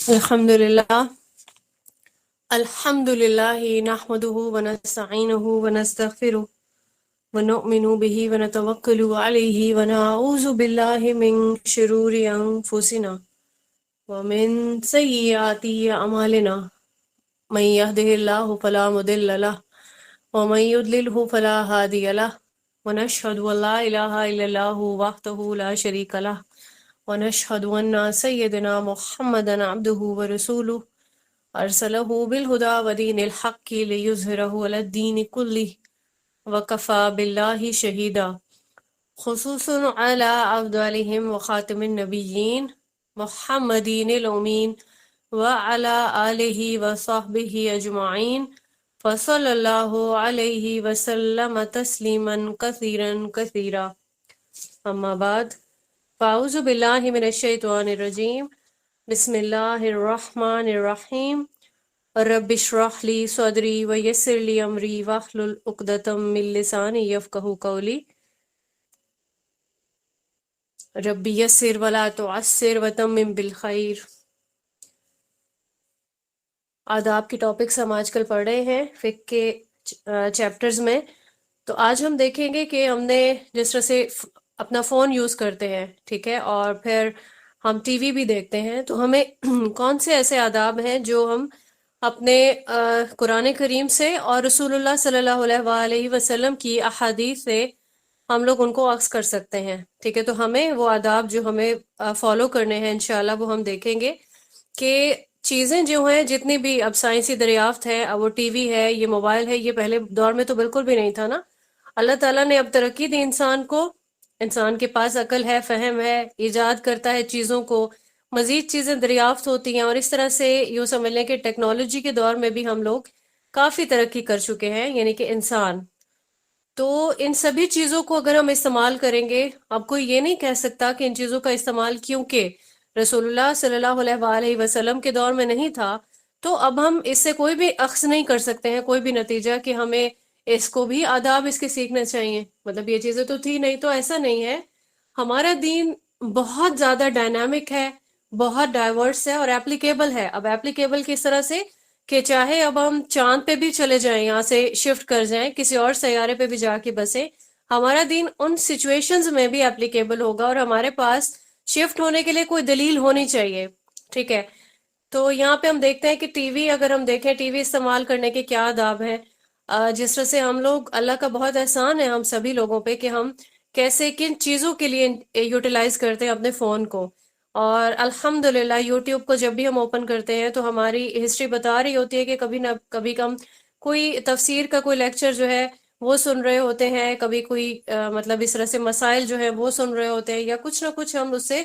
الحمدللہ الحمدللہ نحمده ونستعینه ونستغفره ونؤمن به ونتوکل علیہ ونعوذ باللہ من شرور انفسنا ومن سیئات اعمالنا من يهده الله فلا مضل له ومن يضلله فلا هادي له ونشهد ان لا اله الا الله وحده لا شريك له ونشهد ان سيدنا محمدا عبده ورسوله ارسلہ بالہدی ودین الحق لیظہرہ علی الدین کلہ وکفى باللہ شہیدا خصوصا علی افضلہم وخاتم النبیین محمدین الامین وعلی آلہ وصحبہ اجمعین فصلی اللہ علیہ وسلم تسلیما کثیرا کثیرا اما بعد فاعوذ باللہ من الشیطان الرجیم بسم اللہ الرحمن الرحیم رب اشرح لی صدری ویسر لی امری واحلل عقدۃ من لسانی یفقہوا قولی رب یسر ولا تعسر وتمم بالخیر۔ آداب کے ٹاپکس ہم آج کل پڑھ رہے ہیں فقہ کے چیپٹرز میں۔ تو آج ہم دیکھیں گے کہ ہم نے جس طرح سے اپنا فون یوز کرتے ہیں، ٹھیک ہے، اور پھر ہم ٹی وی بھی دیکھتے ہیں، تو ہمیں کون سے ایسے آداب ہیں جو ہم اپنے قرآن کریم سے اور رسول اللہ صلی اللہ علیہ وآلہ وسلم کی احادیث سے ہم لوگ ان کو عکس کر سکتے ہیں، ٹھیک ہے۔ تو ہمیں وہ آداب جو ہمیں فالو کرنے ہیں انشاءاللہ وہ ہم دیکھیں گے کہ چیزیں جو ہیں جتنی بھی اب سائنسی دریافت ہے، اب وہ ٹی وی ہے، یہ موبائل ہے، یہ پہلے دور میں تو بالکل بھی نہیں تھا نا۔ اللہ تعالیٰ نے اب ترقی دی انسان کو، انسان کے پاس عقل ہے، فہم ہے، ایجاد کرتا ہے چیزوں کو، مزید چیزیں دریافت ہوتی ہیں، اور اس طرح سے یوں سمجھ لیں کہ ٹیکنالوجی کے دور میں بھی ہم لوگ کافی ترقی کر چکے ہیں، یعنی کہ انسان۔ تو ان سبھی چیزوں کو اگر ہم استعمال کریں گے، اب کوئی یہ نہیں کہہ سکتا کہ ان چیزوں کا استعمال کیونکہ رسول اللہ صلی اللہ علیہ وآلہ وسلم کے دور میں نہیں تھا، تو اب ہم اس سے کوئی بھی اخذ نہیں کر سکتے ہیں، کوئی بھی نتیجہ کہ ہمیں اس کو بھی آداب اس کے سیکھنے چاہیے، مطلب یہ چیزیں تو تھی نہیں، تو ایسا نہیں ہے۔ ہمارا دین بہت زیادہ ڈائنامک ہے، بہت ڈائیورس ہے اور ایپلیکیبل ہے۔ اب ایپلیکیبل کس طرح سے کہ چاہے اب ہم چاند پہ بھی چلے جائیں، یہاں سے شفٹ کر جائیں، کسی اور سیارے پہ بھی جا کے بسیں، ہمارا دین ان سچویشنز میں بھی ایپلیکیبل ہوگا، اور ہمارے پاس شفٹ ہونے کے لیے کوئی دلیل ہونی چاہیے، ٹھیک ہے۔ تو یہاں پہ ہم دیکھتے ہیں کہ ٹی وی، اگر ہم دیکھیں ٹی وی استعمال کرنے کے کیا آداب ہیں، جس طرح سے ہم لوگ، اللہ کا بہت احسان ہے ہم سبھی لوگوں پہ کہ ہم کیسے کن چیزوں کے لیے یوٹیلائز کرتے ہیں اپنے فون کو۔ اور الحمدللہ یوٹیوب کو جب بھی ہم اوپن کرتے ہیں تو ہماری ہسٹری بتا رہی ہوتی ہے کہ کبھی نہ کبھی ہم کوئی تفسیر کا کوئی لیکچر جو ہے وہ سن رہے ہوتے ہیں، کبھی کوئی مطلب اس طرح سے مسائل جو ہے وہ سن رہے ہوتے ہیں، یا کچھ نہ کچھ ہم اس سے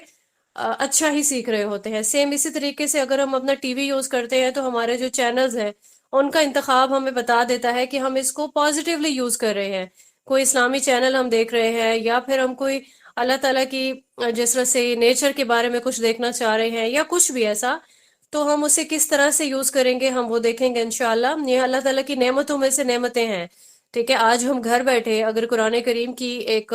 اچھا ہی سیکھ رہے ہوتے ہیں۔ سیم اسی طریقے سے اگر ہم اپنا ٹی وی یوز کرتے ہیں تو ہمارے جو چینلز ہیں ان کا انتخاب ہمیں بتا دیتا ہے کہ ہم اس کو پازیٹیولی یوز کر رہے ہیں۔ کوئی اسلامی چینل ہم دیکھ رہے ہیں، یا پھر ہم کوئی اللہ تعالیٰ کی جس طرح سے نیچر کے بارے میں کچھ دیکھنا چاہ رہے ہیں، یا کچھ بھی ایسا، تو ہم اسے کس طرح سے یوز کریں گے ہم وہ دیکھیں گے انشاءاللہ۔ یہ اللہ تعالیٰ کی نعمتوں میں سے نعمتیں ہیں، ٹھیک ہے۔ آج ہم گھر بیٹھے اگر قرآن کریم کی ایک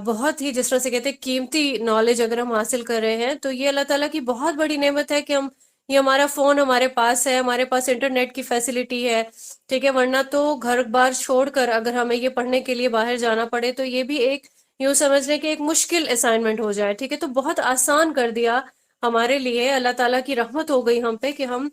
بہت ہی جس طرح سے کہتے ہیں قیمتی نالج اگر ہم حاصل کر رہے ہیں، تو یہ اللہ تعالیٰ کی بہت بڑی نعمت ہے کہ ہم یہ ہمارا فون ہمارے پاس ہے، ہمارے پاس انٹرنیٹ کی فیسلٹی ہے، ٹھیک ہے۔ ورنہ تو گھر بار چھوڑ کر اگر ہمیں یہ پڑھنے کے لیے باہر جانا پڑے تو یہ بھی ایک یوں سمجھ لیں کہ ایک مشکل اسائنمنٹ ہو جائے، ٹھیک ہے۔ تو بہت آسان کر دیا ہمارے لیے، اللہ تعالیٰ کی رحمت ہو گئی ہم پہ کہ ہم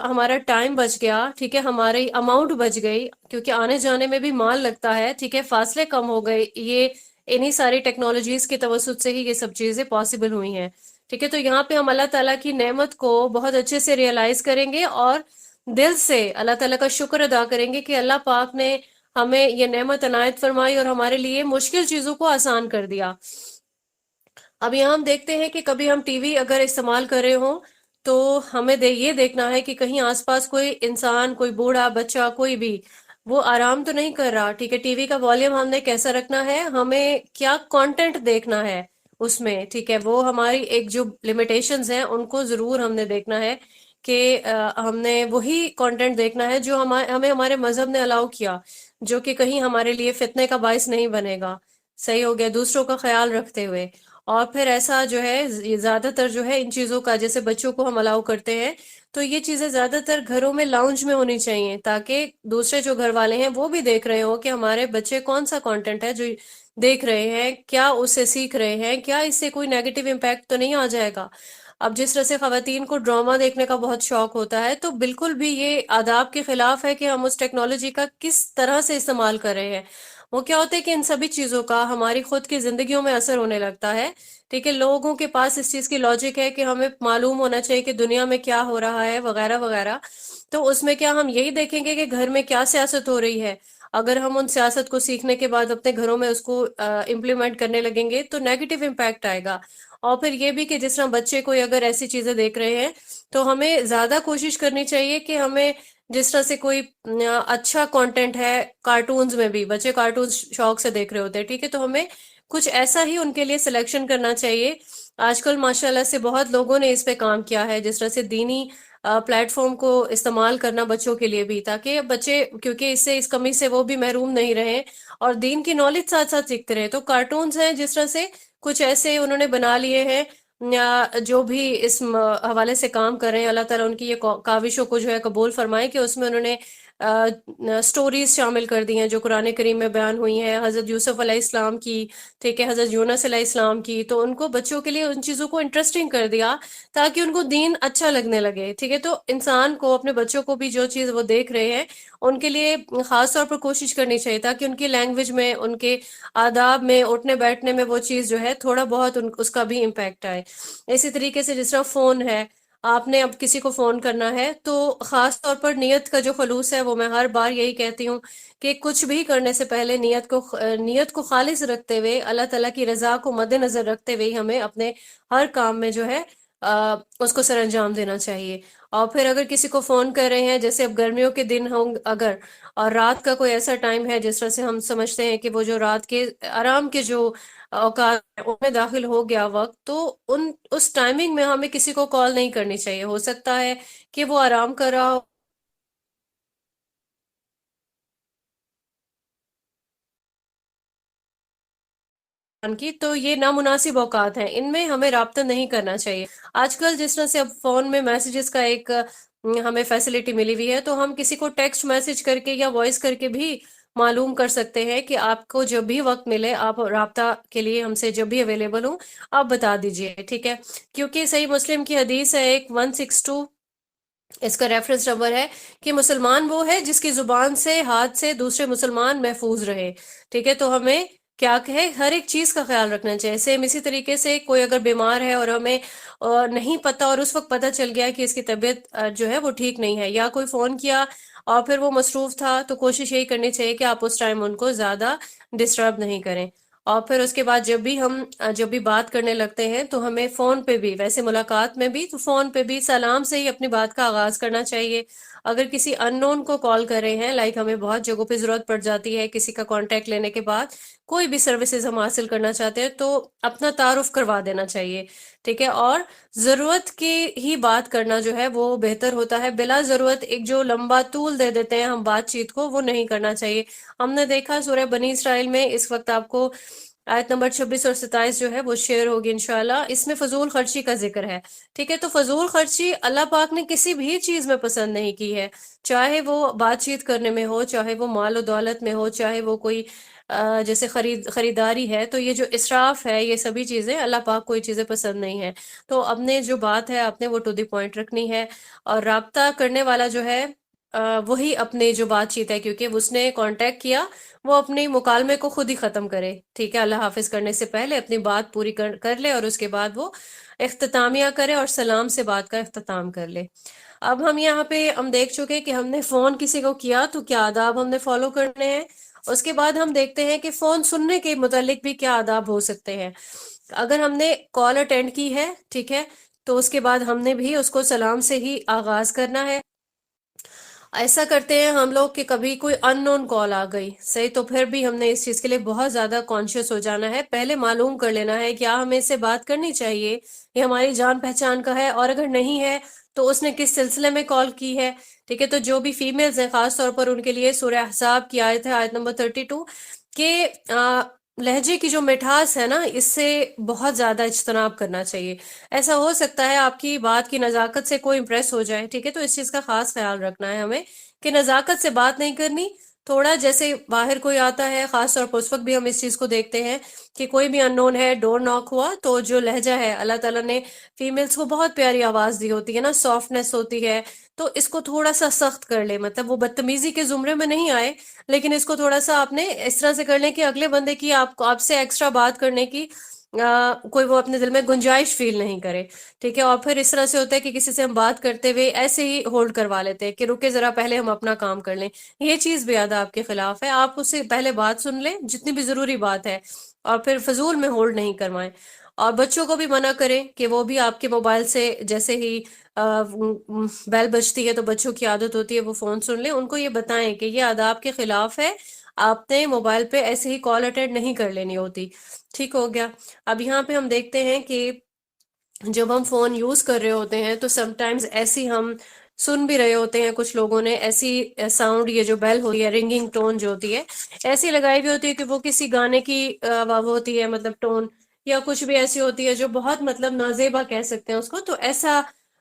ہمارا ٹائم بچ گیا، ٹھیک ہے، ہماری اماؤنٹ بچ گئی، کیونکہ آنے جانے میں بھی مال لگتا ہے، ٹھیک ہے، فاصلے کم ہو گئے، یہ انہی ساری ٹیکنالوجیز کے توسط سے ہی یہ سب چیزیں پاسبل ہوئی ہیں، ٹھیک ہے۔ تو یہاں پہ ہم اللہ تعالیٰ کی نعمت کو بہت اچھے سے ریئلائز کریں گے اور دل سے اللہ تعالیٰ کا شکر ادا کریں گے کہ اللہ پاک نے ہمیں یہ نعمت عنایت فرمائی اور ہمارے لیے مشکل چیزوں کو آسان کر دیا۔ اب یہاں ہم دیکھتے ہیں کہ کبھی ہم ٹی وی اگر استعمال کر رہے ہوں تو ہمیں یہ دیکھنا ہے کہ کہیں آس پاس کوئی انسان، کوئی بوڑھا بچہ، کوئی بھی وہ آرام تو نہیں کر رہا، ٹھیک ہے۔ ٹی وی کا والیوم ہم نے کیسا رکھنا ہے، ہمیں کیا کانٹینٹ دیکھنا ہے اس میں، ٹھیک ہے، وہ ہماری ایک جو لمیٹیشنز ہیں ان کو ضرور ہم نے دیکھنا ہے کہ ہم نے وہی کانٹینٹ دیکھنا ہے جو ہمیں ہمارے مذہب نے الاؤ کیا، جو کہ کہیں ہمارے لیے فتنے کا باعث نہیں بنے گا، صحیح ہو گیا، دوسروں کا خیال رکھتے ہوئے۔ اور پھر ایسا جو ہے یہ زیادہ تر جو ہے ان چیزوں کا، جیسے بچوں کو ہم الاؤ کرتے ہیں تو یہ چیزیں زیادہ تر گھروں میں لاؤنج میں ہونی چاہیے، تاکہ دوسرے جو گھر والے ہیں وہ بھی دیکھ رہے ہو کہ ہمارے بچے کون سا کانٹینٹ ہے جو دیکھ رہے ہیں، کیا اس سے سیکھ رہے ہیں، کیا اس سے کوئی نیگیٹو امپیکٹ تو نہیں آ جائے گا۔ اب جس طرح سے خواتین کو ڈرامہ دیکھنے کا بہت شوق ہوتا ہے، تو بالکل بھی یہ آداب کے خلاف ہے کہ ہم اس ٹیکنالوجی کا کس طرح سے استعمال کر رہے ہیں۔ وہ کیا ہوتا ہے کہ ان سبھی چیزوں کا ہماری خود کی زندگیوں میں اثر ہونے لگتا ہے، ٹھیک ہے۔ لوگوں کے پاس اس چیز کی لاجک ہے کہ ہمیں معلوم ہونا چاہیے کہ دنیا میں کیا ہو رہا ہے وغیرہ وغیرہ، تو اس میں کیا ہم یہی دیکھیں گے کہ گھر میں کیا سیاست ہو رہی ہے؟ اگر ہم ان سیاست کو سیکھنے کے بعد اپنے گھروں میں اس کو امپلیمنٹ کرنے لگیں گے تو نیگیٹو امپیکٹ آئے گا۔ اور پھر یہ بھی کہ جس طرح بچے کوئی اگر ایسی چیزیں دیکھ رہے ہیں تو ہمیں زیادہ کوشش کرنی چاہیے کہ ہمیں جس طرح سے کوئی اچھا کانٹینٹ ہے، کارٹونز میں بھی بچے کارٹونز شوق سے دیکھ رہے ہوتے ہیں، ٹھیک ہے، تو ہمیں کچھ ایسا ہی ان کے لیے سلیکشن کرنا چاہیے۔ آج کل ماشاءاللہ سے بہت لوگوں نے اس پہ کام کیا ہے، جس طرح سے دینی پلیٹ فارم کو استعمال کرنا بچوں کے لیے بھی، تاکہ بچے کیونکہ اس کمی سے وہ بھی محروم نہیں رہیں اور دین کی نالج ساتھ ساتھ سیکھتے رہے۔ تو کارٹونز ہیں جس طرح سے کچھ ایسے انہوں نے بنا لیے ہیں، یا جو بھی اس حوالے سے کام کر رہے ہیں، اللہ تعالیٰ ان کی یہ کاوشوں کو جو ہے قبول فرمائے کہ اس میں انہوں نے سٹوریز شامل کر دی ہیں جو قرآن کریم میں بیان ہوئی ہیں، حضرت یوسف علیہ السلام کی، ٹھیک ہے، حضرت یونس علیہ السلام کی، تو ان کو بچوں کے لیے ان چیزوں کو انٹرسٹنگ کر دیا تاکہ ان کو دین اچھا لگنے لگے، ٹھیک ہے۔ تو انسان کو اپنے بچوں کو بھی جو چیز وہ دیکھ رہے ہیں ان کے لیے خاص طور پر کوشش کرنی چاہیے تاکہ ان کی لینگویج میں، ان کے آداب میں، اٹھنے بیٹھنے میں وہ چیز جو ہے تھوڑا بہت اس کا بھی امپیکٹ آئے۔ اسی طریقے سے جس طرح فون ہے، آپ نے اب کسی کو فون کرنا ہے تو خاص طور پر نیت کا جو خلوص ہے وہ میں ہر بار یہی کہتی ہوں کہ کچھ بھی کرنے سے پہلے نیت کو خالص رکھتے ہوئے، اللہ تعالیٰ کی رضا کو مد نظر رکھتے ہوئے ہمیں اپنے ہر کام میں جو ہے اس کو سر انجام دینا چاہیے۔ اور پھر اگر کسی کو فون کر رہے ہیں، جیسے اب گرمیوں کے دن ہوں اگر، اور رات کا کوئی ایسا ٹائم ہے جس طرح سے ہم سمجھتے ہیں کہ وہ جو رات کے آرام کے جو اوقات ہیں، ان میں داخل ہو گیا وقت، تو اس ٹائمنگ میں ہمیں کسی کو کال نہیں کرنی چاہیے۔ ہو سکتا ہے کہ وہ آرام کر رہا ہو کی، تو یہ نامناسب اوقات ہیں، ان میں ہمیں رابطہ نہیں کرنا چاہیے۔ آج کل جس طرح سے اب فون میں میسیجز کا ایک ہمیں فیسلٹی ملی ہوئی ہے، تو ہم کسی کو ٹیکسٹ میسج کر کے یا وائس کر کے بھی معلوم کر سکتے ہیں کہ آپ کو جب بھی وقت ملے، آپ رابطہ کے لیے ہم سے جب بھی اویلیبل ہوں آپ بتا دیجئے، ٹھیک ہے۔ کیونکہ صحیح مسلم کی حدیث ہے ایک 162، اس کا ریفرنس نمبر ہے کہ مسلمان وہ ہے جس کی زبان سے، ہاتھ سے دوسرے مسلمان محفوظ رہے، ٹھیک ہے۔ تو ہمیں کیا کہے، ہر ایک چیز کا خیال رکھنا چاہیے۔ سیم اسی طریقے سے کوئی اگر بیمار ہے اور ہمیں نہیں پتہ، اور اس وقت پتہ چل گیا کہ اس کی طبیعت جو ہے وہ ٹھیک نہیں ہے، یا کوئی فون کیا اور پھر وہ مصروف تھا، تو کوشش یہی کرنی چاہیے کہ آپ اس ٹائم ان کو زیادہ ڈسٹرب نہیں کریں۔ اور پھر اس کے بعد جب بھی بات کرنے لگتے ہیں تو ہمیں فون پہ بھی، ویسے ملاقات میں بھی تو فون پہ بھی سلام سے ہی اپنی بات کا آغاز کرنا چاہیے۔ اگر کسی ان نون کو کال کر رہے ہیں، لائک ہمیں بہت جگہوں پہ ضرورت پڑ جاتی ہے کسی کا کانٹیکٹ لینے کے بعد، کوئی بھی سروسز ہم حاصل کرنا چاہتے ہیں تو اپنا تعارف کروا دینا چاہیے، ٹھیک ہے۔ اور ضرورت کی ہی بات کرنا جو ہے وہ بہتر ہوتا ہے، بلا ضرورت ایک جو لمبا طول دے دیتے ہیں ہم بات چیت کو، وہ نہیں کرنا چاہیے۔ ہم نے دیکھا سورہ بنی اسرائیل میں، اس وقت آپ کو آیت نمبر 26 اور 27 جو ہے وہ شیئر ہوگی انشاءاللہ، اس میں فضول خرچی کا ذکر ہے، ٹھیک ہے۔ تو فضول خرچی اللہ پاک نے کسی بھی چیز میں پسند نہیں کی ہے، چاہے وہ بات چیت کرنے میں ہو، چاہے وہ مال و دولت میں ہو، چاہے وہ کوئی جیسے خریداری ہے، تو یہ جو اسراف ہے، یہ سبھی چیزیں اللہ پاک کو یہ چیزیں پسند نہیں ہیں۔ تو اپنے جو بات ہے آپ نے وہ ٹو دی پوائنٹ رکھنی ہے، اور رابطہ کرنے والا جو ہے وہی اپنے جو بات چیت ہے، کیونکہ اس نے کانٹیکٹ کیا، وہ اپنی مکالمے کو خود ہی ختم کرے، ٹھیک ہے۔ اللہ حافظ کرنے سے پہلے اپنی بات پوری کر لے، اور اس کے بعد وہ اختتامیہ کرے اور سلام سے بات کا اختتام کر لے۔ اب ہم یہاں پہ دیکھ چکے کہ ہم نے فون کسی کو کیا تو کیا آداب ہم نے فالو کرنے ہیں۔ اس کے بعد ہم دیکھتے ہیں کہ فون سننے کے متعلق بھی کیا آداب ہو سکتے ہیں۔ اگر ہم نے کال اٹینڈ کی ہے، ٹھیک ہے، تو اس کے بعد ہم نے بھی اس کو سلام سے ہی آغاز کرنا ہے۔ ایسا کرتے ہیں ہم لوگ کہ کبھی کوئی ان نون کال آ گئی، صحیح، تو پھر بھی ہم نے اس چیز کے لیے بہت زیادہ کانشیس ہو جانا ہے، پہلے معلوم کر لینا ہے کیا ہمیں اس سے بات کرنی چاہیے، یہ ہماری جان پہچان کا ہے، اور اگر نہیں ہے تو اس نے کس سلسلے میں کال کی ہے، ٹھیک ہے۔ تو جو بھی فیمیلز ہیں خاص طور پر ان کے لیے سورہ احزاب کی آیت ہے، آیت نمبر 32، کہ لہجے کی جو مٹھاس ہے نا، اس سے بہت زیادہ اجتناب کرنا چاہیے۔ ایسا ہو سکتا ہے آپ کی بات کی نزاکت سے کوئی امپریس ہو جائے، ٹھیک ہے، تو اس چیز کا خاص خیال رکھنا ہے ہمیں کہ نزاکت سے بات نہیں کرنی۔ تھوڑا جیسے باہر کوئی آتا ہے، خاص طور پر اس وقت بھی ہم اس چیز کو دیکھتے ہیں کہ کوئی بھی ان نون ہے، ڈور ناک ہوا تو جو لہجہ ہے، اللہ تعالیٰ نے فیمیلز کو بہت پیاری آواز دی ہوتی ہے نا، سافٹنس ہوتی ہے، تو اس کو تھوڑا سا سخت کر لے، مطلب وہ بدتمیزی کے زمرے میں نہیں آئے، لیکن اس کو تھوڑا سا آپ نے اس طرح سے کر لیں کہ اگلے بندے کی آپ سے ایکسٹرا بات کرنے کی کوئی وہ اپنے دل میں گنجائش فیل نہیں کرے، ٹھیک ہے۔ اور پھر اس طرح سے ہوتا ہے کہ کسی سے ہم بات کرتے ہوئے ایسے ہی ہولڈ کروا لیتے ہیں کہ رکے ذرا، پہلے ہم اپنا کام کر لیں۔ یہ چیز بھی آپ کے خلاف ہے، آپ اس سے پہلے بات سن لیں جتنی بھی ضروری بات ہے، اور پھر فضول میں ہولڈ نہیں کروائیں۔ اور بچوں کو بھی منع کریں کہ وہ بھی آپ کے موبائل سے جیسے ہی بیل بجتی ہے تو بچوں کی عادت ہوتی ہے وہ فون سن لیں، ان کو یہ بتائیں کہ یہ آداب کے خلاف ہے، آپ نے موبائل پہ ایسے ہی کال اٹینڈ نہیں کر لینی ہوتی۔ ٹھیک ہو گیا۔ اب یہاں پہ ہم دیکھتے ہیں کہ جب ہم فون یوز کر رہے ہوتے ہیں تو سم ٹائمز ایسی ہم سن بھی رہے ہوتے ہیں، کچھ لوگوں نے ایسی ساؤنڈ، یہ جو بیل ہوتی ہے، رنگنگ ٹون جو ہوتی ہے، ایسی لگائی ہوئی ہوتی ہے کہ وہ کسی گانے کی وہ ہوتی ہے، مطلب ٹون، یا کچھ بھی ایسی ہوتی ہے جو بہت مطلب نازیبا کہہ سکتے ہیں اس کو، تو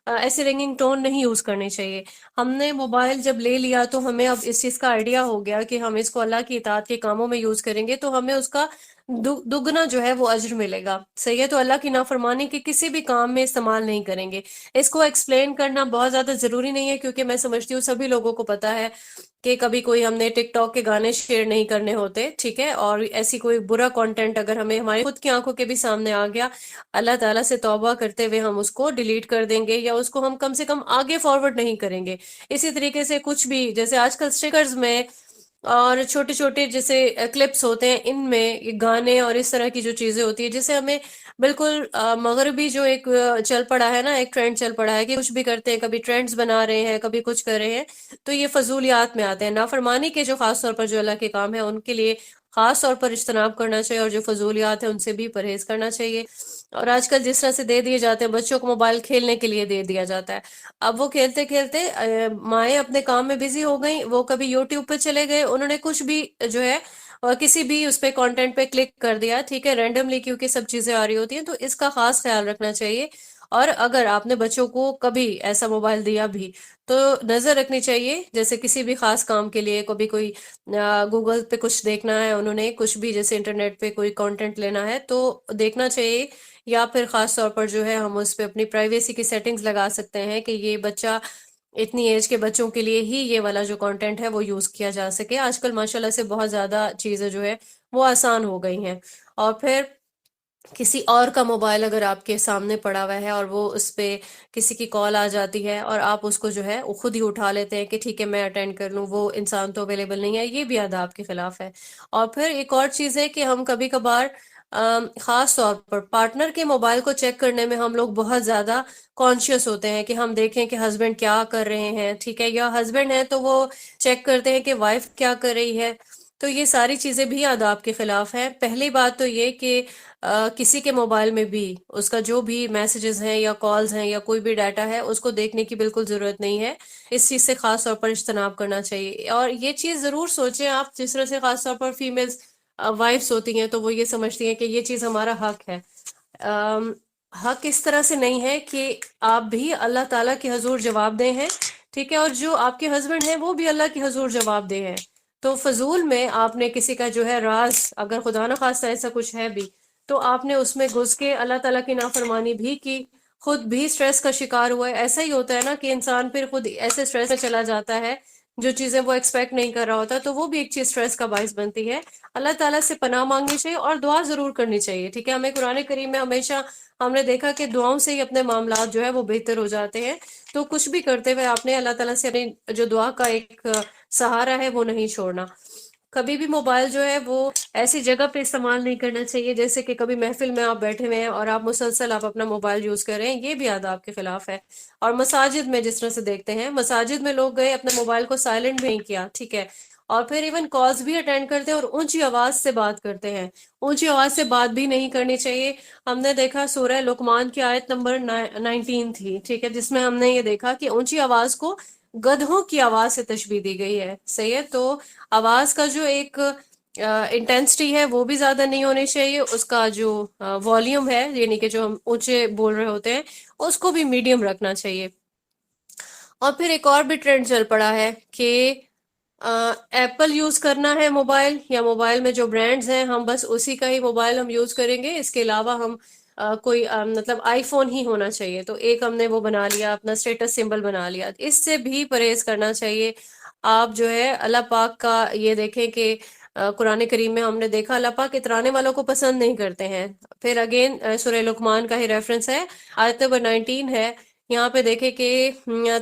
ایسی رنگنگ ٹون نہیں یوز کرنی چاہیے۔ ہم نے موبائل جب لے لیا تو ہمیں اب اس چیز کا آئیڈیا ہو گیا کہ ہم اس کو اللہ کی اطاعت کے کاموں میں یوز کریں گے تو ہمیں اس کا دگنا جو ہے وہ اجر ملے گا، صحیح ہے۔ تو اللہ کی نافرمانی کے کسی بھی کام میں استعمال نہیں کریں گے۔ اس کو ایکسپلین کرنا بہت زیادہ ضروری نہیں ہے، کیونکہ میں سمجھتی ہوں سبھی لوگوں کو پتا ہے کہ کبھی کوئی ہم نے ٹک ٹاک کے گانے شیئر نہیں کرنے ہوتے، ٹھیک ہے، اور ایسی کوئی برا کانٹینٹ اگر ہمیں ہماری خود کی آنکھوں کے بھی سامنے آ گیا، اللہ تعالیٰ سے توبہ کرتے ہوئے ہم اس کو ڈیلیٹ کر دیں گے، یا اس کو ہم کم سے کم آگے فارورڈ نہیں کریں گے۔ اسی طریقے سے کچھ بھی جیسے آج کل سٹیکرز میں اور چھوٹے چھوٹے جیسے کلپس ہوتے ہیں، ان میں یہ گانے اور اس طرح کی جو چیزیں ہوتی ہے، جسے ہمیں بالکل مغربی جو ایک چل پڑا ہے نا، ایک ٹرینڈ چل پڑا ہے کہ کچھ بھی کرتے ہیں، کبھی ٹرینڈز بنا رہے ہیں، کبھی کچھ کر رہے ہیں، تو یہ فضولیات میں آتے ہیں۔ نافرمانی کے جو خاص طور پر جو اللہ کے کام ہیں ان کے لیے خاص طور پر اجتناب کرنا چاہیے، اور جو فضولیات ہیں ان سے بھی پرہیز کرنا چاہیے۔ اور آج کل جس طرح سے دے دیے جاتے ہیں بچوں کو، موبائل کھیلنے کے لیے دے دیا جاتا ہے، اب وہ کھیلتے کھیلتے مائیں اپنے کام میں بزی ہو گئیں، وہ کبھی یوٹیوب پہ چلے گئے، انہوں نے کچھ بھی جو ہے اور کسی بھی اس پہ کانٹینٹ پہ کلک کر دیا، ٹھیک ہے، رینڈملی، کیونکہ سب چیزیں آ رہی ہوتی ہیں، تو اس کا خاص خیال رکھنا چاہیے۔ اور اگر آپ نے بچوں کو کبھی ایسا موبائل دیا بھی تو نظر رکھنی چاہیے، جیسے کسی بھی خاص کام کے لیے کبھی کوئی گوگل پہ کچھ دیکھنا ہے، انہوں نے کچھ بھی جیسے انٹرنیٹ پہ کوئی کانٹینٹ لینا ہے تو دیکھنا چاہیے، یا پھر خاص طور پر جو ہے ہم اس پہ اپنی پرائیویسی کی سیٹنگز لگا سکتے ہیں کہ یہ بچہ، اتنی ایج کے بچوں کے لیے ہی یہ والا جو کانٹینٹ ہے وہ یوز کیا جا سکے۔ آج کل ماشاءاللہ سے بہت زیادہ چیزیں جو ہے وہ آسان ہو گئی ہیں۔ اور پھر کسی اور کا موبائل اگر آپ کے سامنے پڑا ہوا ہے اور وہ اس پہ کسی کی کال آ جاتی ہے اور آپ اس کو جو ہے وہ خود ہی اٹھا لیتے ہیں کہ ٹھیک ہے میں اٹینڈ کر لوں، وہ انسان تو اویلیبل نہیں ہے، یہ بھی آداب کے خلاف ہے۔ اور پھر ایک اور چیز ہے کہ ہم کبھی کبھار خاص طور پر پارٹنر کے موبائل کو چیک کرنے میں ہم لوگ بہت زیادہ کانشیس ہوتے ہیں کہ ہم دیکھیں کہ ہسبینڈ کیا کر رہے ہیں، ٹھیک ہے، یا ہسبینڈ ہے تو وہ چیک کرتے ہیں کہ وائف کیا کر رہی ہے، تو یہ ساری چیزیں بھی آداب کے خلاف ہیں۔ پہلی بات تو یہ کہ کسی کے موبائل میں بھی اس کا جو بھی میسیجز ہیں یا کالز ہیں یا کوئی بھی ڈیٹا ہے اس کو دیکھنے کی بالکل ضرورت نہیں ہے، اس چیز سے خاص طور پر اجتناب کرنا چاہیے۔ اور یہ چیز ضرور سوچیں آپ، جس طرح سے خاص طور پر فیمیلز وائفس ہوتی ہیں تو وہ یہ سمجھتی ہیں کہ یہ چیز ہمارا حق ہے۔ آم، حق اس طرح سے نہیں ہے کہ آپ بھی اللہ تعالیٰ کے حضور جواب دہ ہیں، ٹھیک ہے، اور جو آپ کے ہسبینڈ ہیں وہ بھی اللہ کے حضور جواب دہ ہیں، تو فضول میں آپ نے کسی کا جو ہے راز، اگر خدا نخواستہ ایسا کچھ ہے بھی، تو آپ نے اس میں گھس کے اللہ تعالیٰ کی نافرمانی بھی کی، خود بھی سٹریس کا شکار ہوا ہے۔ ایسا ہی ہوتا ہے نا کہ انسان پھر خود ایسے سٹریس میں چلا جاتا ہے جو چیزیں وہ ایکسپیکٹ نہیں کر رہا ہوتا، تو وہ بھی ایک چیز سٹریس کا باعث بنتی ہے۔ اللہ تعالیٰ سے پناہ مانگنی چاہیے اور دعا ضرور کرنی چاہیے، ٹھیک ہے۔ ہمیں قرآن کریم میں ہمیشہ ہم نے دیکھا کہ دعاؤں سے ہی اپنے معاملات جو ہے وہ بہتر ہو جاتے ہیں، تو کچھ بھی کرتے ہوئے آپ نے اللہ تعالیٰ سے اپنی جو دعا کا ایک سہارا ہے وہ نہیں چھوڑنا۔ کبھی بھی موبائل جو ہے وہ ایسی جگہ پہ استعمال نہیں کرنا چاہیے جیسے کہ کبھی محفل میں آپ بیٹھے ہوئے ہیں اور آپ مسلسل آپ اپنا موبائل یوز کر رہے ہیں، یہ بھی آداب کے خلاف ہے۔ اور مساجد میں جس طرح سے دیکھتے ہیں، مساجد میں لوگ گئے اپنے موبائل کو سائلنٹ بھی نہیں کیا، ٹھیک ہے، اور پھر ایون کالز بھی اٹینڈ کرتے ہیں اور اونچی آواز سے بات کرتے ہیں۔ اونچی آواز سے بات بھی نہیں کرنی چاہیے۔ ہم نے دیکھا سورہ لقمان کی آیت نمبر 19 تھی، ٹھیک ہے، جس میں ہم نے یہ دیکھا کہ اونچی آواز کو گدھوں کی آواز سے تشبیہ دی گئی ہے، صحیح ہے۔ تو آواز کا جو ایک انٹینسٹی ہے وہ بھی زیادہ نہیں ہونی چاہیے، اس کا جو والیوم ہے یعنی کہ جو ہم اونچے بول رہے ہوتے ہیں اس کو بھی میڈیم رکھنا چاہیے۔ اور پھر ایک اور بھی ٹرینڈ چل پڑا ہے کہ ایپل یوز کرنا ہے موبائل، یا موبائل میں جو برانڈز ہیں ہم بس اسی کا ہی موبائل ہم یوز کریں گے، اس کے علاوہ ہم کوئی مطلب آئی فون ہی ہونا چاہیے، تو ایک ہم نے وہ بنا لیا، اپنا اسٹیٹس سمبل بنا لیا۔ اس سے بھی پرہیز کرنا چاہیے۔ آپ جو ہے اللہ پاک کا یہ دیکھیں کہ قرآن کریم میں ہم نے دیکھا اللہ پاک اترانے والوں کو پسند نہیں کرتے ہیں۔ پھر اگین سورہ لقمان کا ہی ریفرنس ہے، آیت نمبر 19 ہے، یہاں پہ دیکھیں کہ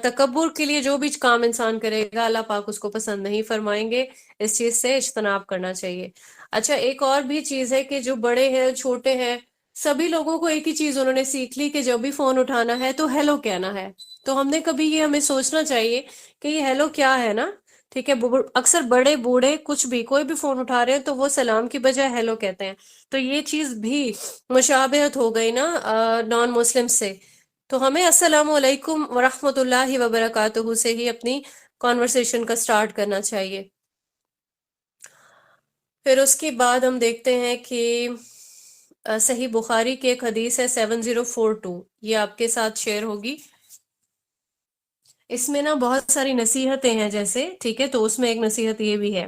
تکبر کے لیے جو بھی کام انسان کرے گا اللہ پاک اس کو پسند نہیں فرمائیں گے، اس چیز سے اجتناب کرنا چاہیے۔ اچھا ایک اور بھی چیز ہے کہ جو بڑے ہیں چھوٹے ہیں سبھی لوگوں کو ایک ہی چیز انہوں نے سیکھ لی کہ جب بھی فون اٹھانا ہے تو ہیلو کہنا ہے، تو ہم نے کبھی یہ ہمیں سوچنا چاہیے کہ یہ ہیلو کیا ہے نا، ٹھیک ہے۔ اکثر بڑے بوڑھے کچھ بھی کوئی بھی فون اٹھا رہے ہیں تو وہ سلام کی بجائے ہیلو کہتے ہیں، تو یہ چیز بھی مشابہت ہو گئی نا نان مسلم سے، تو ہمیں السلام علیکم ورحمۃ اللہ وبرکاتہ سے ہی اپنی کانورسیشن کا سٹارٹ کرنا چاہیے۔ پھر اس کے بعد ہم دیکھتے ہیں کہ صحیح بخاری کی ایک حدیث ہے 7042، یہ آپ کے ساتھ شیئر ہوگی۔ اس میں نا بہت ساری نصیحتیں ہیں جیسے، ٹھیک ہے، تو اس میں ایک نصیحت یہ بھی ہے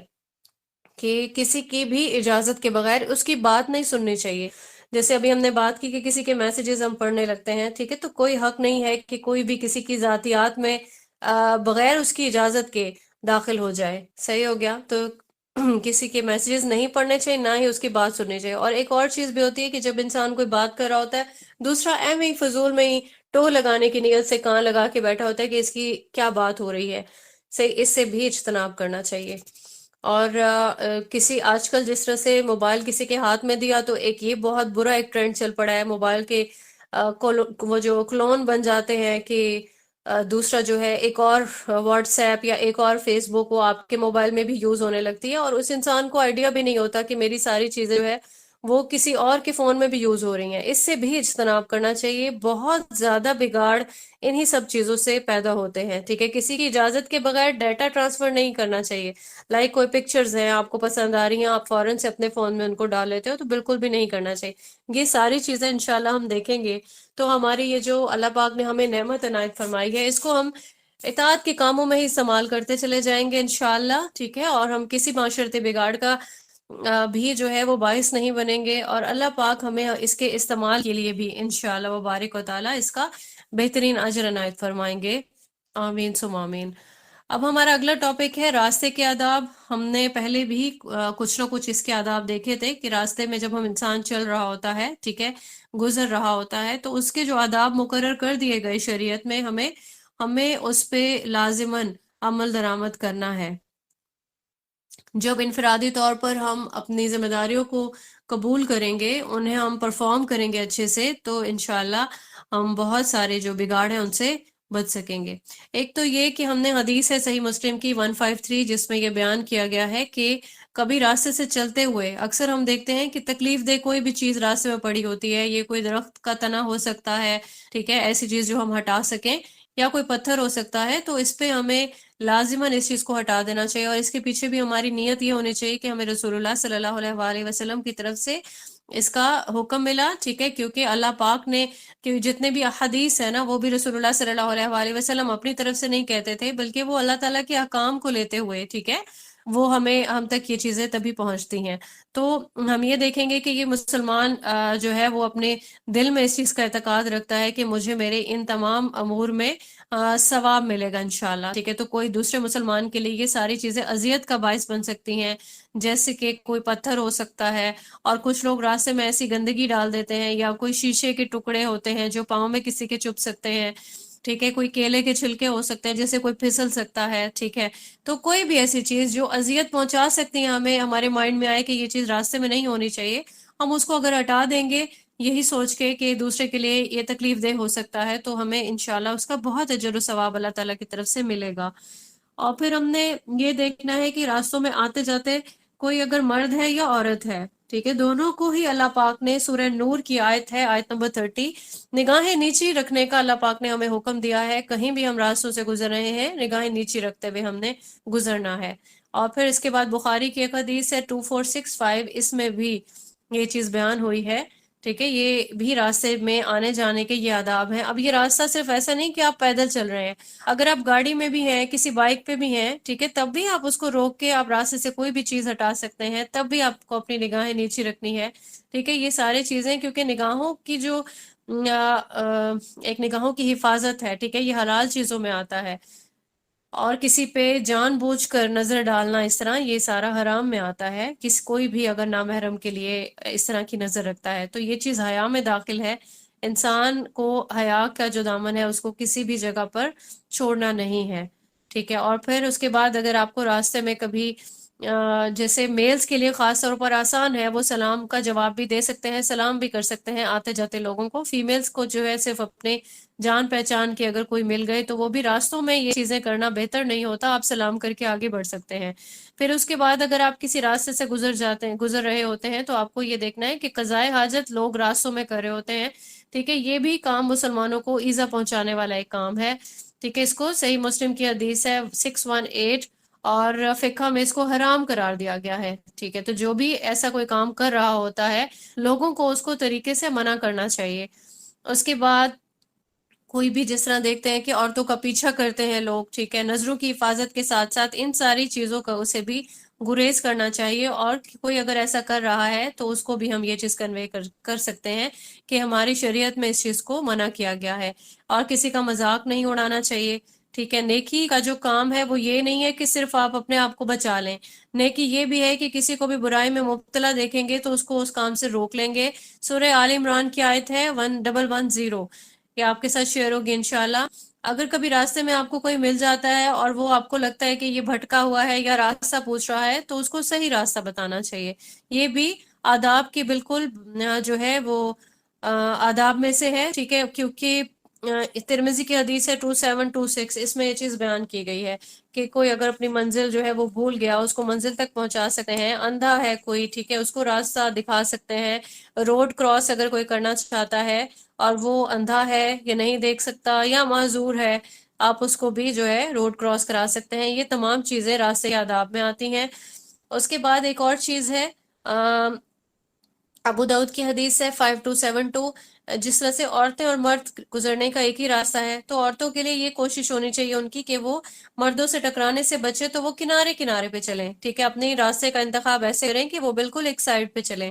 کہ کسی کی بھی اجازت کے بغیر اس کی بات نہیں سننی چاہیے۔ جیسے ابھی ہم نے بات کی کہ کسی کے میسیجز ہم پڑھنے لگتے ہیں، ٹھیک ہے، تو کوئی حق نہیں ہے کہ کوئی بھی کسی کی ذاتیات میں بغیر اس کی اجازت کے داخل ہو جائے، صحیح ہو گیا؟ تو کسی کے میسیجز نہیں پڑھنے چاہیے، نہ ہی اس کی بات سننی چاہیے۔ اور ایک اور چیز بھی ہوتی ہے کہ جب انسان کوئی بات کر رہا ہوتا ہے، دوسرا ایم ہی فضول میں ہی ٹو لگانے کی نیت سے کان لگا کے بیٹھا ہوتا ہے کہ اس کی کیا بات ہو رہی ہے، صحیح، اس سے بھی اجتناب کرنا چاہیے۔ اور کسی آج کل جس طرح سے موبائل کسی کے ہاتھ میں دیا تو ایک یہ بہت برا ایک ٹرینڈ چل پڑا ہے موبائل کے وہ جو کلون بن جاتے ہیں کہ دوسرا جو ہے ایک اور واٹس ایپ یا ایک اور فیس بک وہ آپ کے موبائل میں بھی یوز ہونے لگتی ہے، اور اس انسان کو آئیڈیا بھی نہیں ہوتا کہ میری ساری چیزیں جو ہے وہ کسی اور کے فون میں بھی یوز ہو رہی ہیں۔ اس سے بھی اجتناب کرنا چاہیے، بہت زیادہ بگاڑ انہی سب چیزوں سے پیدا ہوتے ہیں، ٹھیک ہے۔ کسی کی اجازت کے بغیر ڈیٹا ٹرانسفر نہیں کرنا چاہیے، لائک کوئی پکچرز ہیں آپ کو پسند آ رہی ہیں، آپ فوراً سے اپنے فون میں ان کو ڈال لیتے ہو، تو بالکل بھی نہیں کرنا چاہیے۔ یہ ساری چیزیں انشاءاللہ ہم دیکھیں گے تو ہماری یہ جو اللہ پاک نے ہمیں نعمت عنایت فرمائی ہے اس کو ہم اطاعت کے کاموں میں ہی استعمال کرتے چلے جائیں گے انشاءاللہ، ٹھیک ہے، اور ہم کسی معاشرتی بگاڑ کا بھی جو ہے وہ باعث نہیں بنیں گے، اور اللہ پاک ہمیں اس کے استعمال کے لیے بھی انشاءاللہ وبارک و تعالی اس کا بہترین اجر عنایت فرمائیں گے، آمین ثم آمین۔ اب ہمارا اگلا ٹاپک ہے راستے کے آداب۔ ہم نے پہلے بھی کچھ نہ کچھ اس کے آداب دیکھے تھے کہ راستے میں جب ہم انسان چل رہا ہوتا ہے، ٹھیک ہے، گزر رہا ہوتا ہے، تو اس کے جو آداب مقرر کر دیے گئے شریعت میں ہمیں اس پہ لازماً عمل درآمد کرنا ہے۔ جب انفرادی طور پر ہم اپنی ذمہ داریوں کو قبول کریں گے، انہیں ہم پرفارم کریں گے اچھے سے، تو انشاءاللہ ہم بہت سارے جو بگاڑ ہیں ان سے بچ سکیں گے۔ ایک تو یہ کہ ہم نے حدیث ہے صحیح مسلم کی 153 جس میں یہ بیان کیا گیا ہے کہ کبھی راستے سے چلتے ہوئے اکثر ہم دیکھتے ہیں کہ تکلیف دہ کوئی بھی چیز راستے میں پڑی ہوتی ہے، یہ کوئی درخت کا تنا ہو سکتا ہے، ٹھیک ہے، ایسی چیز جو ہم ہٹا سکیں، یا کوئی پتھر ہو سکتا ہے، تو اس پہ ہمیں لازماً اس چیز کو ہٹا دینا چاہیے، اور اس کے پیچھے بھی ہماری نیت یہ ہونی چاہیے کہ ہمیں رسول اللہ صلی اللہ علیہ وآلہ وسلم کی طرف سے اس کا حکم ملا، ٹھیک ہے، کیونکہ اللہ پاک نے کہ جتنے بھی احادیث ہیں نا وہ بھی رسول اللہ صلی اللہ علیہ وآلہ وسلم اپنی طرف سے نہیں کہتے تھے، بلکہ وہ اللہ تعالیٰ کے احکام کو لیتے ہوئے، ٹھیک ہے، وہ ہم تک یہ چیزیں تبھی پہنچتی ہیں۔ تو ہم یہ دیکھیں گے کہ یہ مسلمان جو ہے وہ اپنے دل میں اس چیز کا اعتقاد رکھتا ہے کہ مجھے میرے ان تمام امور میں ثواب ملے گا انشاءاللہ، ٹھیک ہے۔ تو کوئی دوسرے مسلمان کے لیے یہ ساری چیزیں اذیت کا باعث بن سکتی ہیں، جیسے کہ کوئی پتھر ہو سکتا ہے، اور کچھ لوگ راستے میں ایسی گندگی ڈال دیتے ہیں، یا کوئی شیشے کے ٹکڑے ہوتے ہیں جو پاؤں میں کسی کے چبھ سکتے ہیں، ٹھیک ہے، کوئی کیلے کے چھلکے ہو سکتے ہیں جیسے کوئی پھسل سکتا ہے، ٹھیک ہے۔ تو کوئی بھی ایسی چیز جو اذیت پہنچا سکتی ہے ہمیں، ہمارے مائنڈ میں آئے کہ یہ چیز راستے میں نہیں ہونی چاہیے، ہم اس کو اگر ہٹا دیں گے یہی سوچ کے کہ دوسرے کے لیے یہ تکلیف دہ ہو سکتا ہے، تو ہمیں انشاءاللہ اس کا بہت اجر و ثواب اللہ تعالیٰ کی طرف سے ملے گا۔ اور پھر ہم نے یہ دیکھنا ہے کہ راستوں میں آتے جاتے کوئی اگر مرد ہے یا عورت ہے، ٹھیک ہے، دونوں کو ہی اللہ پاک نے سورہ نور کی آیت ہے آیت نمبر 30، نگاہیں نیچی رکھنے کا اللہ پاک نے ہمیں حکم دیا ہے۔ کہیں بھی ہم راستوں سے گزر رہے ہیں نگاہیں نیچی رکھتے ہوئے ہم نے گزرنا ہے، اور پھر اس کے بعد بخاری کی ایک حدیث ہے 2465، اس میں بھی یہ چیز بیان ہوئی ہے، ٹھیک ہے، یہ بھی راستے میں آنے جانے کے یہ آداب ہیں۔ اب یہ راستہ صرف ایسا نہیں کہ آپ پیدل چل رہے ہیں، اگر آپ گاڑی میں بھی ہیں، کسی بائک پہ بھی ہیں، ٹھیک ہے، تب بھی آپ اس کو روک کے آپ راستے سے کوئی بھی چیز ہٹا سکتے ہیں، تب بھی آپ کو اپنی نگاہیں نیچی رکھنی ہے، ٹھیک ہے۔ یہ سارے چیزیں کیونکہ نگاہوں کی جو ایک نگاہوں کی حفاظت ہے، ٹھیک ہے، یہ حلال چیزوں میں آتا ہے، اور کسی پہ جان بوجھ کر نظر ڈالنا اس طرح یہ سارا حرام میں آتا ہے۔ کوئی بھی اگر نامحرم کے لیے اس طرح کی نظر رکھتا ہے تو یہ چیز حیا میں داخل ہے۔ انسان کو حیا کا جو دامن ہے اس کو کسی بھی جگہ پر چھوڑنا نہیں ہے، ٹھیک ہے۔ اور پھر اس کے بعد اگر آپ کو راستے میں کبھی جیسے میلز کے لیے خاص طور پر آسان ہے، وہ سلام کا جواب بھی دے سکتے ہیں، سلام بھی کر سکتے ہیں آتے جاتے لوگوں کو۔ فیمیلز کو جو ہے صرف اپنے جان پہچان کے اگر کوئی مل گئے تو وہ بھی راستوں میں یہ چیزیں کرنا بہتر نہیں ہوتا، آپ سلام کر کے آگے بڑھ سکتے ہیں۔ پھر اس کے بعد اگر آپ کسی راستے سے گزر رہے ہوتے ہیں تو آپ کو یہ دیکھنا ہے کہ قضائے حاجت لوگ راستوں میں کر رہے ہوتے ہیں، ٹھیک ہے، یہ بھی کام مسلمانوں کو ایزا پہنچانے والا ایک کام ہے، ٹھیک ہے۔ اس کو صحیح مسلم کی حدیث ہے 618، اور فقہ میں اس کو حرام قرار دیا گیا ہے، ٹھیک ہے۔ تو جو بھی ایسا کوئی کام کر رہا ہوتا ہے لوگوں کو اس کو طریقے سے منع کرنا چاہیے۔ اس کے بعد کوئی بھی جس طرح دیکھتے ہیں کہ عورتوں کا پیچھا کرتے ہیں لوگ، ٹھیک ہے، نظروں کی حفاظت کے ساتھ ساتھ ان ساری چیزوں کا اسے بھی گریز کرنا چاہیے، اور کوئی اگر ایسا کر رہا ہے تو اس کو بھی ہم یہ چیز کنوے کر سکتے ہیں کہ ہماری شریعت میں اس چیز کو منع کیا گیا ہے، اور کسی کا مذاق نہیں اڑانا چاہیے، ٹھیک ہے۔ نیکی کا جو کام ہے وہ یہ نہیں ہے کہ صرف آپ اپنے آپ کو بچا لیں، نیکی یہ بھی ہے کہ کسی کو بھی برائی میں مبتلا دیکھیں گے تو اس کو اس کام سے روک لیں گے۔ سورہ آل عمران کی آیت ہے 1110، یہ آپ کے ساتھ شیئر ہوگی انشاءاللہ۔ اگر کبھی راستے میں آپ کو کوئی مل جاتا ہے اور وہ آپ کو لگتا ہے کہ یہ بھٹکا ہوا ہے یا راستہ پوچھ رہا ہے تو اس کو صحیح راستہ بتانا چاہیے۔ یہ بھی آداب کی بالکل جو ہے وہ آداب میں سے ہے، ٹھیک ہے، کیونکہ ترمذی کی حدیث ہے 2726، اس میں یہ چیز بیان کی گئی ہے کہ کوئی اگر اپنی منزل جو ہے وہ بھول گیا، اس کو منزل تک پہنچا سکتے ہیں، اندھا ہے کوئی، ٹھیک ہے، اس کو راستہ دکھا سکتے ہیں، روڈ کراس اگر کوئی کرنا چاہتا ہے اور وہ اندھا ہے یا نہیں دیکھ سکتا یا معذور ہے، آپ اس کو بھی جو ہے روڈ کراس کرا سکتے ہیں۔ یہ تمام چیزیں راستے کے آداب میں آتی ہیں۔ اس کے بعد ایک اور چیز ہے، ابو داؤد کی حدیث ہے 5272، جس طرح سے عورتیں اور مرد گزرنے کا ایک ہی راستہ ہے تو عورتوں کے لیے یہ کوشش ہونی چاہیے ان کی کہ وہ مردوں سے ٹکرانے سے بچے تو وہ کنارے کنارے پہ چلیں، ٹھیک ہے، اپنے راستے کا انتخاب ایسے کریں کہ وہ بالکل ایک سائڈ پہ چلیں۔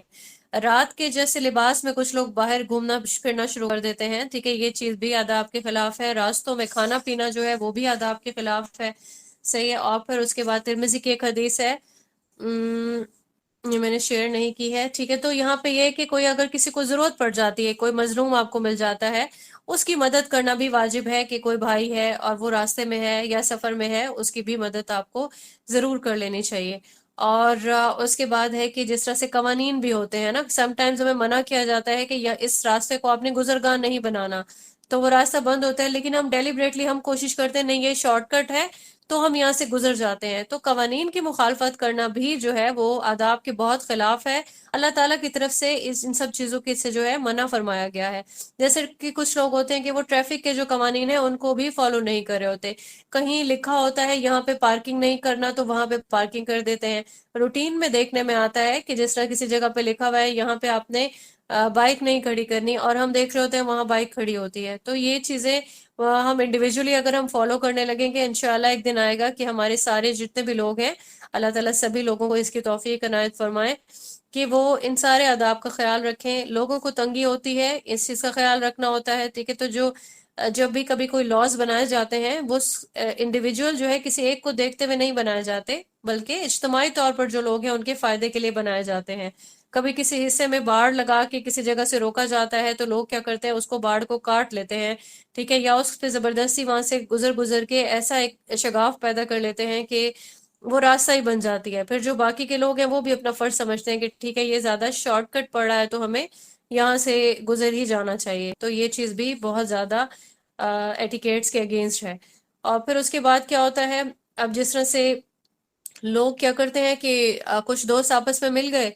رات کے جیسے لباس میں کچھ لوگ باہر گھومنا پھرنا شروع کر دیتے ہیں، ٹھیک ہے، یہ چیز بھی آداب کے خلاف ہے۔ راستوں میں کھانا پینا جو ہے وہ بھی آداب کے خلاف ہے، صحیح ہے۔ اور پھر اس کے بعد ترمذی کی ایک حدیث ہے، یہ میں نے شیئر نہیں کی ہے، ٹھیک ہے۔ تو یہاں پہ یہ ہے کہ کوئی اگر کسی کو ضرورت پڑ جاتی ہے، کوئی مظلوم آپ کو مل جاتا ہے، اس کی مدد کرنا بھی واجب ہے کہ کوئی بھائی ہے اور وہ راستے میں ہے یا سفر میں ہے، اس کی بھی مدد آپ کو ضرور کر لینی چاہیے۔ اور اس کے بعد ہے کہ جس طرح سے قوانین بھی ہوتے ہیں نا، سم ٹائمز ہمیں منع کیا جاتا ہے کہ اس راستے کو آپ نے گزرگاہ نہیں بنانا، تو وہ راستہ بند ہوتا ہے، لیکن ہم ڈیلیبریٹلی ہم کوشش کرتے ہیں نہیں یہ شارٹ کٹ ہے تو ہم یہاں سے گزر جاتے ہیں، تو قوانین کی مخالفت کرنا بھی جو ہے وہ آداب کے بہت خلاف ہے۔ اللہ تعالیٰ کی طرف سے ان سب چیزوں کے سے جو ہے منع فرمایا گیا ہے۔ جیسے کہ کچھ لوگ ہوتے ہیں کہ وہ ٹریفک کے جو قوانین ہیں ان کو بھی فالو نہیں کر رہے ہوتے، کہیں لکھا ہوتا ہے یہاں پہ پارکنگ نہیں کرنا تو وہاں پہ پارکنگ کر دیتے ہیں۔ روٹین میں دیکھنے میں آتا ہے کہ جس طرح کسی جگہ پہ لکھا ہوا ہے یہاں پہ آپ نے بائک نہیں کھڑی کرنی، اور ہم دیکھ رہے ہوتے ہیں وہاں بائک کھڑی ہوتی ہے۔ تو یہ چیزیں ہم انڈیویجولی اگر ہم فالو کرنے لگیں گے، انشاءاللہ ایک دن آئے گا کہ ہمارے سارے جتنے بھی لوگ ہیں، اللہ تعالیٰ سبھی لوگوں کو اس کی توفیق عنایت فرمائے کہ وہ ان سارے آداب کا خیال رکھیں۔ لوگوں کو تنگی ہوتی ہے، اس چیز کا خیال رکھنا ہوتا ہے، ٹھیک ہے۔ تو جب بھی کبھی کوئی لاز بنائے جاتے ہیں وہ انڈیویجول جو ہے کسی ایک کو دیکھتے ہوئے نہیں بنائے جاتے، بلکہ اجتماعی طور پر جو لوگ ہیں ان کے فائدے کے لیے بنائے جاتے ہیں۔ کبھی کسی حصے میں باڑ لگا کے کسی جگہ سے روکا جاتا ہے تو لوگ کیا کرتے ہیں، اس کو باڑ کو کاٹ لیتے ہیں، ٹھیک ہے، یا اس پہ زبردستی وہاں سے گزر کے ایسا ایک شگاف پیدا کر لیتے ہیں کہ وہ راستہ ہی بن جاتی ہے۔ پھر جو باقی کے لوگ ہیں وہ بھی اپنا فرض سمجھتے ہیں کہ ٹھیک ہے یہ زیادہ شارٹ کٹ پڑ رہا ہے تو ہمیں یہاں سے گزر ہی جانا چاہیے، تو یہ چیز بھی بہت زیادہ ایٹیکیٹس کے اگینسٹ ہے۔ اور پھر اس کے بعد کیا ہوتا ہے، اب جس طرح سے لوگ کیا کرتے ہیں کہ کچھ دوست آپس میں مل گئے،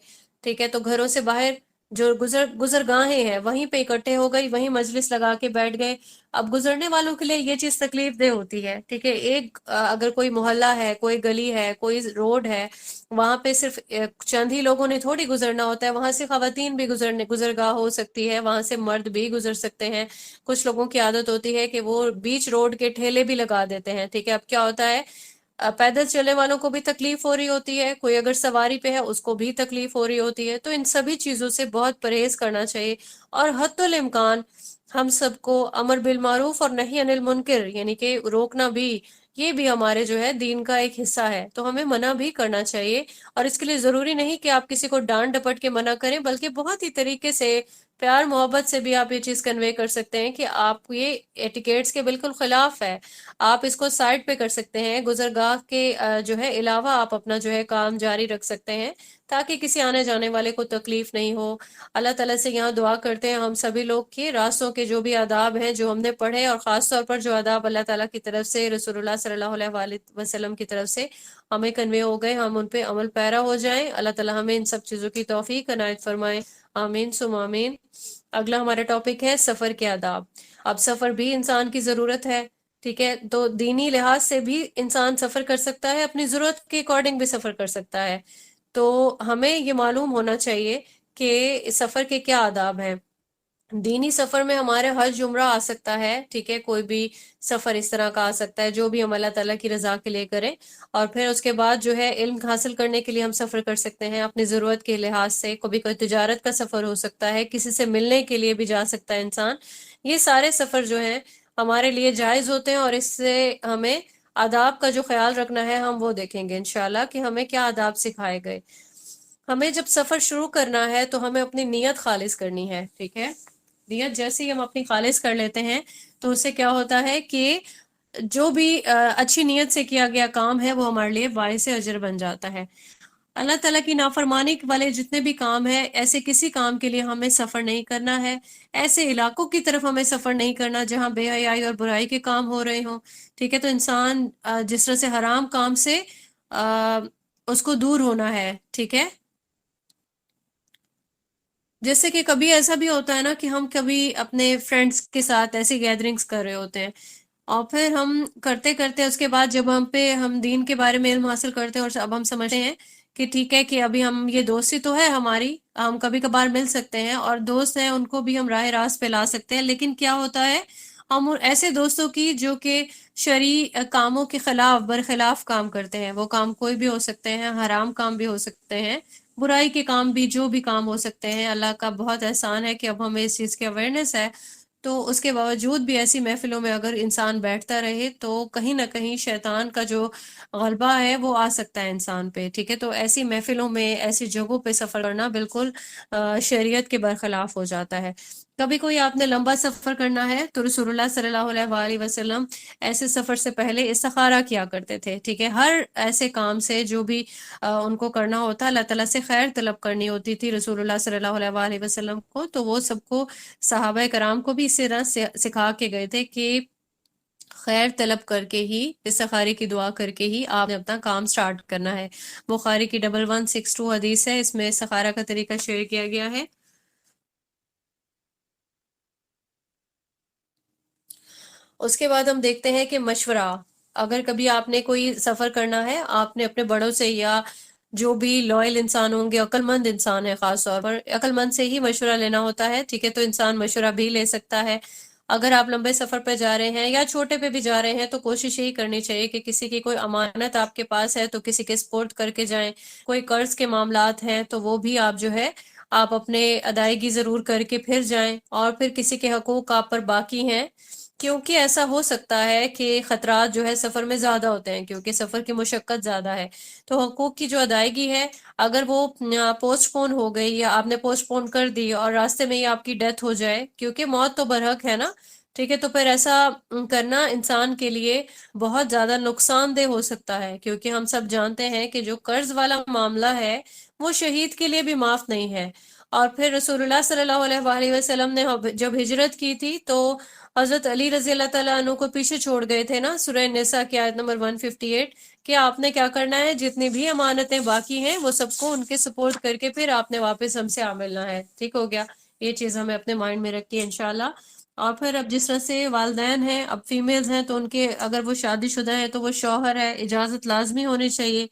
ٹھیک ہے، تو گھروں سے باہر جو گزرگاہیں ہیں وہیں پہ اکٹھے ہو گئی، وہیں مجلس لگا کے بیٹھ گئے۔ اب گزرنے والوں کے لیے یہ چیز تکلیف دہ ہوتی ہے، ٹھیک ہے، ایک اگر کوئی محلہ ہے، کوئی گلی ہے، کوئی روڈ ہے، وہاں پہ صرف چند ہی لوگوں نے تھوڑی گزرنا ہوتا ہے، وہاں سے خواتین بھی گزرگاہ ہو سکتی ہے، وہاں سے مرد بھی گزر سکتے ہیں۔ کچھ لوگوں کی عادت ہوتی ہے کہ وہ بیچ روڈ کے ٹھیلے بھی لگا دیتے ہیں، ٹھیک ہے۔ اب کیا ہوتا ہے، پیدل چلنے والوں کو بھی تکلیف ہو رہی ہوتی ہے، کوئی اگر سواری پہ ہے اس کو بھی تکلیف ہو رہی ہوتی ہے، تو ان سبھی چیزوں سے بہت پرہیز کرنا چاہیے۔ اور حتی الامکان ہم سب کو امر بالمعروف اور نہی عن المنکر، یعنی کہ روکنا بھی، یہ بھی ہمارے جو ہے دین کا ایک حصہ ہے، تو ہمیں منع بھی کرنا چاہیے۔ اور اس کے لیے ضروری نہیں کہ آپ کسی کو ڈانٹ ڈپٹ کے منع کریں، بلکہ بہت ہی طریقے سے پیار محبت سے بھی آپ یہ چیز کنوے کر سکتے ہیں کہ آپ یہ ایٹیکیٹس کے بالکل خلاف ہے، آپ اس کو سائڈ پہ کر سکتے ہیں، گزرگاہ کے جو ہے علاوہ آپ اپنا جو ہے کام جاری رکھ سکتے ہیں، تاکہ کسی آنے جانے والے کو تکلیف نہیں ہو۔ اللہ تعالیٰ سے یہاں دعا کرتے ہیں ہم سبھی لوگ کی راستوں کے جو بھی آداب ہیں جو ہم نے پڑھے، اور خاص طور پر جو آداب اللہ تعالیٰ کی طرف سے، رسول اللہ صلی اللہ علیہ وآلہ وسلم کی طرف سے ہمیں کنوے ہو گئے، ہم ان پہ عمل پیرا ہو جائیں۔ اللہ تعالیٰ ہمیں ان سب چیزوں کی توفیق عنایت فرمائے، آمین ثم آمین۔ اگلا ہمارا ٹاپک ہے سفر کے آداب۔ اب سفر بھی انسان کی ضرورت ہے، ٹھیک ہے، تو دینی لحاظ سے بھی انسان سفر کر سکتا ہے، اپنی ضرورت کے اکارڈنگ بھی سفر کر سکتا ہے۔ تو ہمیں یہ معلوم ہونا چاہیے کہ سفر کے کیا آداب ہیں۔ دینی سفر میں ہمارے حج عمرہ آ سکتا ہے، ٹھیک ہے، کوئی بھی سفر اس طرح کا آ سکتا ہے جو بھی ہم اللہ تعالیٰ کی رضا کے لیے کریں۔ اور پھر اس کے بعد جو ہے علم حاصل کرنے کے لیے ہم سفر کر سکتے ہیں اپنی ضرورت کے لحاظ سے، کبھی کوئی تجارت کا سفر ہو سکتا ہے، کسی سے ملنے کے لیے بھی جا سکتا ہے انسان۔ یہ سارے سفر جو ہیں ہمارے لیے جائز ہوتے ہیں، اور اس سے ہمیں آداب کا جو خیال رکھنا ہے ہم وہ دیکھیں گے انشاءاللہ کہ ہمیں کیا آداب سکھائے گئے۔ ہمیں جب سفر شروع کرنا ہے تو ہمیں اپنی نیت خالص کرنی ہے، ٹھیک ہے۔ نیت جیسے ہی ہم اپنی خالص کر لیتے ہیں تو اس سے کیا ہوتا ہے کہ جو بھی اچھی نیت سے کیا گیا کام ہے وہ ہمارے لیے باعث اجر بن جاتا ہے۔ اللہ تعالیٰ کی نافرمانی والے جتنے بھی کام ہیں، ایسے کسی کام کے لیے ہمیں سفر نہیں کرنا ہے، ایسے علاقوں کی طرف ہمیں سفر نہیں کرنا جہاں بے حیائی اور برائی کے کام ہو رہے ہوں، ٹھیک ہے۔ تو انسان جس طرح سے حرام کام سے اس کو دور ہونا ہے، ٹھیک ہے۔ جیسے کہ کبھی ایسا بھی ہوتا ہے نا کہ ہم کبھی اپنے فرینڈس کے ساتھ ایسی گیدرنگز کر رہے ہوتے ہیں، اور پھر ہم کرتے کرتے اس کے بعد جب ہم دین کے بارے میں علم حاصل کرتے ہیں، اور اب ہم سمجھتے ہیں کہ ٹھیک ہے کہ ابھی ہم یہ دوستی تو ہے ہماری، ہم کبھی کبھار مل سکتے ہیں اور دوست ہیں ان کو بھی ہم راہ راست پہ لا سکتے ہیں، لیکن کیا ہوتا ہے ہم ایسے دوستوں کی جو کہ شرعی کاموں کے خلاف برخلاف کام کرتے ہیں، وہ کام کوئی بھی ہو سکتے ہیں، حرام کام بھی ہو سکتے ہیں، برائی کے کام بھی، جو بھی کام ہو سکتے ہیں۔ اللہ کا بہت احسان ہے کہ اب ہمیں اس چیز کی اویئرنیس ہے، تو اس کے باوجود بھی ایسی محفلوں میں اگر انسان بیٹھتا رہے تو کہیں نہ کہیں شیطان کا جو غلبہ ہے وہ آ سکتا ہے انسان پہ، ٹھیک ہے۔ تو ایسی محفلوں میں، ایسی جگہوں پہ سفر کرنا بالکل شریعت کے برخلاف ہو جاتا ہے۔ کبھی کوئی آپ نے لمبا سفر کرنا ہے تو رسول اللہ صلی اللہ علیہ وآلہ وسلم ایسے سفر سے پہلے استخارہ کیا کرتے تھے، ٹھیک ہے۔ ہر ایسے کام سے جو بھی ان کو کرنا ہوتا، اللہ تعالیٰ سے خیر طلب کرنی ہوتی تھی رسول اللہ صلی اللہ علیہ وآلہ وسلم کو، تو وہ سب کو، صحابہ کرام کو بھی اسی طرح سکھا کے گئے تھے کہ خیر طلب کر کے ہی، استخارے کی دعا کر کے ہی آپ نے اپنا کام سٹارٹ کرنا ہے۔ بخاری کی 1162 حدیث ہے، اس میں استخارہ کا طریقہ شیئر کیا گیا ہے۔ اس کے بعد ہم دیکھتے ہیں کہ مشورہ، اگر کبھی آپ نے کوئی سفر کرنا ہے، آپ نے اپنے بڑوں سے یا جو بھی لائل انسان ہوں گے، عقل مند انسان ہے، خاص طور پر عقل مند سے ہی مشورہ لینا ہوتا ہے، ٹھیک ہے۔ تو انسان مشورہ بھی لے سکتا ہے۔ اگر آپ لمبے سفر پہ جا رہے ہیں یا چھوٹے پہ بھی جا رہے ہیں تو کوشش یہی کرنی چاہیے کہ کسی کی کوئی امانت آپ کے پاس ہے تو کسی کے سپورٹ کر کے جائیں، کوئی قرض کے معاملات ہیں تو وہ بھی آپ جو ہے آپ اپنے ادائیگی ضرور کر کے پھر جائیں، اور پھر کسی کے حقوق آپ پر باقی ہیں، کیونکہ ایسا ہو سکتا ہے کہ خطرات جو ہے سفر میں زیادہ ہوتے ہیں، کیونکہ سفر کی مشقت زیادہ ہے، تو حقوق کی جو ادائیگی ہے اگر وہ پوسٹ پون ہو گئی یا آپ نے پوسٹ پون کر دی اور راستے میں ہی آپ کی ڈیتھ ہو جائے، کیونکہ موت تو برحق ہے نا، ٹھیک ہے، تو پھر ایسا کرنا انسان کے لیے بہت زیادہ نقصان دہ ہو سکتا ہے، کیونکہ ہم سب جانتے ہیں کہ جو قرض والا معاملہ ہے وہ شہید کے لیے بھی معاف نہیں ہے، اور پھر رسول اللہ صلی اللہ علیہ وآلہ وسلم نے جب ہجرت کی تھی تو حضرت علی رضی اللہ تعالیٰ عنہ کو پیچھے چھوڑ گئے تھے نا، سورہ نساء کی آیت نمبر 158، کہ آپ نے کیا کرنا ہے، جتنی بھی امانتیں باقی ہیں وہ سب کو ان کے سپورٹ کر کے پھر آپ نے واپس ہم سے ملنا ہے. ٹھیک ہو گیا؟ یہ چیز ہمیں اپنے مائنڈ میں رکھی ہے انشاءاللہ. اور پھر اب جس طرح سے والدین ہیں، اب فیمیلز ہیں تو ان کے اگر وہ شادی شدہ ہیں تو وہ شوہر ہے، اجازت لازمی ہونی چاہیے.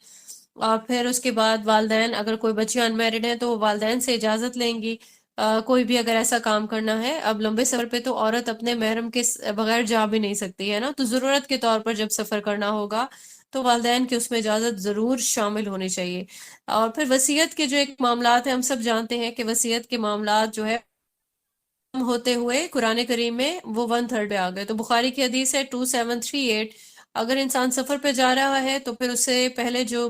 اور پھر اس کے بعد والدین، اگر کوئی بچی ان میرڈ ہیں تو وہ والدین سے اجازت لیں گی. کوئی بھی اگر ایسا کام کرنا ہے، اب لمبے سفر پہ تو عورت اپنے محرم کے بغیر جا بھی نہیں سکتی ہے نا، تو ضرورت کے طور پر جب سفر کرنا ہوگا تو والدین کی اس میں اجازت ضرور شامل ہونی چاہیے. اور پھر وصیت کے جو ایک معاملات ہیں، ہم سب جانتے ہیں کہ وصیت کے معاملات جو ہے ہوتے ہوئے قرآن کریم میں وہ 1/3 پہ آ گئے. تو بخاری کی حدیث ہے 2738، اگر انسان سفر پہ جا رہا ہے تو پھر اس سے پہلے جو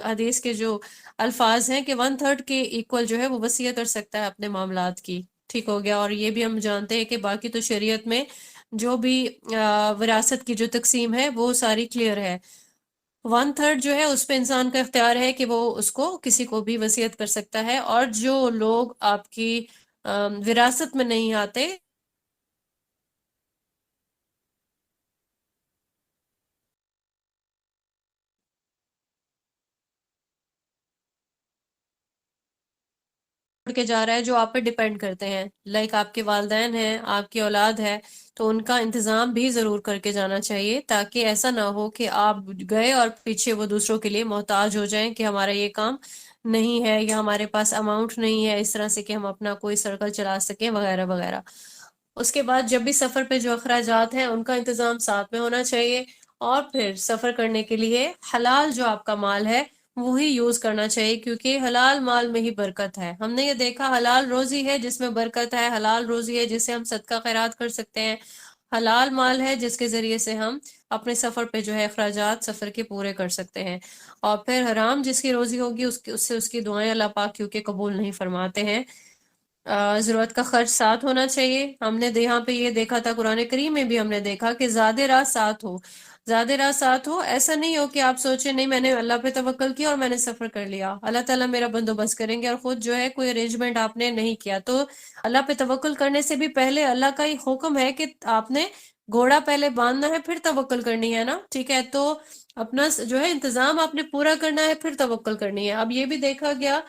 حدیث کے جو الفاظ ہیں کہ 1/3 کے ایکول جو ہے وہ وصیت کر سکتا ہے اپنے معاملات کی. ٹھیک ہو گیا؟ اور یہ بھی ہم جانتے ہیں کہ باقی تو شریعت میں جو بھی وراثت کی جو تقسیم ہے وہ ساری کلیئر ہے. 1/3 جو ہے اس پہ انسان کا اختیار ہے کہ وہ اس کو کسی کو بھی وصیت کر سکتا ہے. اور جو لوگ آپ کی وراثت میں نہیں آتے کے جا رہا ہے، جو آپ پہ ڈیپینڈ کرتے ہیں، لائک آپ کے والدین ہیں، آپ کی اولاد ہے، تو ان کا انتظام بھی ضرور کر کے جانا چاہیے، تاکہ ایسا نہ ہو کہ آپ گئے اور پیچھے وہ دوسروں کے لیے محتاج ہو جائیں کہ ہمارا یہ کام نہیں ہے یا ہمارے پاس اماؤنٹ نہیں ہے اس طرح سے کہ ہم اپنا کوئی سرکل چلا سکیں وغیرہ وغیرہ. اس کے بعد جب بھی سفر پہ جو اخراجات ہیں ان کا انتظام ساتھ میں ہونا چاہیے. اور پھر سفر کرنے کے لیے حلال جو آپ کا مال ہے وہی یوز کرنا چاہیے، کیونکہ حلال مال میں ہی برکت ہے. ہم نے یہ دیکھا، حلال روزی ہے جس میں برکت ہے، حلال روزی ہے جس سے ہم صدقہ خیرات کر سکتے ہیں، حلال مال ہے جس کے ذریعے سے ہم اپنے سفر پہ جو ہے اخراجات سفر کے پورے کر سکتے ہیں. اور پھر حرام جس کی روزی ہوگی اس سے اس کی دعائیں اللہ پاک کیونکہ قبول نہیں فرماتے ہیں. ضرورت کا خرچ ساتھ ہونا چاہیے. ہم نے یہاں پہ یہ دیکھا تھا، قرآن کریم میں بھی ہم نے دیکھا کہ زیادہ راہ ساتھ ہو، زیادہ راہ ساتھ ہو. ایسا نہیں ہو کہ آپ سوچیں نہیں میں نے اللہ پہ توکل کیا اور میں نے سفر کر لیا، اللہ تعالیٰ میرا بندوبست کریں گے، اور خود جو ہے کوئی ارینجمنٹ آپ نے نہیں کیا. تو اللہ پہ توکل کرنے سے بھی پہلے اللہ کا یہ حکم ہے کہ آپ نے گھوڑا پہلے باندھنا ہے پھر توکل کرنی ہے نا. ٹھیک ہے؟ تو اپنا جو ہے انتظام آپ نے پورا کرنا ہے پھر توکل کرنی ہے. اب یہ بھی دیکھا گیا،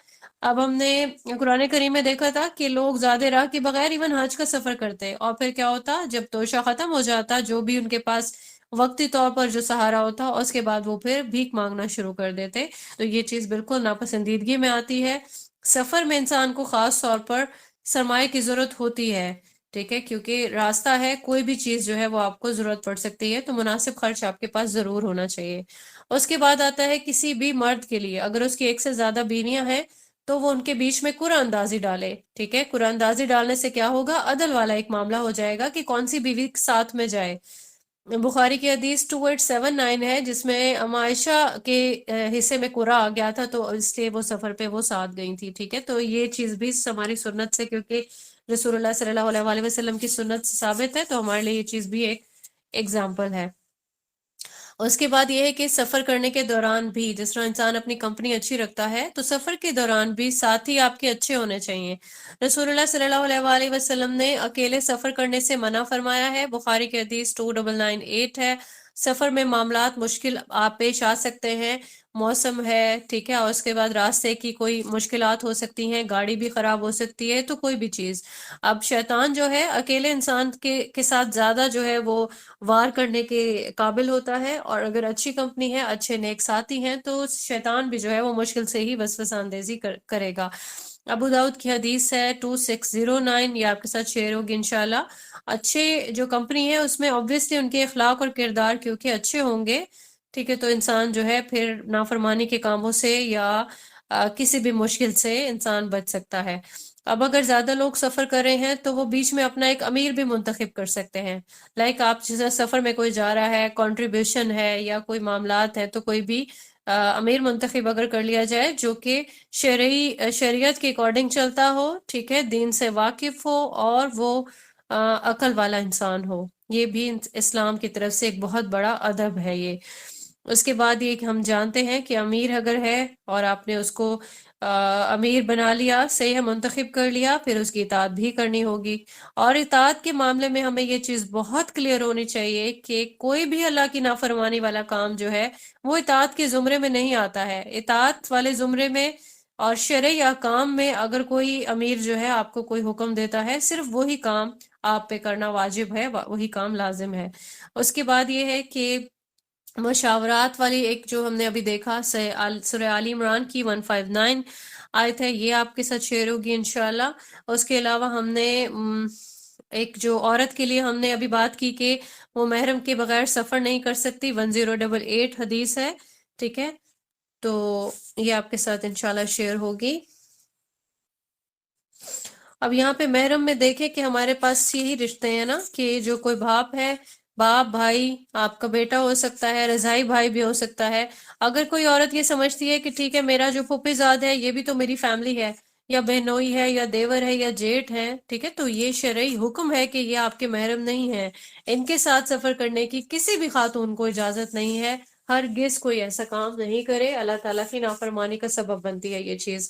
اب ہم نے قرآن کریم میں دیکھا تھا کہ لوگ زیادہ راہ کے بغیر ایون حج کا سفر کرتے، اور پھر کیا ہوتا، جب توشہ ختم ہو جاتا، جو بھی ان کے پاس وقتی طور پر جو سہارا ہوتا، اس کے بعد وہ پھر بھیک مانگنا شروع کر دیتے. تو یہ چیز بالکل ناپسندیدگی میں آتی ہے. سفر میں انسان کو خاص طور پر سرمایہ کی ضرورت ہوتی ہے. ٹھیک ہے؟ کیونکہ راستہ ہے، کوئی بھی چیز جو ہے وہ آپ کو ضرورت پڑ سکتی ہے، تو مناسب خرچ آپ کے پاس ضرور ہونا چاہیے. اس کے بعد آتا ہے کسی بھی مرد کے لیے اگر اس کی ایک سے زیادہ بیویاں ہیں تو وہ ان کے بیچ میں قرعہ اندازی ڈالے. ٹھیک ہے؟ قرعہ اندازی ڈالنے سے کیا ہوگا، عدل والا ایک معاملہ ہو جائے گا کہ کون سی بیوی ساتھ میں جائے. بخاری کی حدیث 2879 ہے جس میں اما عائشہ کے حصے میں قرعہ آ گیا تھا، تو اس لیے وہ سفر پہ وہ ساتھ گئی تھی. ٹھیک ہے؟ تو یہ چیز بھی ہماری سنت سے، کیونکہ رسول اللہ صلی اللہ علیہ وآلہ وسلم کی سنت سے ثابت ہے، تو ہمارے لیے یہ چیز بھی ایک ایگزامپل ہے. اس کے بعد یہ ہے کہ سفر کرنے کے دوران بھی جس طرح انسان اپنی کمپنی اچھی رکھتا ہے، تو سفر کے دوران بھی ساتھی آپ کے اچھے ہونے چاہیے. رسول اللہ صلی اللہ علیہ وآلہ وسلم نے اکیلے سفر کرنے سے منع فرمایا ہے. بخاری کی حدیث 2998 ہے. سفر میں معاملات مشکل آپ پیش آ سکتے ہیں، موسم ہے، ٹھیک ہے، اور اس کے بعد راستے کی کوئی مشکلات ہو سکتی ہیں، گاڑی بھی خراب ہو سکتی ہے، تو کوئی بھی چیز. اب شیطان جو ہے اکیلے انسان کے ساتھ زیادہ جو ہے وہ وار کرنے کے قابل ہوتا ہے، اور اگر اچھی کمپنی ہے، اچھے نیک ساتھی ہیں، تو شیطان بھی جو ہے وہ مشکل سے ہی وسوسہ اندیزی کرے گا. ابو داؤد کی حدیث ہے 2609، یہ آپ کے ساتھ شیئر ہوگی انشاءاللہ. اچھے جو کمپنی ہے اس میں obviously ان کے اخلاق اور کردار کیونکہ اچھے ہوں گے، ٹھیک ہے، تو انسان جو ہے پھر نافرمانی کے کاموں سے یا کسی بھی مشکل سے انسان بچ سکتا ہے. اب اگر زیادہ لوگ سفر کر رہے ہیں تو وہ بیچ میں اپنا ایک امیر بھی منتخب کر سکتے ہیں. لائک آپ جیسے سفر میں کوئی جا رہا ہے، کنٹریبیوشن ہے یا کوئی معاملات ہے، تو کوئی بھی امیر منتخب اگر کر لیا جائے جو کہ شریعت کے اکارڈنگ چلتا ہو، ٹھیک ہے، دین سے واقف ہو، اور وہ عقل والا انسان ہو. یہ بھی اسلام کی طرف سے ایک بہت بڑا ادب ہے یہ. اس کے بعد یہ کہ ہم جانتے ہیں کہ امیر اگر ہے اور آپ نے اس کو امیر بنا لیا، صحیح ہے، منتخب کر لیا، پھر اس کی اطاعت بھی کرنی ہوگی۔ اور اطاعت کے معاملے میں ہمیں یہ چیز بہت کلیئر ہونی چاہیے کہ کوئی بھی اللہ کی نافرمانی والا کام جو ہے وہ اطاعت کے زمرے میں نہیں آتا ہے۔ اطاعت والے زمرے میں اور شرعی احکام میں اگر کوئی امیر جو ہے آپ کو کوئی حکم دیتا ہے، صرف وہی کام آپ پہ کرنا واجب ہے، وہی کام لازم ہے۔ اس کے بعد یہ ہے کہ مشاورات والی ایک جو ہم نے ابھی دیکھا سورہ آل عمران کی 159 آیت ہے، یہ آپ کے ساتھ شیئر ہوگی انشاءاللہ۔ اس کے علاوہ ہم نے ایک جو عورت کے لیے ہم نے ابھی بات کی کہ وہ محرم کے بغیر سفر نہیں کر سکتی، 1088 حدیث ہے، ٹھیک ہے، تو یہ آپ کے ساتھ انشاءاللہ شیئر ہوگی۔ اب یہاں پہ محرم میں دیکھیں کہ ہمارے پاس یہی رشتے ہیں نا، کہ جو کوئی باپ ہے، باپ، بھائی، آپ کا بیٹا ہو سکتا ہے، رضائی بھائی بھی ہو سکتا ہے۔ اگر کوئی عورت یہ سمجھتی ہے کہ ٹھیک ہے میرا جو پھوپھی زاد ہے یہ بھی تو میری فیملی ہے، یا بہنوئی ہے، یا دیور ہے، یا جیٹھ ہے، ٹھیک ہے، تو یہ شرعی حکم ہے کہ یہ آپ کے محرم نہیں ہے، ان کے ساتھ سفر کرنے کی کسی بھی خاتون کو اجازت نہیں ہے۔ ہرگز کوئی ایسا کام نہیں کرے، اللہ تعالیٰ کی نافرمانی کا سبب بنتی ہے یہ چیز۔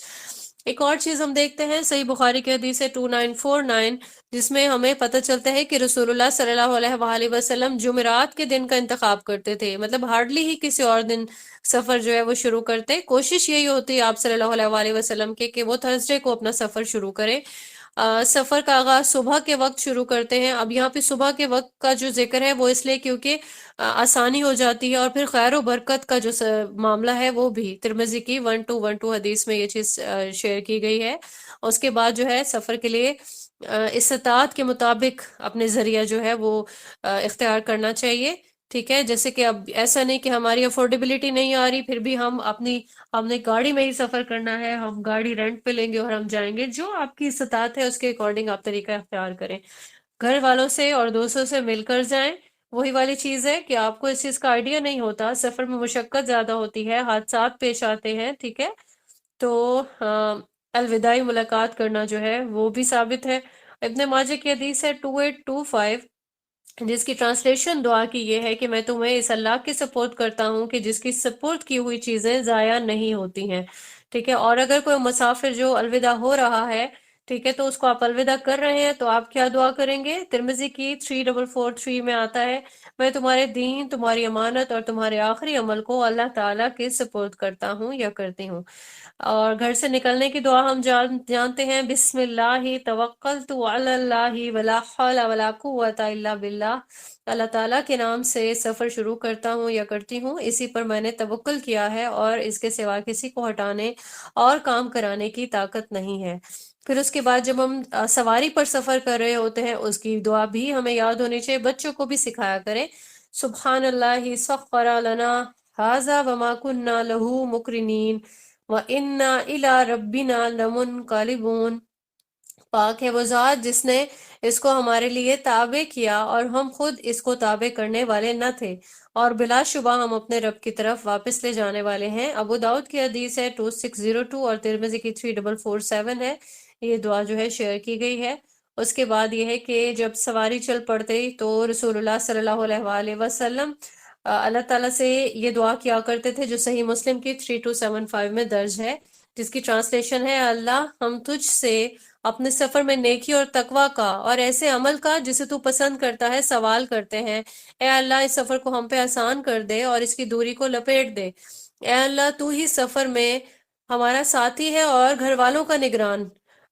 ایک اور چیز ہم دیکھتے ہیں، صحیح بخاری کی حدیث ہے 2949، جس میں ہمیں پتہ چلتا ہے کہ رسول اللہ صلی اللہ علیہ وآلہ وسلم جمعرات کے دن کا انتخاب کرتے تھے، مطلب ہارڈلی ہی کسی اور دن سفر جو ہے وہ شروع کرتے۔ کوشش یہی ہوتی ہے آپ صلی اللہ علیہ وآلہ وسلم کے کہ وہ تھرسڈے کو اپنا سفر شروع کریں۔ سفر کا آغاز صبح کے وقت شروع کرتے ہیں۔ اب یہاں پہ صبح کے وقت کا جو ذکر ہے وہ اس لیے کیونکہ آسانی ہو جاتی ہے، اور پھر خیر و برکت کا جو معاملہ ہے وہ بھی ترمذی کی 1212 حدیث میں یہ چیز شیئر کی گئی ہے۔ اس کے بعد جو ہے سفر کے لیے استطاعت کے مطابق اپنے ذریعہ جو ہے وہ اختیار کرنا چاہیے، ٹھیک ہے۔ جیسے کہ اب ایسا نہیں کہ ہماری افورڈیبلٹی نہیں آ رہی پھر بھی ہم نے گاڑی میں ہی سفر کرنا ہے، ہم گاڑی رینٹ پہ لیں گے اور ہم جائیں گے۔ جو آپ کی استطاعت ہے اس کے اکارڈنگ آپ طریقہ اختیار کریں، گھر والوں سے اور دوستوں سے مل کر جائیں۔ وہی والی چیز ہے کہ آپ کو اس چیز کا آئیڈیا نہیں ہوتا، سفر میں مشقت زیادہ ہوتی ہے، حادثات پیش آتے ہیں، ٹھیک ہے، تو الوداعی ملاقات کرنا جو ہے وہ بھی ثابت ہے۔ ابن ماجہ کی حدیث ہے 2825، جس کی ٹرانسلیشن دعا کی یہ ہے کہ میں تمہیں اس اللہ کے سپورٹ کرتا ہوں کہ جس کی سپورٹ کی ہوئی چیزیں ضائع نہیں ہوتی ہیں، ٹھیک ہے۔ اور اگر کوئی مسافر جو الوداع ہو رہا ہے، ٹھیک ہے، تو اس کو آپ الوداع کر رہے ہیں تو آپ کیا دعا کریں گے؟ ترمذی کی 3443 میں آتا ہے، میں تمہارے دین، تمہاری امانت اور تمہارے آخری عمل کو اللہ تعالیٰ کے سپورٹ کرتا ہوں یا کرتی ہوں۔ اور گھر سے نکلنے کی دعا ہم جانتے ہیں، بسم اللہ توکلت علی اللہ ولا حول ولا قوت الا باللہ، اللہ تعالیٰ کے نام سے سفر شروع کرتا ہوں یا کرتی ہوں، اسی پر میں نے توکل کیا ہے اور اس کے سوا کسی کو ہٹانے اور کام کرانے کی طاقت نہیں ہے۔ پھر اس کے بعد جب ہم سواری پر سفر کر رہے ہوتے ہیں اس کی دعا بھی ہمیں یاد ہونی چاہیے، بچوں کو بھی سکھایا کریں، سبحان اللہ سخر لنا ھذا وما كنا له مقرنین وَإِنَّا إِلَىٰ رَبِّنَا لَمُنْقَلِبُونَ، پاک ہے وہ ذات جس نے اس کو ہمارے لیے تابع کیا اور ہم خود اس کو تابع کرنے والے نہ تھے، اور بلا شبہ ہم اپنے رب کی طرف واپس لے جانے والے ہیں۔ ابو داؤد کی حدیث ہے 2602 اور ترمذی کی 3447 ہے، یہ دعا جو ہے شیئر کی گئی ہے۔ اس کے بعد یہ ہے کہ جب سواری چل پڑتے تو رسول اللہ صلی اللہ علیہ وآلہ وسلم اللہ تعالیٰ سے یہ دعا کیا کرتے تھے جو صحیح مسلم کی 3275 میں درج ہے، جس کی ٹرانسلیشن ہے، اللہ ہم تجھ سے اپنے سفر میں نیکی اور تقوی کا اور ایسے عمل کا جسے تو پسند کرتا ہے سوال کرتے ہیں۔ اے اللہ اس سفر کو ہم پہ آسان کر دے اور اس کی دوری کو لپیٹ دے۔ اے اللہ تو ہی سفر میں ہمارا ساتھی ہے اور گھر والوں کا نگران۔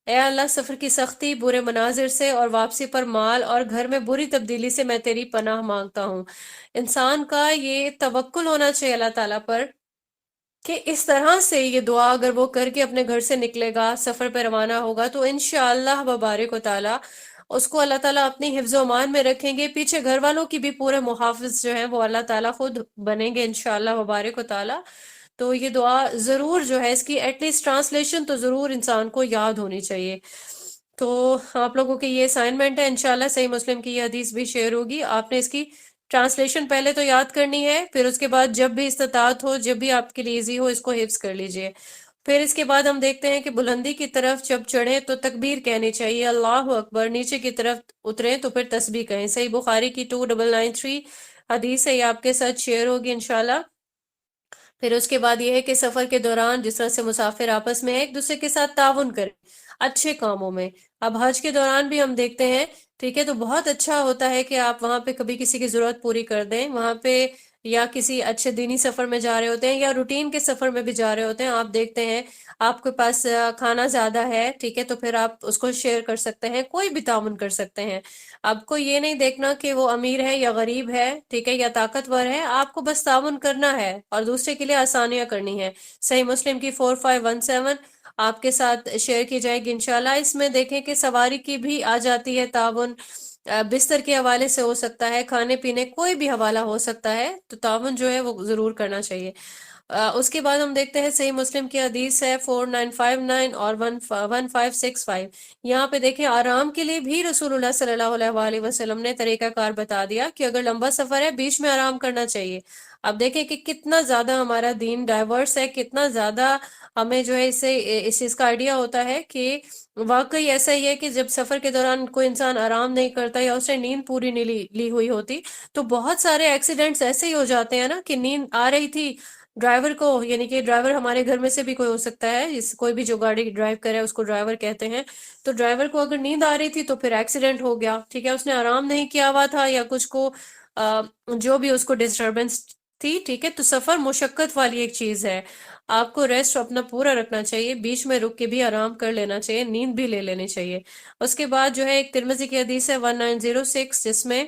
اے اللہ سفر کی سختی، برے مناظر سے اور واپسی پر مال اور گھر میں بری تبدیلی سے میں تیری پناہ مانگتا ہوں۔ انسان کا یہ توکل ہونا چاہیے اللہ تعالیٰ پر کہ اس طرح سے یہ دعا اگر وہ کر کے اپنے گھر سے نکلے گا، سفر پہ روانہ ہوگا، تو انشاءاللہ وبارک و تعالیٰ اس کو اللہ تعالیٰ اپنی حفظ و امان میں رکھیں گے، پیچھے گھر والوں کی بھی پورے محافظ جو ہیں وہ اللہ تعالیٰ خود بنیں گے انشاءاللہ وبارک و تعالیٰ۔ تو یہ دعا ضرور جو ہے اس کی ایٹ لیسٹ ٹرانسلیشن تو ضرور انسان کو یاد ہونی چاہیے۔ تو آپ لوگوں کی یہ اسائنمنٹ ہے، انشاءاللہ صحیح مسلم کی یہ حدیث بھی شیئر ہوگی، آپ نے اس کی ٹرانسلیشن پہلے تو یاد کرنی ہے، پھر اس کے بعد جب بھی استطاعت ہو، جب بھی آپ کے لیے ایزی ہو، اس کو حفظ کر لیجئے۔ پھر اس کے بعد ہم دیکھتے ہیں کہ بلندی کی طرف جب چڑھیں تو تکبیر کہنی چاہیے، اللہ اکبر، نیچے کی طرف اتریں تو پھر تسبیح کہیں۔ صحیح بخاری کی 2993 حدیث ہے، یہ آپ کے ساتھ شیئر ہوگی انشاءاللہ۔ پھر اس کے بعد یہ ہے کہ سفر کے دوران جس طرح سے مسافر آپس میں ایک دوسرے کے ساتھ تعاون کریں اچھے کاموں میں۔ اب حج کے دوران بھی ہم دیکھتے ہیں، ٹھیک ہے، تو بہت اچھا ہوتا ہے کہ آپ وہاں پہ کبھی کسی کی ضرورت پوری کر دیں وہاں پہ، یا کسی اچھے دینی سفر میں جا رہے ہوتے ہیں یا روٹین کے سفر میں بھی جا رہے ہوتے ہیں، آپ دیکھتے ہیں آپ کے پاس کھانا زیادہ ہے، ٹھیک ہے، تو پھر آپ اس کو شیئر کر سکتے ہیں، کوئی بھی تعاون کر سکتے ہیں۔ آپ کو یہ نہیں دیکھنا کہ وہ امیر ہے یا غریب ہے، ٹھیک ہے، یا طاقتور ہے، آپ کو بس تعاون کرنا ہے اور دوسرے کے لیے آسانیاں کرنی ہے۔ صحیح مسلم کی 4517 آپ کے ساتھ شیئر کی جائے گی انشاءاللہ۔ اس میں دیکھیں کہ سواری کی بھی آ جاتی ہے تعاون، بستر کے حوالے سے ہو سکتا ہے، کھانے پینے کوئی بھی حوالہ ہو سکتا ہے، تو تعاون جو ہے وہ ضرور کرنا چاہیے۔ اس کے بعد ہم دیکھتے ہیں صحیح مسلم کی حدیث ہے 4959 اور 1565۔ یہاں پہ دیکھیں آرام کے لیے بھی رسول اللہ صلی اللہ علیہ وآلہ وسلم نے طریقہ کار بتا دیا کہ اگر لمبا سفر ہے بیچ میں آرام کرنا چاہیے۔ اب دیکھیں کہ کتنا زیادہ ہمارا دین ڈائیورس ہے، کتنا زیادہ ہمیں جو ہے اس چیز کا آئیڈیا ہوتا ہے کہ واقعی ایسا ہی ہے کہ جب سفر کے دوران کوئی انسان آرام نہیں کرتا یا اسے نیند پوری نہیں لی ہوئی ہوتی تو بہت سارے ایکسیڈنٹس ایسے ہی ہو جاتے ہیں نا، کہ نیند آ رہی تھی ڈرائیور کو، یعنی کہ ڈرائیور ہمارے گھر میں سے بھی کوئی ہو سکتا ہے، کوئی بھی جو گاڑی ڈرائیو کرے اس کو ڈرائیور کہتے ہیں، تو ڈرائیور کو اگر نیند آ رہی تھی تو پھر ایکسیڈنٹ ہو گیا، ٹھیک ہے، اس نے آرام نہیں کیا ہوا تھا یا کچھ کو جو بھی اس کو ڈسٹربنس تھی، ٹھیک ہے، تو سفر مشقت والی ایک چیز ہے، آپ کو ریسٹ اپنا پورا رکھنا چاہیے، بیچ میں رک کے بھی آرام کر لینا چاہیے، نیند بھی لے لینی چاہیے۔ اس کے بعد جو ہے ایک ترمذی کی حدیث ہے 1906 جس میں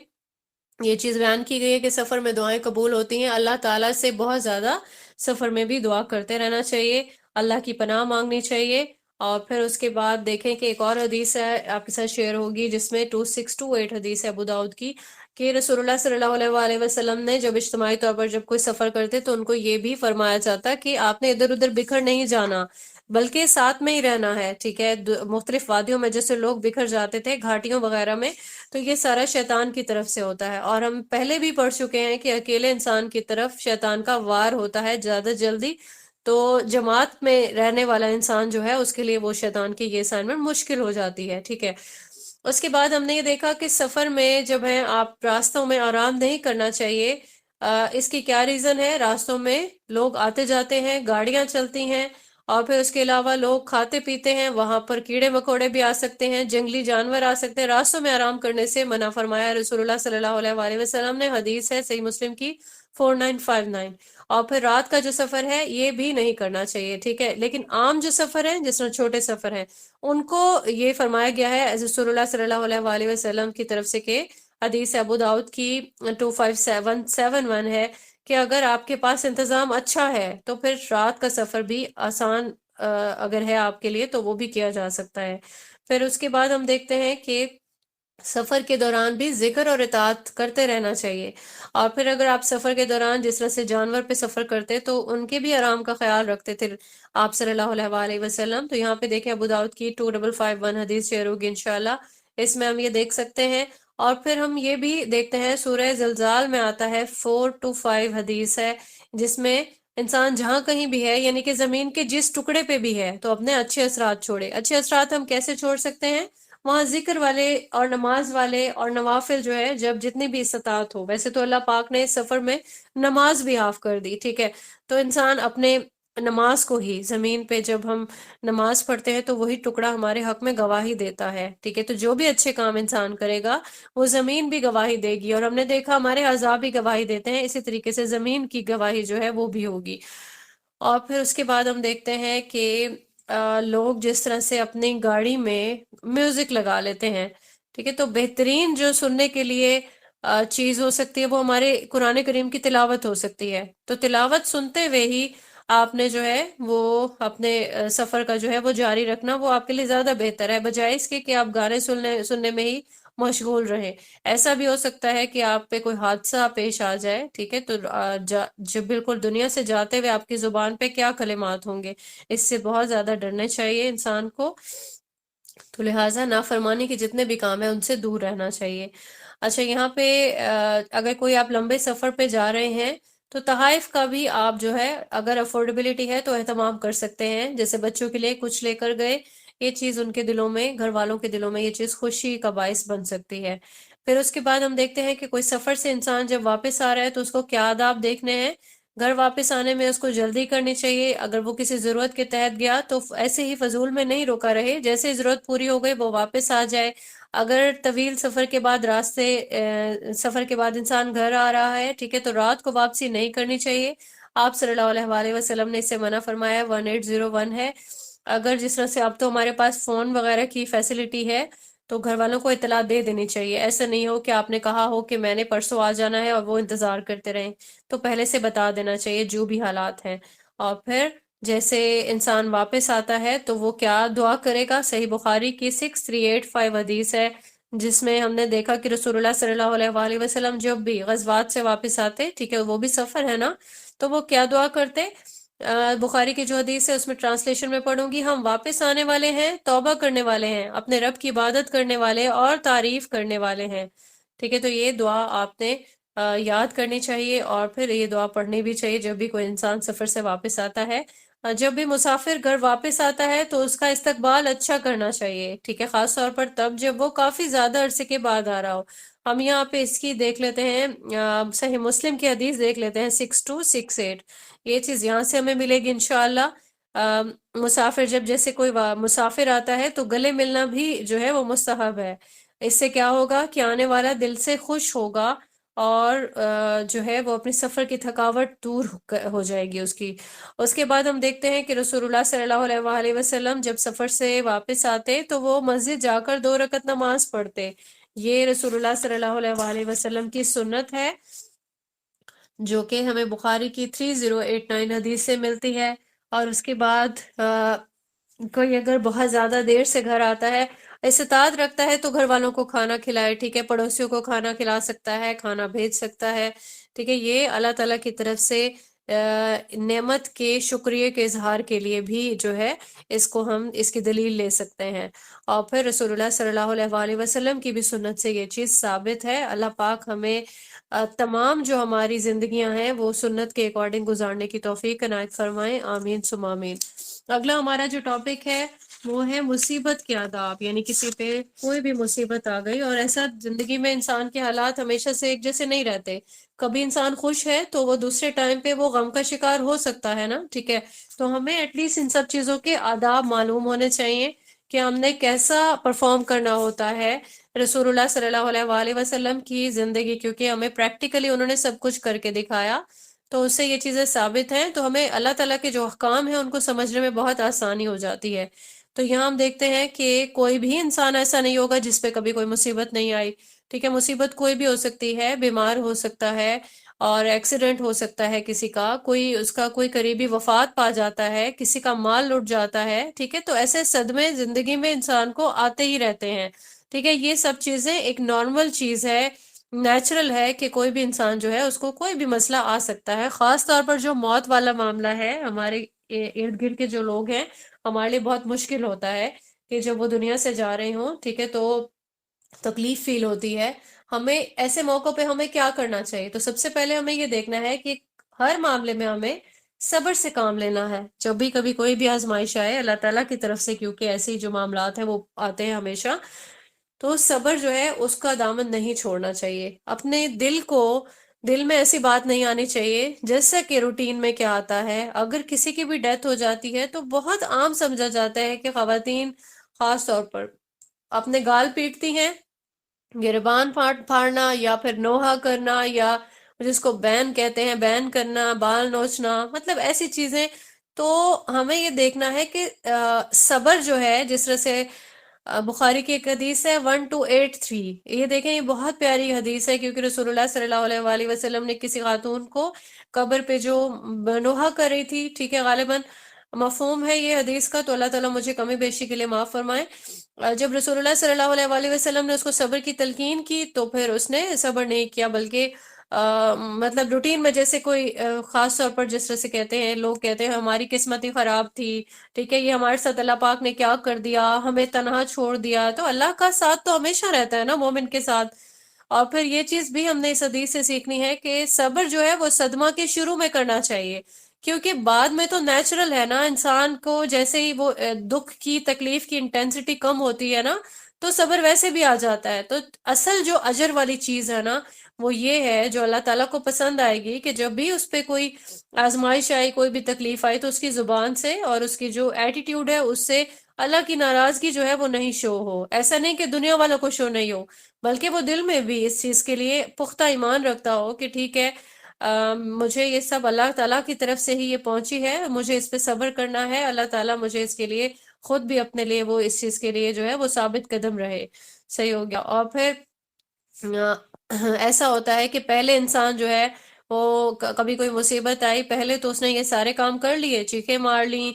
یہ چیز بیان کی گئی ہے کہ سفر میں دعائیں قبول ہوتی ہیں، اللہ تعالیٰ سے بہت زیادہ سفر میں بھی دعا کرتے رہنا چاہیے، اللہ کی پناہ مانگنی چاہیے۔ اور پھر اس کے بعد دیکھیں کہ ایک اور حدیث ہے آپ کے ساتھ شیئر ہوگی جس میں 2628 حدیث ہے ابو داؤد کی، کہ رسول اللہ صلی اللہ علیہ وآلہ وسلم نے جب اجتماعی طور پر جب کوئی سفر کرتے تو ان کو یہ بھی فرمایا جاتا کہ آپ نے ادھر ادھر بکھر نہیں جانا بلکہ ساتھ میں ہی رہنا ہے، ٹھیک ہے، مختلف وادیوں میں جیسے لوگ بکھر جاتے تھے گھاٹیوں وغیرہ میں، تو یہ سارا شیطان کی طرف سے ہوتا ہے، اور ہم پہلے بھی پڑھ چکے ہیں کہ اکیلے انسان کی طرف شیطان کا وار ہوتا ہے زیادہ جلدی، تو جماعت میں رہنے والا انسان جو ہے اس کے لیے وہ شیطان کی یہ اسائنمنٹ مشکل ہو جاتی ہے، ٹھیک ہے۔ اس کے بعد ہم نے یہ دیکھا کہ سفر میں جب ہے آپ راستوں میں آرام نہیں کرنا چاہیے، اس کی کیا ریزن ہے؟ راستوں میں لوگ آتے جاتے ہیں، گاڑیاں چلتی ہیں، اور پھر اس کے علاوہ لوگ کھاتے پیتے ہیں، وہاں پر کیڑے مکوڑے بھی آ سکتے ہیں، جنگلی جانور آ سکتے ہیں، راستوں میں آرام کرنے سے منع فرمایا رسول اللہ صلی اللہ علیہ وآلہ وسلم نے، حدیث ہے صحیح مسلم کی 4959۔ اور پھر رات کا جو سفر ہے یہ بھی نہیں کرنا چاہیے، ٹھیک ہے، لیکن عام جو سفر ہے جس میں چھوٹے سفر ہیں ان کو یہ فرمایا گیا ہے رسول اللہ صلی اللہ علیہ وآلہ وسلم کی طرف سے، کہ حدیث ابو داؤد کی 25771 ہے کہ اگر آپ کے پاس انتظام اچھا ہے تو پھر رات کا سفر بھی آسان اگر ہے آپ کے لیے تو وہ بھی کیا جا سکتا ہے۔ پھر اس کے بعد ہم دیکھتے ہیں کہ سفر کے دوران بھی ذکر اور اطاعت کرتے رہنا چاہیے، اور پھر اگر آپ سفر کے دوران جس طرح سے جانور پہ سفر کرتے تو ان کے بھی آرام کا خیال رکھتے تھے آپ صلی اللہ علیہ وآلہ وسلم، تو یہاں پہ دیکھیں ابو داؤد کی 2551 حدیث شیئر ہوگی انشاءاللہ، اس میں ہم یہ دیکھ سکتے ہیں۔ اور پھر ہم یہ بھی دیکھتے ہیں سورہ زلزال میں آتا ہے 425 حدیث ہے جس میں انسان جہاں کہیں بھی ہے، یعنی کہ زمین کے جس ٹکڑے پہ بھی ہے تو اپنے اچھے اثرات چھوڑے۔ اچھے اثرات ہم کیسے چھوڑ سکتے ہیں؟ وہاں ذکر والے اور نماز والے اور نوافل جو ہے جب جتنی بھی استطاعت ہو، ویسے تو اللہ پاک نے اس سفر میں نماز بھی آف کر دی، ٹھیک ہے، تو انسان اپنے نماز کو ہی، زمین پہ جب ہم نماز پڑھتے ہیں تو وہی ٹکڑا ہمارے حق میں گواہی دیتا ہے، ٹھیک ہے، تو جو بھی اچھے کام انسان کرے گا وہ زمین بھی گواہی دے گی، اور ہم نے دیکھا ہمارے اعضاء بھی گواہی دیتے ہیں، اسی طریقے سے زمین کی گواہی جو ہے وہ بھی ہوگی۔ اور پھر اس کے بعد ہم دیکھتے ہیں کہ لوگ جس طرح سے اپنی گاڑی میں میوزک لگا لیتے ہیں، ٹھیک ہے، تو بہترین جو سننے کے لیے چیز ہو سکتی ہے وہ ہمارے قرآن کریم کی تلاوت ہو سکتی ہے، تو تلاوت سنتے ہوئے ہی آپ نے جو ہے وہ اپنے سفر کا جو ہے وہ جاری رکھنا، وہ آپ کے لیے زیادہ بہتر ہے بجائے اس کے کہ آپ گانے سننے میں ہی مشغول رہیں۔ ایسا بھی ہو سکتا ہے کہ آپ پہ کوئی حادثہ پیش آ جائے، ٹھیک ہے، تو جب بالکل دنیا سے جاتے ہوئے آپ کی زبان پہ کیا کلمات ہوں گے، اس سے بہت زیادہ ڈرنا چاہیے انسان کو، تو لہٰذا نافرمانی کے جتنے بھی کام ہیں ان سے دور رہنا چاہیے۔ اچھا، یہاں پہ اگر کوئی آپ لمبے سفر پہ جا رہے ہیں تو تحائف کا بھی آپ جو ہے اگر افورڈیبلٹی ہے تو اہتمام کر سکتے ہیں، جیسے بچوں کے لیے کچھ لے کر گئے، یہ چیز ان کے دلوں میں، گھر والوں کے دلوں میں یہ چیز خوشی کا باعث بن سکتی ہے۔ پھر اس کے بعد ہم دیکھتے ہیں کہ کوئی سفر سے انسان جب واپس آ رہا ہے تو اس کو کیا آداب دیکھنے ہیں، گھر واپس آنے میں اس کو جلدی کرنی چاہیے. اگر وہ کسی ضرورت کے تحت گیا تو ایسے ہی فضول میں نہیں رکا رہے، جیسے ہی ضرورت پوری ہو گئی وہ واپس آ جائے. اگر طویل سفر کے بعد سفر کے بعد انسان گھر آ رہا ہے، ٹھیک ہے، تو رات کو واپسی نہیں کرنی چاہیے. آپ صلی اللہ علیہ وآلہ وسلم نے اسے منع فرمایا. 1801 ہے. اگر جس طرح سے اب تو ہمارے پاس فون وغیرہ کی فیسلٹی ہے تو گھر والوں کو اطلاع دے دینی چاہیے. ایسا نہیں ہو کہ آپ نے کہا ہو کہ میں نے پرسوں آ جانا ہے اور وہ انتظار کرتے رہیں، تو پہلے سے بتا دینا چاہیے جو بھی حالات ہیں. اور پھر جیسے انسان واپس آتا ہے تو وہ کیا دعا کرے گا. صحیح بخاری کی 6385 حدیث ہے، جس میں ہم نے دیکھا کہ رسول اللہ صلی اللہ علیہ وآلہ وسلم جب بھی غزوات سے واپس آتے، ٹھیک ہے، وہ بھی سفر ہے نا، تو وہ کیا دعا کرتے. بخاری کی جو حدیث ہے اس میں ٹرانسلیشن میں پڑھوں گی: ہم واپس آنے والے ہیں، توبہ کرنے والے ہیں، اپنے رب کی عبادت کرنے والے اور تعریف کرنے والے ہیں. ٹھیک ہے، تو یہ دعا آپ نے یاد کرنی چاہیے، اور پھر یہ دعا پڑھنی بھی چاہیے جب بھی کوئی انسان سفر سے واپس آتا ہے. جب بھی مسافر گھر واپس آتا ہے تو اس کا استقبال اچھا کرنا چاہیے. ٹھیک ہے، خاص طور پر تب جب وہ کافی زیادہ عرصے کے بعد آ رہا ہو. ہم یہاں پہ اس کی دیکھ لیتے ہیں، صحیح مسلم کی حدیث دیکھ لیتے ہیں 6268. یہ چیز یہاں سے ہمیں ملے گی انشاءاللہ. مسافر جب جیسے کوئی مسافر آتا ہے تو گلے ملنا بھی جو ہے وہ مستحب ہے. اس سے کیا ہوگا کہ آنے والا دل سے خوش ہوگا، اور جو ہے وہ اپنی سفر کی تھکاوٹ دور ہو جائے گی اس کی. اس کے بعد ہم دیکھتے ہیں کہ رسول اللہ صلی اللہ علیہ وآلہ وسلم جب سفر سے واپس آتے تو وہ مسجد جا کر 2 رکعت نماز پڑھتے. یہ رسول اللہ صلی اللہ علیہ وآلہ وسلم کی سنت ہے، جو کہ ہمیں بخاری کی 3089 حدیث سے ملتی ہے. اور اس کے بعد کوئی اگر بہت زیادہ دیر سے گھر آتا ہے، استطاعت رکھتا ہے، تو گھر والوں کو کھانا کھلائے. ٹھیک ہے، پڑوسیوں کو کھانا کھلا سکتا ہے، کھانا بھیج سکتا ہے. ٹھیک ہے، یہ اللہ تعالیٰ کی طرف سے نعمت کے شکریہ کے اظہار کے لیے بھی جو ہے اس کو ہم اس کی دلیل لے سکتے ہیں. اور پھر رسول اللہ صلی اللہ علیہ وآلہ وسلم کی بھی سنت سے یہ چیز ثابت ہے. اللہ پاک ہمیں تمام جو ہماری زندگیاں ہیں وہ سنت کے اکارڈنگ گزارنے کی توفیق عنایت فرمائیں. آمین ثم آمین. اگلا ہمارا جو ٹاپک ہے وہ ہے مصیبت کے آداب. یعنی کسی پہ کوئی بھی مصیبت آ گئی، اور ایسا زندگی میں انسان کے حالات ہمیشہ سے ایک جیسے نہیں رہتے. کبھی انسان خوش ہے تو وہ دوسرے ٹائم پہ وہ غم کا شکار ہو سکتا ہے نا. ٹھیک ہے، تو ہمیں ایٹ لیسٹ ان سب چیزوں کے آداب معلوم ہونے چاہیے کہ ہم نے کیسا پرفارم کرنا ہوتا ہے. رسول اللہ صلی اللہ علیہ وآلہ وسلم کی زندگی، کیونکہ ہمیں پریکٹیکلی انہوں نے سب کچھ کر کے دکھایا، تو اس سے یہ چیزیں ثابت ہیں، تو ہمیں اللہ تعالیٰ کے جو احکام ہیں ان کو سمجھنے میں بہت آسانی ہو جاتی ہے. تو یہاں ہم دیکھتے ہیں کہ کوئی بھی انسان ایسا نہیں ہوگا جس پہ کبھی کوئی مصیبت نہیں آئی. ٹھیک ہے، مصیبت کوئی بھی ہو سکتی ہے، بیمار ہو سکتا ہے، اور ایکسیڈنٹ ہو سکتا ہے، کسی کا اس کا کوئی قریبی وفات پا جاتا ہے، کسی کا مال لٹ جاتا ہے. ٹھیک ہے، تو ایسے صدمے زندگی میں انسان کو آتے ہی رہتے ہیں. ٹھیک ہے، یہ سب چیزیں ایک نارمل چیز ہے، نیچرل ہے کہ کوئی بھی انسان جو ہے اس کو کوئی بھی مسئلہ آ سکتا ہے. خاص طور پر جو موت والا معاملہ ہے، ہمارے ارد گرد کے جو لوگ ہیں، ہمارے لیے بہت مشکل ہوتا ہے کہ جب وہ دنیا سے جا رہے ہوں، ٹھیک ہے، تو تکلیف فیل ہوتی ہے. ہمیں ایسے موقع پہ ہمیں کیا کرنا چاہیے؟ تو سب سے پہلے ہمیں یہ دیکھنا ہے کہ ہر معاملے میں ہمیں صبر سے کام لینا ہے. جب بھی کبھی کوئی بھی آزمائش آئے اللہ تعالیٰ کی طرف سے، کیونکہ ایسے جو معاملات ہیں وہ آتے ہیں ہمیشہ، تو صبر جو ہے اس کا دامن نہیں چھوڑنا چاہیے. اپنے دل میں ایسی بات نہیں آنی چاہیے. جیسا کہ روٹین میں کیا آتا ہے، اگر کسی کی بھی ڈیتھ ہو جاتی ہے تو بہت عام سمجھا جاتا ہے کہ خواتین خاص طور پر اپنے گال پیٹتی ہیں، گریبان پھاڑنا، یا پھر نوحہ کرنا، یا جس کو بین کہتے ہیں بین کرنا، بال نوچنا، مطلب ایسی چیزیں. تو ہمیں یہ دیکھنا ہے کہ صبر جو ہے، جس طرح سے بخاری کی ایک حدیث ہے 1283. یہ دیکھیں، یہ بہت پیاری حدیث ہے، کیونکہ رسول اللہ صلی اللہ علیہ وآلہ وسلم نے کسی خاتون کو قبر پہ جو نوحہ کر رہی تھی، ٹھیک ہے، غالباً مفہوم ہے یہ حدیث کا، تو اللہ تعالیٰ مجھے کمی بیشی کے لیے معاف فرمائے. جب رسول اللہ صلی اللہ علیہ وآلہ وسلم نے اس کو صبر کی تلقین کی تو پھر اس نے صبر نہیں کیا، بلکہ مطلب روٹین میں جیسے کوئی خاص طور پر جس طرح سے کہتے ہیں لوگ، کہتے ہیں ہماری قسمت ہی خراب تھی، ٹھیک ہے، یہ ہمارے ساتھ اللہ پاک نے کیا کر دیا، ہمیں تنہا چھوڑ دیا. تو اللہ کا ساتھ تو ہمیشہ رہتا ہے نا مومن کے ساتھ. اور پھر یہ چیز بھی ہم نے اس حدیث سے سیکھنی ہے کہ صبر جو ہے وہ صدمہ کے شروع میں کرنا چاہیے، کیونکہ بعد میں تو نیچرل ہے نا، انسان کو جیسے ہی وہ دکھ کی تکلیف کی انٹینسٹی کم ہوتی ہے نا، تو صبر ویسے بھی آ جاتا ہے۔ تو اصل جو اجر والی چیز ہے نا، وہ یہ ہے جو اللہ تعالیٰ کو پسند آئے گی، کہ جب بھی اس پہ کوئی آزمائش آئی، کوئی بھی تکلیف آئی، تو اس کی زبان سے اور اس کی جو ایٹیٹیوڈ ہے اس سے اللہ کی ناراضگی جو ہے وہ نہیں شو ہو۔ ایسا نہیں کہ دنیا والوں کو شو نہیں ہو، بلکہ وہ دل میں بھی اس چیز کے لیے پختہ ایمان رکھتا ہو کہ ٹھیک ہے، مجھے یہ سب اللہ تعالیٰ کی طرف سے ہی یہ پہنچی ہے، مجھے اس پہ صبر کرنا ہے، اللہ تعالیٰ مجھے اس کے لیے خود بھی اپنے لیے وہ اس چیز کے لیے جو ہے وہ ثابت قدم رہے۔ صحیح ہو گیا۔ اور پھر ایسا ہوتا ہے کہ پہلے انسان جو ہے وہ کبھی کوئی مصیبت آئی، پہلے تو اس نے یہ سارے کام کر لیے، چیخیں مار لیں،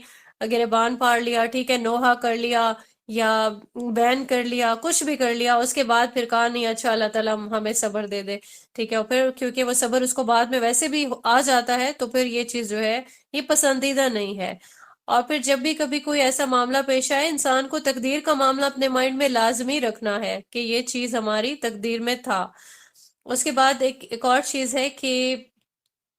گریبان پھاڑ لیا، ٹھیک ہے، نوحہ کر لیا یا بین کر لیا، کچھ بھی کر لیا، اس کے بعد پھر کہا نہیں اچھا اللہ تعالیٰ ہمیں صبر دے دے، ٹھیک ہے، اور پھر کیونکہ وہ صبر اس کو بعد میں ویسے بھی آ جاتا ہے، تو پھر یہ چیز جو ہے یہ پسندیدہ نہیں ہے۔ اور پھر جب بھی کبھی کوئی ایسا معاملہ پیش آئے، انسان کو تقدیر کا معاملہ اپنے مائنڈ میں لازمی رکھنا ہے کہ یہ چیز ہماری تقدیر میں تھا۔ اس کے بعد ایک اور چیز ہے کہ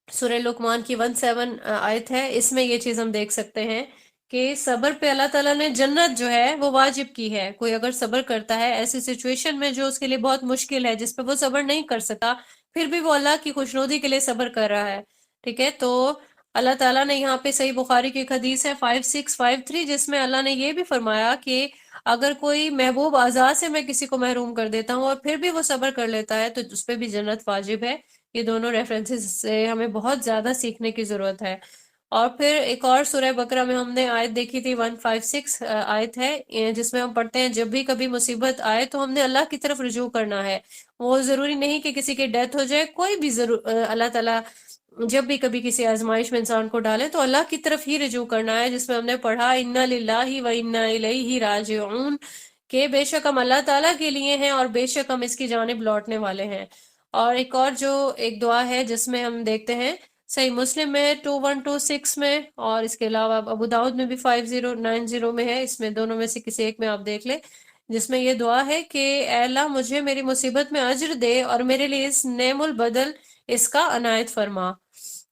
سورہ لقمان کی 17 آیت ہے، اس میں یہ چیز ہم دیکھ سکتے ہیں کہ صبر پہ اللہ تعالیٰ نے جنت جو ہے وہ واجب کی ہے۔ کوئی اگر صبر کرتا ہے ایسی سچویشن میں جو اس کے لیے بہت مشکل ہے، جس پہ وہ صبر نہیں کر سکتا، پھر بھی وہ اللہ کی خوشنودی کے لیے صبر کر رہا ہے، ٹھیک ہے، تو اللہ تعالیٰ نے یہاں پہ صحیح بخاری کی ایک حدیث ہے 5653، جس میں اللہ نے یہ بھی فرمایا کہ اگر کوئی محبوب اعضاء سے میں کسی کو محروم کر دیتا ہوں اور پھر بھی وہ صبر کر لیتا ہے تو اس پہ بھی جنت واجب ہے۔ یہ دونوں ریفرنسز سے ہمیں بہت زیادہ سیکھنے کی ضرورت ہے۔ اور پھر ایک اور سورہ بقرہ میں ہم نے آیت دیکھی تھی 156 آیت ہے، جس میں ہم پڑھتے ہیں جب بھی کبھی مصیبت آئے تو ہم نے اللہ کی طرف رجوع کرنا ہے۔ وہ ضروری نہیں کہ کسی کی ڈیتھ ہو جائے، کوئی بھی اللہ تعالیٰ جب بھی کبھی کسی آزمائش میں انسان کو ڈالے تو اللہ کی طرف ہی رجوع کرنا ہے، جس میں ہم نے پڑھا اِنَّا لِلَّهِ وَإِنَّا إِلَيْهِ راجعون، کہ بے شک ہم اللہ تعالیٰ کے لیے ہیں اور بے شک ہم اس کی جانب لوٹنے والے ہیں۔ اور ایک اور جو ایک دعا ہے جس میں ہم دیکھتے ہیں صحیح مسلم میں 2126 میں، اور اس کے علاوہ ابو داؤد میں بھی 5090 میں ہے، اس میں دونوں میں سے کسی ایک میں آپ دیکھ لیں، جس میں یہ دعا ہے کہ اے اللہ مجھے میری مصیبت میں اجر دے اور میرے لیے اس نعم البدل اس کا عنایت فرما۔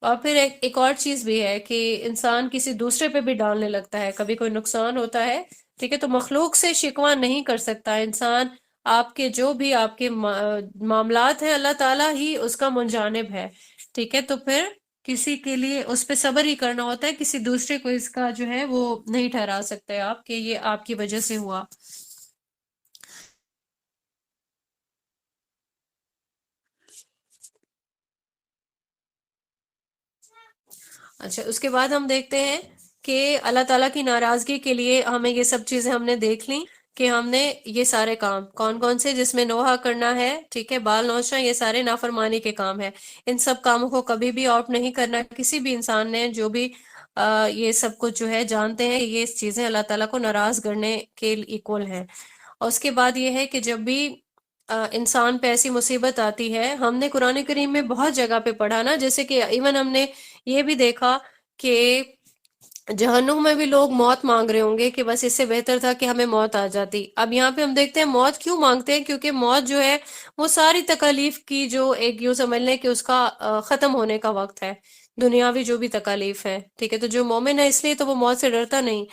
اور پھر ایک اور چیز بھی ہے کہ انسان کسی دوسرے پہ بھی ڈالنے لگتا ہے، کبھی کوئی نقصان ہوتا ہے، ٹھیک ہے، تو مخلوق سے شکوہ نہیں کر سکتا انسان، آپ کے جو بھی آپ کے معاملات ہیں اللہ تعالیٰ ہی اس کا منجانب ہے، ٹھیک ہے، تو پھر کسی کے لیے اس پہ صبر ہی کرنا ہوتا ہے، کسی دوسرے کو اس کا جو ہے وہ نہیں ٹھہرا سکتے آپ کہ یہ آپ کی وجہ سے ہوا۔ اچھا، اس کے بعد ہم دیکھتے ہیں کہ اللہ تعالیٰ کی ناراضگی کے لیے ہمیں یہ سب چیزیں ہم نے دیکھ لیں کہ ہم نے یہ سارے کام کون کون سے، جس میں نوحہ کرنا ہے، ٹھیک ہے، بال نوچنا، یہ سارے نافرمانی کے کام ہیں، ان سب کاموں کو کبھی بھی آؤٹ نہیں کرنا کسی بھی انسان نے، جو بھی یہ سب کچھ جو ہے جانتے ہیں کہ یہ چیزیں اللہ تعالیٰ کو ناراض کرنے کے ایکول ہیں۔ اور اس کے بعد یہ ہے کہ جب بھی انسان پہ ایسی مصیبت آتی ہے، ہم نے قرآن کریم میں بہت جگہ پہ پڑھا نا، جیسے کہ ایون ہم نے یہ بھی دیکھا کہ جہنم میں بھی لوگ موت مانگ رہے ہوں گے کہ بس اس سے بہتر تھا کہ ہمیں موت آ جاتی۔ اب یہاں پہ ہم دیکھتے ہیں موت کیوں مانگتے ہیں، کیونکہ موت جو ہے وہ ساری تکالیف کی جو ایک یوں سمجھ لیں کہ اس کا ختم ہونے کا وقت ہے، دنیاوی جو بھی تکالیف ہے، ٹھیک ہے، تو جو مومن ہے اس لیے تو وہ موت سے ڈرتا نہیں۔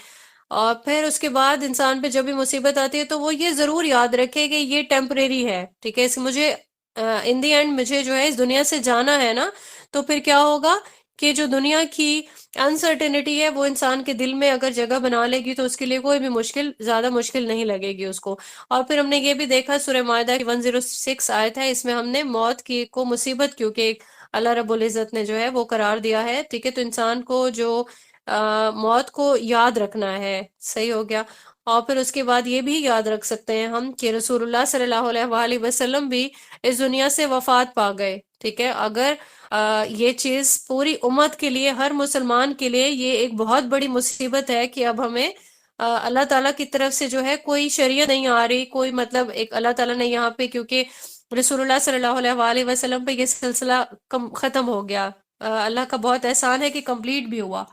اور پھر اس کے بعد انسان پہ جب بھی مصیبت آتی ہے تو وہ یہ ضرور یاد رکھے کہ یہ ٹیمپریری ہے، ٹھیک ہے، اس مجھے ان دی اینڈ مجھے جو ہے اس دنیا سے جانا ہے نا، تو پھر کیا ہوگا کہ جو دنیا کی انسرٹینٹی ہے وہ انسان کے دل میں اگر جگہ بنا لے گی تو اس کے لیے کوئی بھی مشکل زیادہ مشکل نہیں لگے گی اس کو۔ اور پھر ہم نے یہ بھی دیکھا سورہ مائدہ کی 106 آیت ہے، اس میں ہم نے موت کی کو مصیبت کیونکہ ایک اللہ رب العزت نے جو ہے وہ قرار دیا ہے، ٹھیک ہے، تو انسان کو جو موت کو یاد رکھنا ہے، صحیح ہو گیا۔ اور پھر اس کے بعد یہ بھی یاد رکھ سکتے ہیں ہم کہ رسول اللہ صلی اللہ علیہ وآلہ وسلم بھی اس دنیا سے وفات پا گئے، ٹھیک ہے، اگر یہ چیز پوری امت کے لیے، ہر مسلمان کے لیے یہ ایک بہت بڑی مصیبت ہے کہ اب ہمیں اللہ تعالیٰ کی طرف سے جو ہے کوئی شریعت نہیں آ رہی، کوئی مطلب ایک اللہ تعالیٰ نے یہاں پہ کیونکہ رسول اللہ صلی اللہ علیہ وآلہ وسلم پہ یہ سلسلہ ختم ہو گیا، اللہ کا بہت احسان ہے کہ کمپلیٹ بھی ہوا۔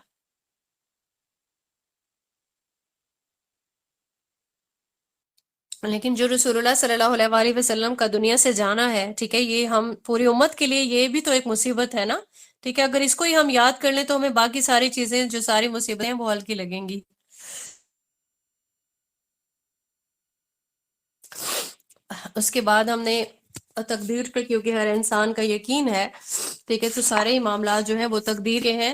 لیکن جو رسول اللہ صلی اللہ علیہ وآلہ وسلم کا دنیا سے جانا ہے، ٹھیک ہے، یہ ہم پوری امت کے لیے یہ بھی تو ایک مصیبت ہے نا، ٹھیک ہے، اگر اس کو ہی ہم یاد کر لیں تو ہمیں باقی ساری چیزیں جو ساری مصیبتیں ہیں وہ ہلکی لگیں گی۔ اس کے بعد ہم نے تقدیر پہ، کیونکہ ہر انسان کا یقین ہے، ٹھیک ہے، تو سارے ہی معاملات جو ہیں وہ تقدیر کے ہیں،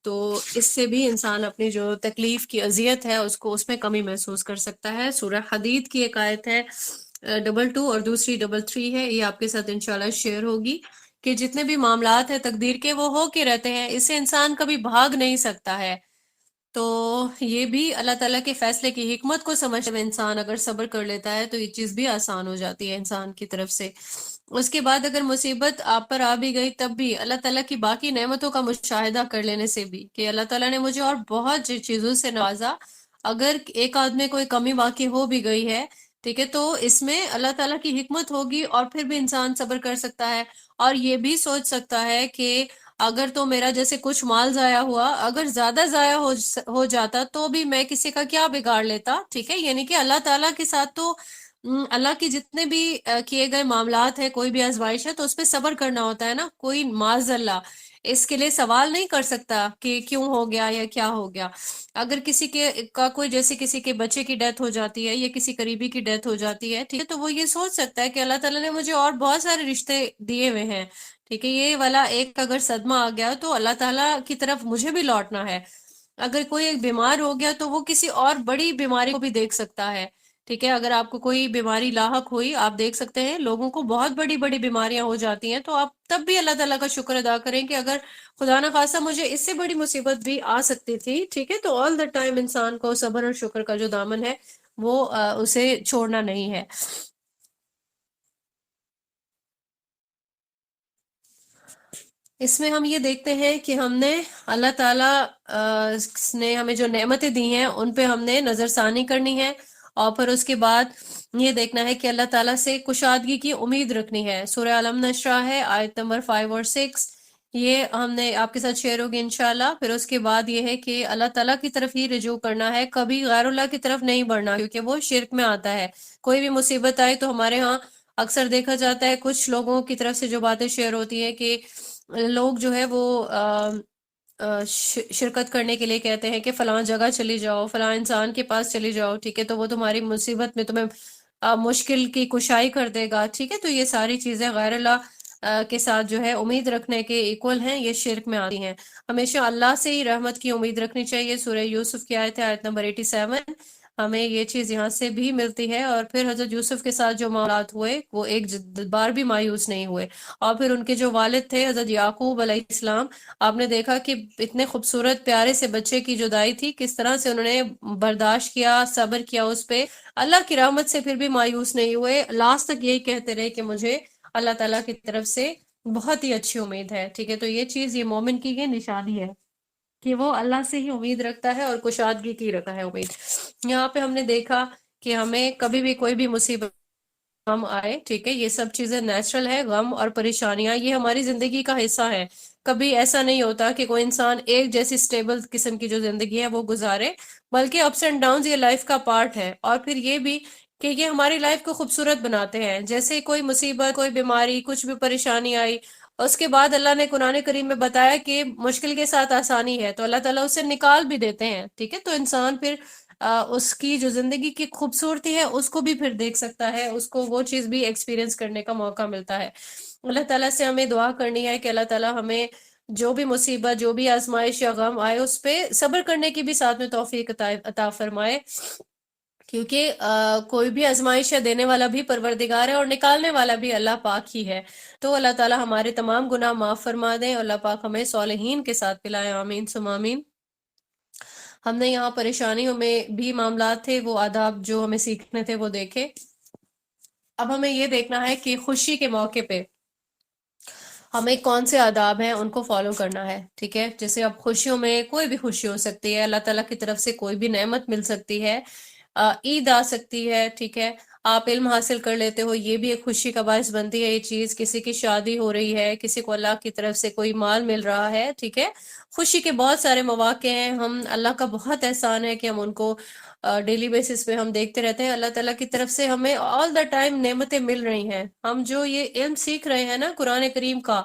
تو اس سے بھی انسان اپنی جو تکلیف کی اذیت ہے اس میں کمی محسوس کر سکتا ہے۔ سورہ حدید کی ایک آیت ہے 22 اور دوسری 33 ہے، یہ آپ کے ساتھ انشاءاللہ شیئر ہوگی، کہ جتنے بھی معاملات ہیں تقدیر کے وہ ہو کے رہتے ہیں، اس سے انسان کبھی بھاگ نہیں سکتا ہے۔ تو یہ بھی اللہ تعالیٰ کے فیصلے کی حکمت کو سمجھتے ہوئے انسان اگر صبر کر لیتا ہے تو یہ چیز بھی آسان ہو جاتی ہے انسان کی طرف سے۔ اس کے بعد اگر مصیبت آپ پر آ بھی گئی تب بھی اللہ تعالیٰ کی باقی نعمتوں کا مشاہدہ کر لینے سے بھی، کہ اللہ تعالیٰ نے مجھے اور بہت چیزوں سے نوازا، اگر ایک آدمی کوئی کمی واقع ہو بھی گئی ہے، ٹھیک ہے، تو اس میں اللہ تعالیٰ کی حکمت ہوگی اور پھر بھی انسان صبر کر سکتا ہے، اور یہ بھی سوچ سکتا ہے کہ اگر تو میرا جیسے کچھ مال ضائع ہوا، اگر زیادہ ضائع ہو جاتا تو بھی میں کسی کا کیا بگاڑ لیتا، ٹھیک ہے، یعنی کہ اللہ تعالیٰ کے ساتھ تو اللہ کی جتنے بھی کیے گئے معاملات ہیں، کوئی بھی آزمائش ہے تو اس پہ صبر کرنا ہوتا ہے نا، کوئی معاذ اللہ اس کے لیے سوال نہیں کر سکتا کہ کیوں ہو گیا یا کیا ہو گیا۔ اگر کسی کا کوئی جیسے کسی کے بچے کی ڈیتھ ہو جاتی ہے یا کسی قریبی کی ڈیتھ ہو جاتی ہے، ٹھیک ہے، تو وہ یہ سوچ سکتا ہے کہ اللہ تعالیٰ نے مجھے اور بہت سارے رشتے دیے ہوئے ہیں، ٹھیک ہے، یہ والا ایک اگر صدمہ آ گیا تو اللہ تعالیٰ کی طرف مجھے بھی لوٹنا ہے۔ اگر کوئی ایک بیمار ہو گیا تو وہ کسی اور بڑی بیماری کو بھی دیکھ سکتا ہے، ٹھیک ہے، اگر آپ کو کوئی بیماری لاحق ہوئی، آپ دیکھ سکتے ہیں لوگوں کو بہت بڑی بڑی بیماریاں ہو جاتی ہیں، تو آپ تب بھی اللہ تعالیٰ کا شکر ادا کریں کہ اگر خدا نہ خواستہ مجھے اس سے بڑی مصیبت بھی آ سکتی تھی، ٹھیک ہے، تو آل دا ٹائم انسان کو صبر اور شکر کا جو دامن ہے وہ اسے چھوڑنا نہیں ہے۔ اس میں ہم یہ دیکھتے ہیں کہ ہم نے اللہ تعالیٰ نے ہمیں جو نعمتیں دی ہیں ان پہ ہم نے نظر ثانی کرنی ہے، اور پھر اس کے بعد یہ دیکھنا ہے کہ اللہ تعالیٰ سے کشادگی کی امید رکھنی ہے۔ سورہ علم نشرہ ہے، آیت نمبر 5 اور 6، یہ ہم نے آپ کے ساتھ شیئر ہوگی انشاءاللہ۔ پھر اس کے بعد یہ ہے کہ اللہ تعالیٰ کی طرف ہی رجوع کرنا ہے، کبھی غیر اللہ کی طرف نہیں بڑھنا، کیونکہ وہ شرک میں آتا ہے۔ کوئی بھی مصیبت آئے تو ہمارے ہاں اکثر دیکھا جاتا ہے کچھ لوگوں کی طرف سے جو باتیں شیئر ہوتی ہیں کہ لوگ جو ہے وہ شرکت کرنے کے لیے کہتے ہیں کہ فلاں جگہ چلی جاؤ، فلاں انسان کے پاس چلی جاؤ، ٹھیک ہے، تو وہ تمہاری مصیبت میں تمہیں مشکل کی کشائی کر دے گا، ٹھیک ہے، تو یہ ساری چیزیں غیر اللہ کے ساتھ جو ہے امید رکھنے کے ایکول ہیں، یہ شرک میں آتی ہیں۔ ہمیشہ اللہ سے ہی رحمت کی امید رکھنی چاہیے۔ سورہ یوسف کی آیت ہے، آیت نمبر 87، ہمیں یہ چیز یہاں سے بھی ملتی ہے۔ اور پھر حضرت یوسف کے ساتھ جو معاملات ہوئے وہ ایک بار بھی مایوس نہیں ہوئے، اور پھر ان کے جو والد تھے حضرت یعقوب علیہ السلام، آپ نے دیکھا کہ اتنے خوبصورت پیارے سے بچے کی جدائی تھی، کس طرح سے انہوں نے برداشت کیا، صبر کیا اس پہ، اللہ کی رحمت سے پھر بھی مایوس نہیں ہوئے، لاسٹ تک یہی کہتے رہے کہ مجھے اللہ تعالیٰ کی طرف سے بہت ہی اچھی امید ہے، ٹھیک ہے، تو یہ چیز یہ مومن کی یہ نشانی ہے کہ وہ اللہ سے ہی امید رکھتا ہے اور کشادگی کی رکھتا ہے امید۔ یہاں پہ ہم نے دیکھا کہ ہمیں کبھی بھی کوئی بھی مصیبت غم آئے، ٹھیک ہے، یہ سب چیزیں نیچرل ہے، غم اور پریشانیاں یہ ہماری زندگی کا حصہ ہے۔ کبھی ایسا نہیں ہوتا کہ کوئی انسان ایک جیسی سٹیبل قسم کی جو زندگی ہے وہ گزارے، بلکہ اپس اینڈ ڈاؤنز یہ لائف کا پارٹ ہے، اور پھر یہ بھی کہ یہ ہماری لائف کو خوبصورت بناتے ہیں۔ جیسے کوئی مصیبت، کوئی بیماری، کچھ بھی پریشانی آئی، اس کے بعد اللہ نے قرآن کریم میں بتایا کہ مشکل کے ساتھ آسانی ہے، تو اللہ تعالیٰ اسے نکال بھی دیتے ہیں، ٹھیک ہے، تو انسان پھر اس کی جو زندگی کی خوبصورتی ہے اس کو بھی پھر دیکھ سکتا ہے، اس کو وہ چیز بھی ایکسپیرینس کرنے کا موقع ملتا ہے۔ اللہ تعالیٰ سے ہمیں دعا کرنی ہے کہ اللہ تعالیٰ ہمیں جو بھی مصیبت، جو بھی آزمائش یا غم آئے اس پہ صبر کرنے کی بھی ساتھ میں توفیق عطا فرمائے، کیونکہ کوئی بھی آزمائش دینے والا بھی پروردگار ہے اور نکالنے والا بھی اللہ پاک ہی ہے۔ تو اللہ تعالیٰ ہمارے تمام گناہ معاف فرما دیں، اور اللہ پاک ہمیں صالحین کے ساتھ پلائے، آمین ثم آمین۔ ہم نے یہاں پریشانیوں میں بھی معاملات تھے، وہ آداب جو ہمیں سیکھنے تھے وہ دیکھے۔ اب ہمیں یہ دیکھنا ہے کہ خوشی کے موقع پہ ہمیں کون سے آداب ہیں ان کو فالو کرنا ہے، ٹھیک ہے، جیسے اب خوشیوں میں کوئی بھی خوشی ہو سکتی ہے، اللہ تعالیٰ کی طرف سے کوئی بھی نعمت مل سکتی ہے، عید آ سکتی ہے، ٹھیک ہے، آپ علم حاصل کر لیتے ہو، یہ بھی ایک خوشی کا باعث بنتی ہے یہ چیز، کسی کی شادی ہو رہی ہے، کسی کو اللہ کی طرف سے کوئی مال مل رہا ہے، ٹھیک ہے، خوشی کے بہت سارے مواقع ہیں، ہم اللہ کا بہت احسان ہے کہ ہم ان کو ڈیلی بیسس پہ ہم دیکھتے رہتے ہیں، اللہ تعالیٰ کی طرف سے ہمیں آل دا ٹائم نعمتیں مل رہی ہیں۔ ہم جو یہ علم سیکھ رہے ہیں نا قرآن کریم کا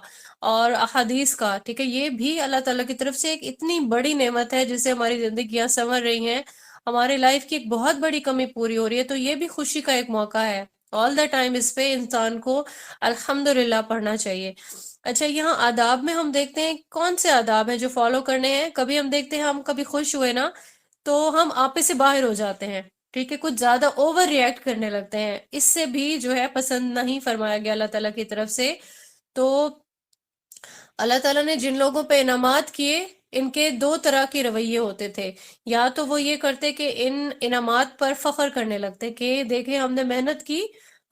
اور احادیث کا، ٹھیک ہے، یہ بھی اللہ تعالیٰ کی طرف سے ایک اتنی بڑی نعمت ہے جس سے ہماری زندگیاں سنور رہی ہیں، ہمارے لائف کی ایک بہت بڑی کمی پوری ہو رہی ہے، تو یہ بھی خوشی کا ایک موقع ہے۔ آل دا ٹائم اس پہ انسان کو الحمدللہ پڑھنا چاہیے۔ اچھا، یہاں آداب میں ہم دیکھتے ہیں کون سے آداب ہیں جو فالو کرنے ہیں۔ کبھی ہم دیکھتے ہیں ہم کبھی خوش ہوئے نا تو ہم آپے سے باہر ہو جاتے ہیں، ٹھیک ہے، کچھ زیادہ اوور ریئیکٹ کرنے لگتے ہیں، اس سے بھی جو ہے پسند نہیں فرمایا گیا اللہ تعالیٰ کی طرف سے۔ تو اللہ تعالیٰ نے جن لوگوں پہ انعامات کیے، ان کے دو طرح کے رویے ہوتے تھے۔ یا تو وہ یہ کرتے کہ ان انعامات پر فخر کرنے لگتے کہ دیکھیں ہم نے محنت کی،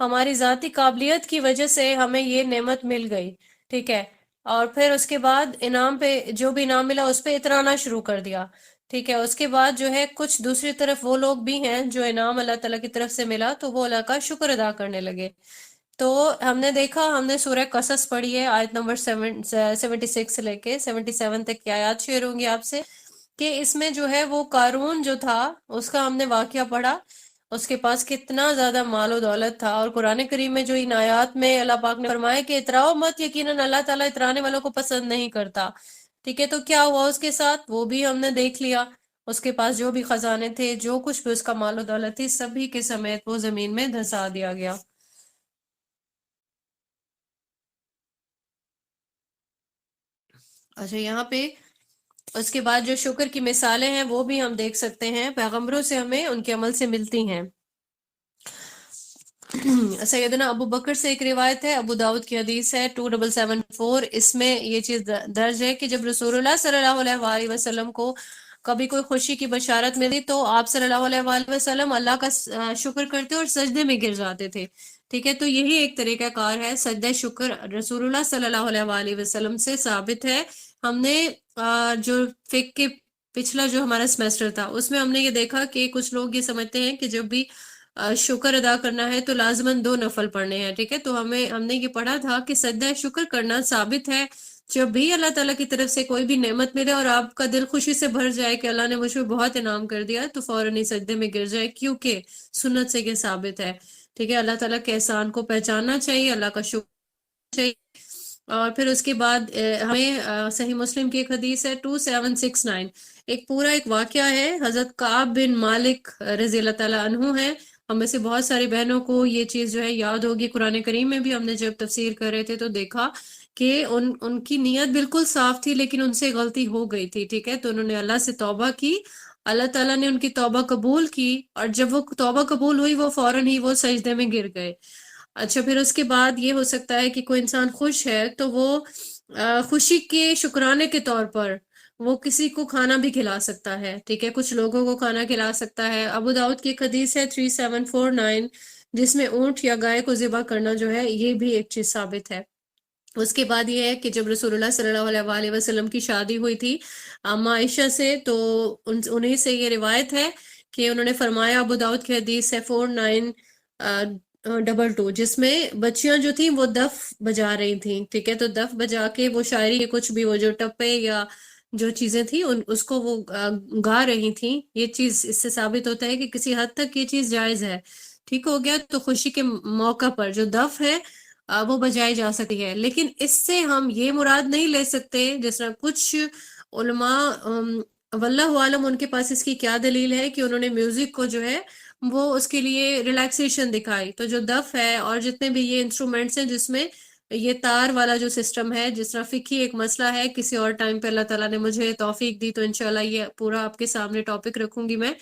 ہماری ذاتی قابلیت کی وجہ سے ہمیں یہ نعمت مل گئی، ٹھیک ہے، اور پھر اس کے بعد انعام پہ جو بھی انعام ملا اس پہ اترانا شروع کر دیا، ٹھیک ہے۔ اس کے بعد جو ہے کچھ دوسری طرف وہ لوگ بھی ہیں جو انعام اللہ تعالیٰ کی طرف سے ملا تو وہ اللہ کا شکر ادا کرنے لگے۔ تو ہم نے دیکھا، ہم نے سورہ قصص پڑھی ہے، آیت نمبر 76 سے لے کے 77 تک کی آیات شیئر ہوں گی آپ سے، کہ اس میں جو ہے وہ قارون جو تھا اس کا ہم نے واقعہ پڑھا، اس کے پاس کتنا زیادہ مال و دولت تھا، اور قرآن کریم میں جو ان آیات میں اللہ پاک نے فرمایا کہ اتراؤ مت، یقیناً اللہ تعالیٰ اترانے والوں کو پسند نہیں کرتا، ٹھیک ہے۔ تو کیا ہوا اس کے ساتھ، وہ بھی ہم نے دیکھ لیا، اس کے پاس جو بھی خزانے تھے، جو کچھ بھی اس کا مال و دولت تھی، سبھی کے سمیت وہ زمین میں دھسا دیا گیا۔ اچھا، یہاں پہ اس کے بعد جو شکر کی مثالیں ہیں وہ بھی ہم دیکھ سکتے ہیں، پیغمبروں سے ہمیں ان کے عمل سے ملتی ہیں۔ سیدنا ابو بکر سے ایک روایت ہے، ابو داؤد کی حدیث ہے 2774، اس میں یہ چیز درج ہے کہ جب رسول اللہ صلی اللہ علیہ وآلہ وسلم کو کبھی کوئی خوشی کی بشارت ملی تو آپ صلی اللہ علیہ وآلہ وسلم اللہ کا شکر کرتے اور سجدے میں گر جاتے تھے، ٹھیک ہے۔ تو یہی ایک طریقہ کار ہے، سجدہ شکر رسول اللہ صلی اللہ علیہ وآلہ وسلم سے ثابت ہے۔ ہم نے جو فقہ کے پچھلا جو ہمارا سمیسٹر تھا اس میں ہم نے یہ دیکھا کہ کچھ لوگ یہ سمجھتے ہیں کہ جب بھی شکر ادا کرنا ہے تو لازماً 2 نفل پڑھنے ہیں، ٹھیک ہے۔ تو ہم نے یہ پڑھا تھا کہ سجدہ شکر کرنا ثابت ہے، جب بھی اللہ تعالیٰ کی طرف سے کوئی بھی نعمت ملے اور آپ کا دل خوشی سے بھر جائے کہ اللہ نے مجھ پہ بہت انعام کر دیا، تو فوراً ہی سجدے میں گر جائے، کیونکہ سنت سے یہ ثابت ہے، ٹھیک ہے۔ اللہ تعالیٰ کے احسان کو پہچاننا چاہیے، اللہ کا شکر چاہیے۔ اور پھر اس کے بعد ہمیں صحیح مسلم کی ایک حدیث ہے 2769، ایک پورا ایک واقعہ ہے، حضرت کعب بن مالک رضی اللہ تعالیٰ عنہ ہے۔ ہم میں سے بہت ساری بہنوں کو یہ چیز جو ہے یاد ہوگی، قرآن کریم میں بھی ہم نے جب تفسیر کر رہے تھے تو دیکھا کہ ان کی نیت بالکل صاف تھی، لیکن ان سے غلطی ہو گئی تھی، ٹھیک ہے۔ تو انہوں نے اللہ سے توبہ کی، اللہ تعالیٰ نے ان کی توبہ قبول کی، اور جب وہ توبہ قبول ہوئی وہ فوراً ہی وہ سجدے میں گر گئے۔ اچھا، پھر اس کے بعد یہ ہو سکتا ہے کہ کوئی انسان خوش ہے تو وہ خوشی کے شکرانے کے طور پر وہ کسی کو کھانا بھی کھلا سکتا ہے، ٹھیک ہے، کچھ لوگوں کو کھانا کھلا سکتا ہے۔ ابو داؤد کی ایک حدیث ہے 3749، جس میں اونٹ یا گائے کو ذبح کرنا جو ہے یہ بھی ایک چیز ثابت ہے۔ اس کے بعد یہ ہے کہ جب رسول اللہ صلی اللہ علیہ وآلہ وسلم کی شادی ہوئی تھی اما عائشہ سے، تو انہیں سے یہ روایت ہے کہ انہوں نے فرمایا، ابو داؤد کی حدیث ہے 4922، جس میں بچیاں جو تھیں وہ دف بجا رہی تھیں، ٹھیک ہے۔ تو دف بجا کے وہ شاعری کے کچھ بھی وہ جو ٹپے یا جو چیزیں تھیں اس کو وہ گا رہی تھیں۔ یہ چیز اس سے ثابت ہوتا ہے کہ کسی حد تک یہ چیز جائز ہے، ٹھیک ہو گیا۔ تو خوشی کے موقع پر جو دف ہے وہ بجائی جا سکتی ہے، لیکن اس سے ہم یہ مراد نہیں لے سکتے، جس طرح کچھ علماء واللہ عالم ان کے پاس اس کی کیا دلیل ہے کہ انہوں نے میوزک کو جو ہے وہ اس کے لیے ریلیکسیشن دکھائی۔ تو جو دف ہے اور جتنے بھی یہ انسٹرومنٹس ہیں جس میں یہ تار والا جو سسٹم ہے، جس طرح فقہی ایک مسئلہ ہے، کسی اور ٹائم پہ اللہ تعالیٰ نے مجھے توفیق دی تو انشاءاللہ یہ پورا آپ کے سامنے ٹاپک رکھوں گی میں،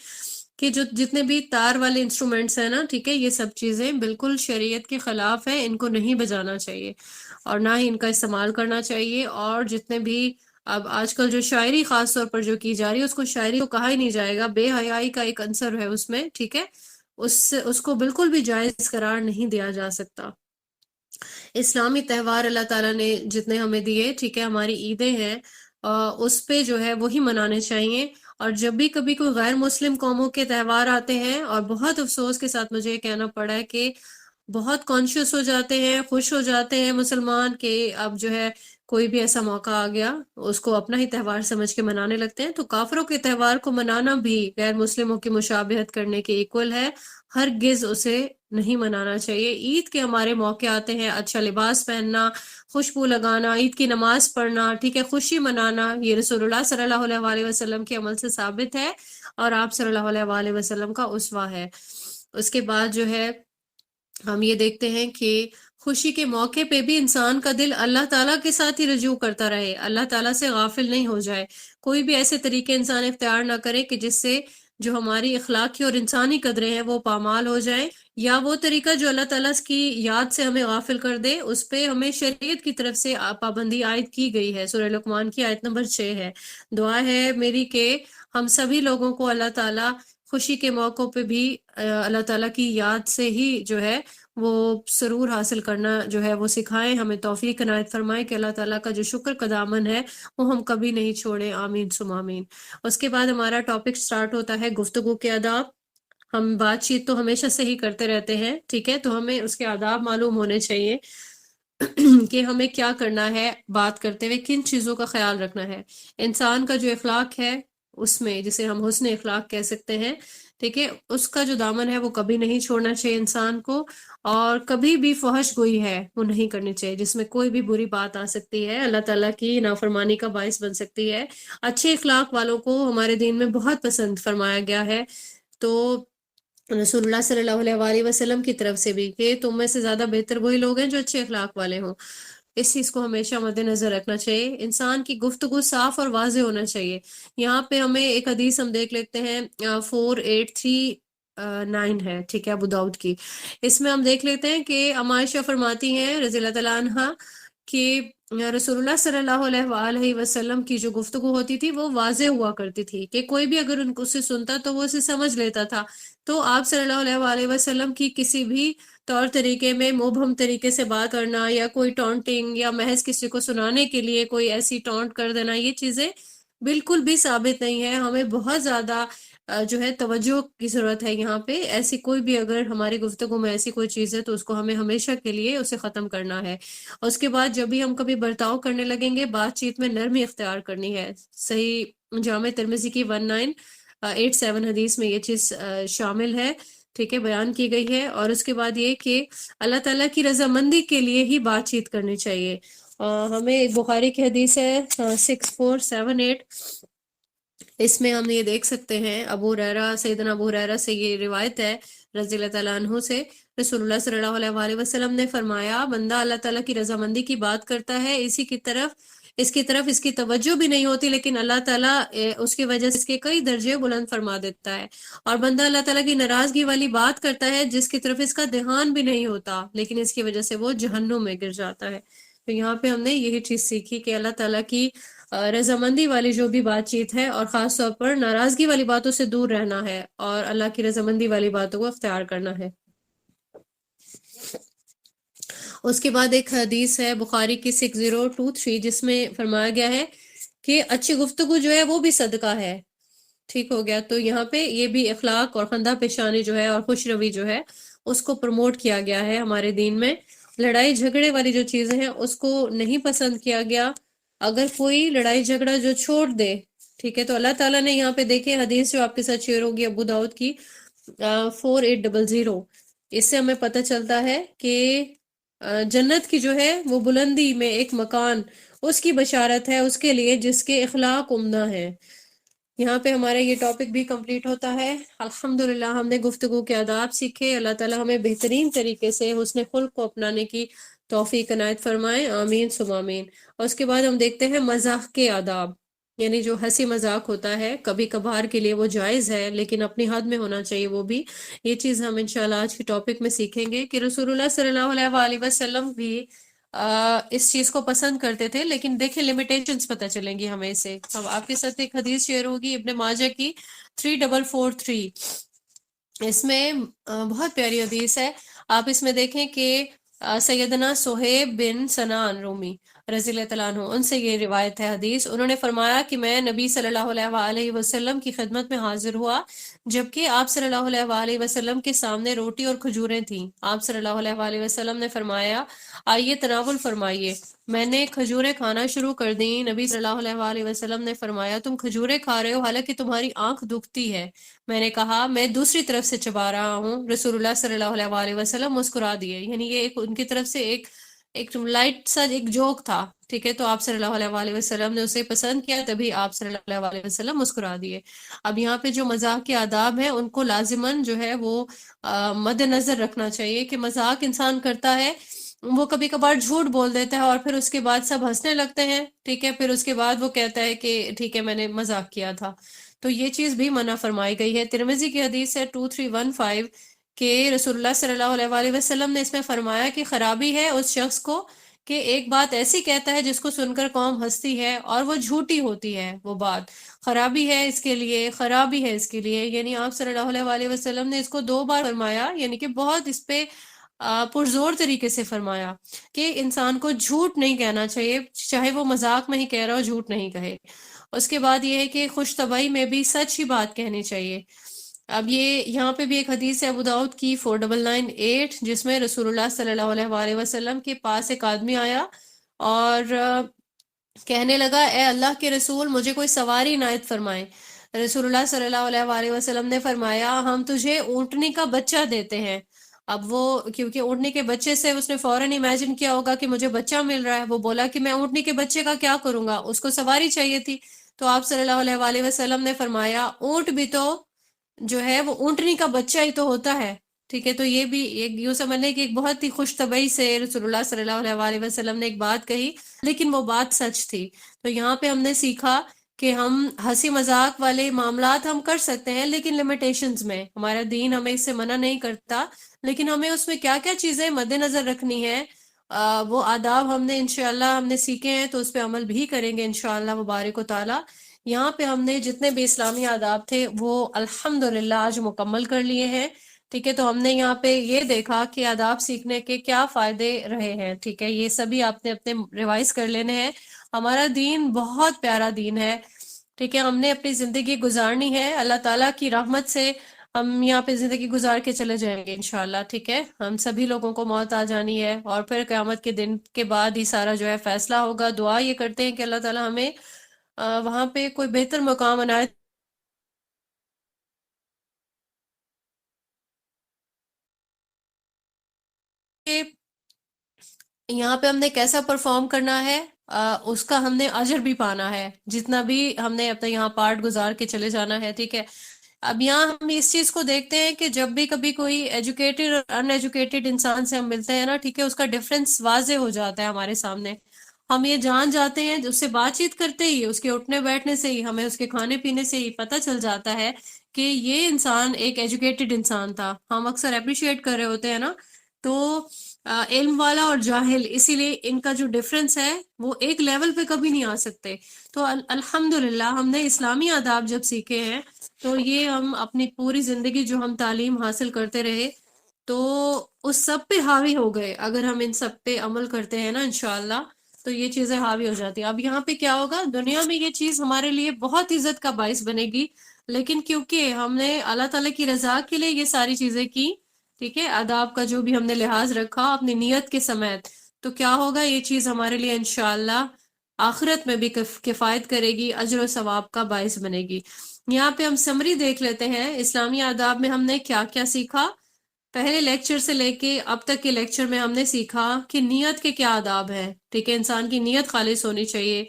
کہ جو جتنے بھی تار والے انسٹرومنٹس ہیں نا، ٹھیک ہے، یہ سب چیزیں بالکل شریعت کے خلاف ہیں، ان کو نہیں بجانا چاہیے اور نہ ہی ان کا استعمال کرنا چاہیے۔ اور جتنے بھی اب آج کل جو شاعری خاص طور پر جو کی جا رہی ہے، اس کو شاعری تو کہا ہی نہیں جائے گا، بے حیائی کا ایک عنصر ہے اس میں، ٹھیک ہے، اس کو بالکل بھی جائز قرار نہیں دیا جا سکتا۔ اسلامی تہوار اللہ تعالیٰ نے جتنے ہمیں دیے، ٹھیک ہے، ہماری عیدیں ہیں، اس پہ جو ہے وہی منانے چاہیے۔ اور جب بھی کبھی کوئی غیر مسلم قوموں کے تہوار آتے ہیں، اور بہت افسوس کے ساتھ مجھے یہ کہنا پڑا ہے کہ بہت کانشیس ہو جاتے ہیں، خوش ہو جاتے ہیں مسلمان کہ اب جو ہے کوئی بھی ایسا موقع آ گیا اس کو اپنا ہی تہوار سمجھ کے منانے لگتے ہیں۔ تو کافروں کے تہوار کو منانا بھی غیر مسلموں کی مشابہت کرنے کے ایکول ہے، ہرگز اسے نہیں منانا چاہیے۔ عید کے ہمارے موقع آتے ہیں، اچھا لباس پہننا، خوشبو لگانا، عید کی نماز پڑھنا، ٹھیک ہے، خوشی منانا، یہ رسول اللہ صلی اللہ علیہ وآلہ وسلم کے عمل سے ثابت ہے اور آپ صلی اللہ علیہ وآلہ وسلم کا اسوہ ہے۔ اس کے بعد جو ہے ہم یہ دیکھتے ہیں کہ خوشی کے موقع پہ بھی انسان کا دل اللہ تعالیٰ کے ساتھ ہی رجوع کرتا رہے، اللہ تعالیٰ سے غافل نہیں ہو جائے، کوئی بھی ایسے طریقے انسان اختیار نہ کرے کہ جس سے جو ہماری اخلاقی اور انسانی قدریں ہیں وہ پامال ہو جائیں، یا وہ طریقہ جو اللہ تعالیٰ کی یاد سے ہمیں غافل کر دے، اس پہ ہمیں شریعت کی طرف سے پابندی عائد کی گئی ہے۔ سورہ لقمان کی آیت نمبر 6 ہے۔ دعا ہے میری کہ ہم سبھی لوگوں کو اللہ تعالیٰ خوشی کے موقعوں پہ بھی اللہ تعالیٰ کی یاد سے ہی جو ہے وہ سرور حاصل کرنا جو ہے وہ سکھائیں، ہمیں توفیق عنایت فرمائے کہ اللہ تعالیٰ کا جو شکر کا دامن ہے وہ ہم کبھی نہیں چھوڑیں، آمین ثم آمین۔ اس کے بعد ہمارا ٹاپک سٹارٹ ہوتا ہے گفتگو کے آداب۔ ہم بات چیت تو ہمیشہ سے ہی کرتے رہتے ہیں، ٹھیک ہے، تو ہمیں اس کے آداب معلوم ہونے چاہیے کہ ہمیں کیا کرنا ہے، بات کرتے ہوئے کن چیزوں کا خیال رکھنا ہے۔ انسان کا جو اخلاق ہے اس میں، جسے ہم حسن اخلاق کہہ سکتے ہیں، ٹھیک ہے، اس کا جو دامن ہے وہ کبھی نہیں چھوڑنا چاہیے انسان کو، اور کبھی بھی فحش گوئی ہے وہ نہیں کرنی چاہیے، جس میں کوئی بھی بری بات آ سکتی ہے، اللہ تعالیٰ کی نافرمانی کا باعث بن سکتی ہے۔ اچھے اخلاق والوں کو ہمارے دین میں بہت پسند فرمایا گیا ہے، تو رسول اللہ صلی اللہ علیہ وآلہ وسلم کی طرف سے بھی کہ تم میں سے زیادہ بہتر وہی لوگ ہیں جو اچھے اخلاق والے ہوں۔ اس چیز کو ہمیشہ مد نظر رکھنا چاہیے، انسان کی گفتگو صاف اور واضح ہونا چاہیے۔ یہاں پہ ہمیں ایک حدیث ہم دیکھ لیتے ہیں 4839 ہے، ٹھیک ہے، ابو داؤد کی۔ اس میں ہم دیکھ لیتے ہیں کہ عائشہ فرماتی ہیں رضی اللہ تعالیٰ عنہا کہ رسول اللہ صلی اللہ علیہ وآلہ وسلم کی جو گفتگو ہوتی تھی وہ واضح ہوا کرتی تھی، کہ کوئی بھی اگر ان کو اسے سنتا تو وہ اسے سمجھ لیتا تھا۔ تو آپ صلی اللہ علیہ وآلہ وسلم کی کسی بھی طور طریقے میں مبہم طریقے سے بات کرنا، یا کوئی ٹونٹنگ، یا محض کسی کو سنانے کے لیے کوئی ایسی ٹونٹ کر دینا، یہ چیزیں بالکل بھی ثابت نہیں ہے۔ ہمیں بہت زیادہ جو ہے توجہ کی ضرورت ہے یہاں پہ۔ ایسی کوئی بھی اگر ہماری گفتگو میں ایسی کوئی چیز ہے تو اس کو ہمیں ہمیشہ کے لیے اسے ختم کرنا ہے۔ اور اس کے بعد جب بھی ہم کبھی برتاؤ کرنے لگیں گے، بات چیت میں نرمی اختیار کرنی ہے۔ صحیح جامع ترمذی کی 1987 حدیث میں یہ چیز شامل ہے، ٹھیک ہے، بیان کی گئی ہے۔ اور اس کے بعد یہ کہ اللہ تعالیٰ کی رضامندی کے لیے ہی بات چیت کرنی چاہیے۔ ہمیں ایک بخاری کی حدیث ہے 6478، اس میں ہم یہ دیکھ سکتے ہیں ابو ہریرہ، سیدنا ابو ہریرہ سے یہ روایت ہے رضی اللہ تعالیٰ عنہ سے، رسول اللہ صلی اللہ علیہ وآلہ وسلم نے فرمایا، بندہ اللہ تعالیٰ کی رضامندی کی بات کرتا ہے، اس کی طرف اس کی توجہ بھی نہیں ہوتی، لیکن اللہ تعالیٰ اس کی وجہ سے اس کے کئی درجے بلند فرما دیتا ہے۔ اور بندہ اللہ تعالیٰ کی ناراضگی والی بات کرتا ہے جس کی طرف اس کا دھیان بھی نہیں ہوتا، لیکن اس کی وجہ سے وہ جہنم میں گر جاتا ہے۔ تو یہاں پہ ہم نے یہی چیز سیکھی کہ اللہ تعالیٰ کی رضامندی والی جو بھی بات چیت ہے، اور خاص طور پر ناراضگی والی باتوں سے دور رہنا ہے، اور اللہ کی رضامندی والی باتوں کو اختیار کرنا ہے۔ اس کے بعد ایک حدیث ہے بخاری کی 6023، جس میں فرمایا گیا ہے کہ اچھی گفتگو جو ہے وہ بھی صدقہ ہے، ٹھیک ہو گیا۔ تو یہاں پہ یہ بھی اخلاق اور خندہ پیشانی جو ہے اور خوش روی جو ہے اس کو پروموٹ کیا گیا ہے ہمارے دین میں۔ لڑائی جھگڑے والی جو چیزیں ہیں اس کو نہیں پسند کیا گیا۔ اگر کوئی لڑائی جھگڑا جو چھوڑ دے، ٹھیک ہے، تو اللہ تعالیٰ نے یہاں پہ دیکھیں حدیث جو آپ کے ساتھ شیئر ہوگی ابو داؤد کی 4800، اس سے ہمیں پتہ چلتا ہے کہ جنت کی جو ہے وہ بلندی میں ایک مکان، اس کی بشارت ہے اس کے لیے جس کے اخلاق عمدہ ہیں۔ یہاں پہ ہمارا یہ ٹاپک بھی کمپلیٹ ہوتا ہے۔ الحمدللہ ہم نے گفتگو کے آداب سیکھے، اللہ تعالیٰ ہمیں بہترین طریقے سے حسن خلق کو اپنانے کی توفیق عنایت فرمائے، آمین ثم آمین۔ اور اس کے بعد ہم دیکھتے ہیں مزاح کے آداب، یعنی جو ہنسی مذاق ہوتا ہے کبھی کبھار کے لیے وہ جائز ہے، لیکن اپنی حد میں ہونا چاہیے وہ بھی۔ یہ چیز ہم انشاءاللہ آج کے ٹاپک میں سیکھیں گے کہ رسول اللہ صلی اللہ علیہ وآلہ وسلم بھی اس چیز کو پسند کرتے تھے، لیکن دیکھیں لمیٹیشنز پتہ چلیں گی ہمیں اسے۔ اب آپ کے ساتھ ایک حدیث شیئر ہوگی ابن ماجہ کی 3443، اس میں بہت پیاری حدیث ہے۔ آپ اس میں دیکھیں کہ سیدنا صہیب بن سنان رومی رضی اللہ تعالیٰ عنہ، ان سے یہ روایت ہے حدیث۔ انہوں نے فرمایا کہ میں نبی صلی اللہ علیہ وآلہ وسلم کی خدمت میں حاضر ہوا، جبکہ آپ صلی اللہ علیہ وآلہ وسلم کے سامنے روٹی اور کھجوریں تھیں۔ آپ صلی اللہ علیہ وآلہ وسلم نے فرمایا، آئیے تناول فرمائیے۔ میں نے کھجوریں کھانا شروع کر دیں۔ نبی صلی اللہ علیہ وآلہ وسلم نے فرمایا، تم کھجوریں کھا رہے ہو حالانکہ تمہاری آنکھ دکھتی ہے۔ میں نے کہا، میں دوسری طرف سے چبا رہا ہوں۔ رسول اللہ صلی اللہ علیہ وآلہ وسلم مسکرا دیے، یعنی یہ ایک ان کی طرف سے ایک لائٹ سا ایک جوک تھا ٹھیک ہے، تو آپ صلی اللہ علیہ وآلہ وسلم نے اسے پسند کیا، تبھی آپ صلی اللہ علیہ وآلہ وسلم مسکرا دیے۔ اب یہاں پہ جو مذاق کے آداب ہیں ان کو لازماً جو ہے وہ مد نظر رکھنا چاہیے کہ مذاق انسان کرتا ہے، وہ کبھی کبھار جھوٹ بول دیتا ہے اور پھر اس کے بعد سب ہنسنے لگتے ہیں، ٹھیک ہے، پھر اس کے بعد وہ کہتا ہے کہ ٹھیک ہے میں نے مذاق کیا تھا، تو یہ چیز بھی منع فرمائی گئی ہے۔ ترمذی کی حدیث ہے 2315 کہ رسول اللہ صلی اللہ علیہ وآلہ وسلم نے اس میں فرمایا کہ خرابی ہے اس شخص کو کہ ایک بات ایسی کہتا ہے جس کو سن کر قوم ہنستی ہے اور وہ جھوٹی ہوتی ہے، وہ بات خرابی ہے اس کے لیے، خرابی ہے اس کے لیے، یعنی آپ صلی اللہ علیہ وآلہ وسلم نے اس کو 2 بار فرمایا، یعنی کہ بہت اس پہ پرزور طریقے سے فرمایا کہ انسان کو جھوٹ نہیں کہنا چاہیے، چاہے وہ مذاق میں ہی کہہ رہا ہو، جھوٹ نہیں کہے۔ اس کے بعد یہ ہے کہ خوش طبعی میں بھی سچ ہی بات کہنی چاہیے۔ اب یہ یہاں پہ بھی ایک حدیث ہے ابو داؤد کی 4998 جس میں رسول اللہ صلی اللہ علیہ وآلہ وسلم کے پاس ایک آدمی آیا اور کہنے لگا اے اللہ کے رسول مجھے کوئی سواری عنایت فرمائے۔ رسول اللہ صلی اللہ علیہ وآلہ وسلم نے فرمایا ہم تجھے اونٹنی کا بچہ دیتے ہیں۔ اب وہ کیونکہ اونٹنی کے بچے سے اس نے فوراً امیجن کیا ہوگا کہ مجھے بچہ مل رہا ہے، وہ بولا کہ میں اونٹنی کے بچے کا کیا کروں گا، اس کو سواری چاہیے تھی۔ تو آپ صلی اللہ علیہ وآلہ وسلم نے فرمایا اونٹ بھی تو جو ہے وہ اونٹنی کا بچہ ہی تو ہوتا ہے، ٹھیک ہے، تو یہ بھی ایک یوں سمجھ لیں کہ ایک بہت ہی خوش طبعی سے رسول اللہ صلی اللہ علیہ وآلہ وسلم نے ایک بات کہی، لیکن وہ بات سچ تھی۔ تو یہاں پہ ہم نے سیکھا کہ ہم ہنسی مذاق والے معاملات ہم کر سکتے ہیں لیکن لمیٹیشنز میں، ہمارا دین ہمیں اس سے منع نہیں کرتا، لیکن ہمیں اس میں کیا کیا چیزیں مد نظر رکھنی ہے، وہ آداب ہم نے سیکھے ہیں تو اس پہ عمل بھی کریں گے انشاءاللہ مبارک و تعالی۔ یہاں پہ ہم نے جتنے بھی اسلامی آداب تھے وہ الحمدللہ آج مکمل کر لیے ہیں، ٹھیک ہے، تو ہم نے یہاں پہ یہ دیکھا کہ آداب سیکھنے کے کیا فائدے رہے ہیں، ٹھیک ہے، یہ سبھی آپ نے اپنے ریوائز کر لینے ہیں۔ ہمارا دین بہت پیارا دین ہے، ٹھیک ہے، ہم نے اپنی زندگی گزارنی ہے، اللہ تعالیٰ کی رحمت سے ہم یہاں پہ زندگی گزار کے چلے جائیں گے انشاءاللہ، ٹھیک ہے، ہم سبھی لوگوں کو موت آ جانی ہے اور پھر قیامت کے دن کے بعد ہی سارا جو ہے فیصلہ ہوگا۔ دعا یہ کرتے ہیں کہ اللہ تعالیٰ ہمیں وہاں پہ کوئی بہتر مقام عنایت کہ یہاں پہ ہم نے کیسا پرفارم کرنا ہے، اس کا ہم نے اجر بھی پانا ہے، جتنا بھی ہم نے اپنا یہاں پارٹ گزار کے چلے جانا ہے، ٹھیک ہے۔ اب یہاں ہم اس چیز کو دیکھتے ہیں کہ جب بھی کبھی کوئی ایجوکیٹڈ اور ان ایجوکیٹڈ انسان سے ہم ملتے ہیں نا، ٹھیک ہے، اس کا ڈفرنس واضح ہو جاتا ہے ہمارے سامنے، ہم یہ جان جاتے ہیں، اس سے بات چیت کرتے ہی، اس کے اٹھنے بیٹھنے سے ہی، ہمیں اس کے کھانے پینے سے ہی پتہ چل جاتا ہے کہ یہ انسان ایک ایجوکیٹڈ انسان تھا۔ ہم اکثر اپریشیٹ کر رہے ہوتے ہیں نا، تو علم والا اور جاہل، اسی لیے ان کا جو ڈفرنس ہے وہ ایک لیول پہ کبھی نہیں آ سکتے۔ تو الحمدللہ ہم نے اسلامی آداب جب سیکھے ہیں تو یہ ہم اپنی پوری زندگی جو ہم تعلیم حاصل کرتے رہے تو اس سب پہ حاوی ہو گئے، اگر ہم ان سب پہ عمل کرتے ہیں نا انشاءاللہ تو یہ چیزیں حاوی ہو جاتی ہیں۔ اب یہاں پہ کیا ہوگا، دنیا میں یہ چیز ہمارے لیے بہت عزت کا باعث بنے گی، لیکن کیونکہ ہم نے اللہ تعالیٰ کی رضا کے لیے یہ ساری چیزیں کی، ٹھیک ہے، آداب کا جو بھی ہم نے لحاظ رکھا اپنی نیت کے سمیت، تو کیا ہوگا، یہ چیز ہمارے لیے انشاءاللہ آخرت میں بھی کفایت کرے گی، اجر و ثواب کا باعث بنے گی۔ یہاں پہ ہم سمری دیکھ لیتے ہیں اسلامی آداب میں ہم نے کیا کیا سیکھا۔ پہلے لیکچر سے لے کے اب تک کے لیکچر میں ہم نے سیکھا کہ نیت کے کیا آداب ہیں، ٹھیک ہے، انسان کی نیت خالص ہونی چاہیے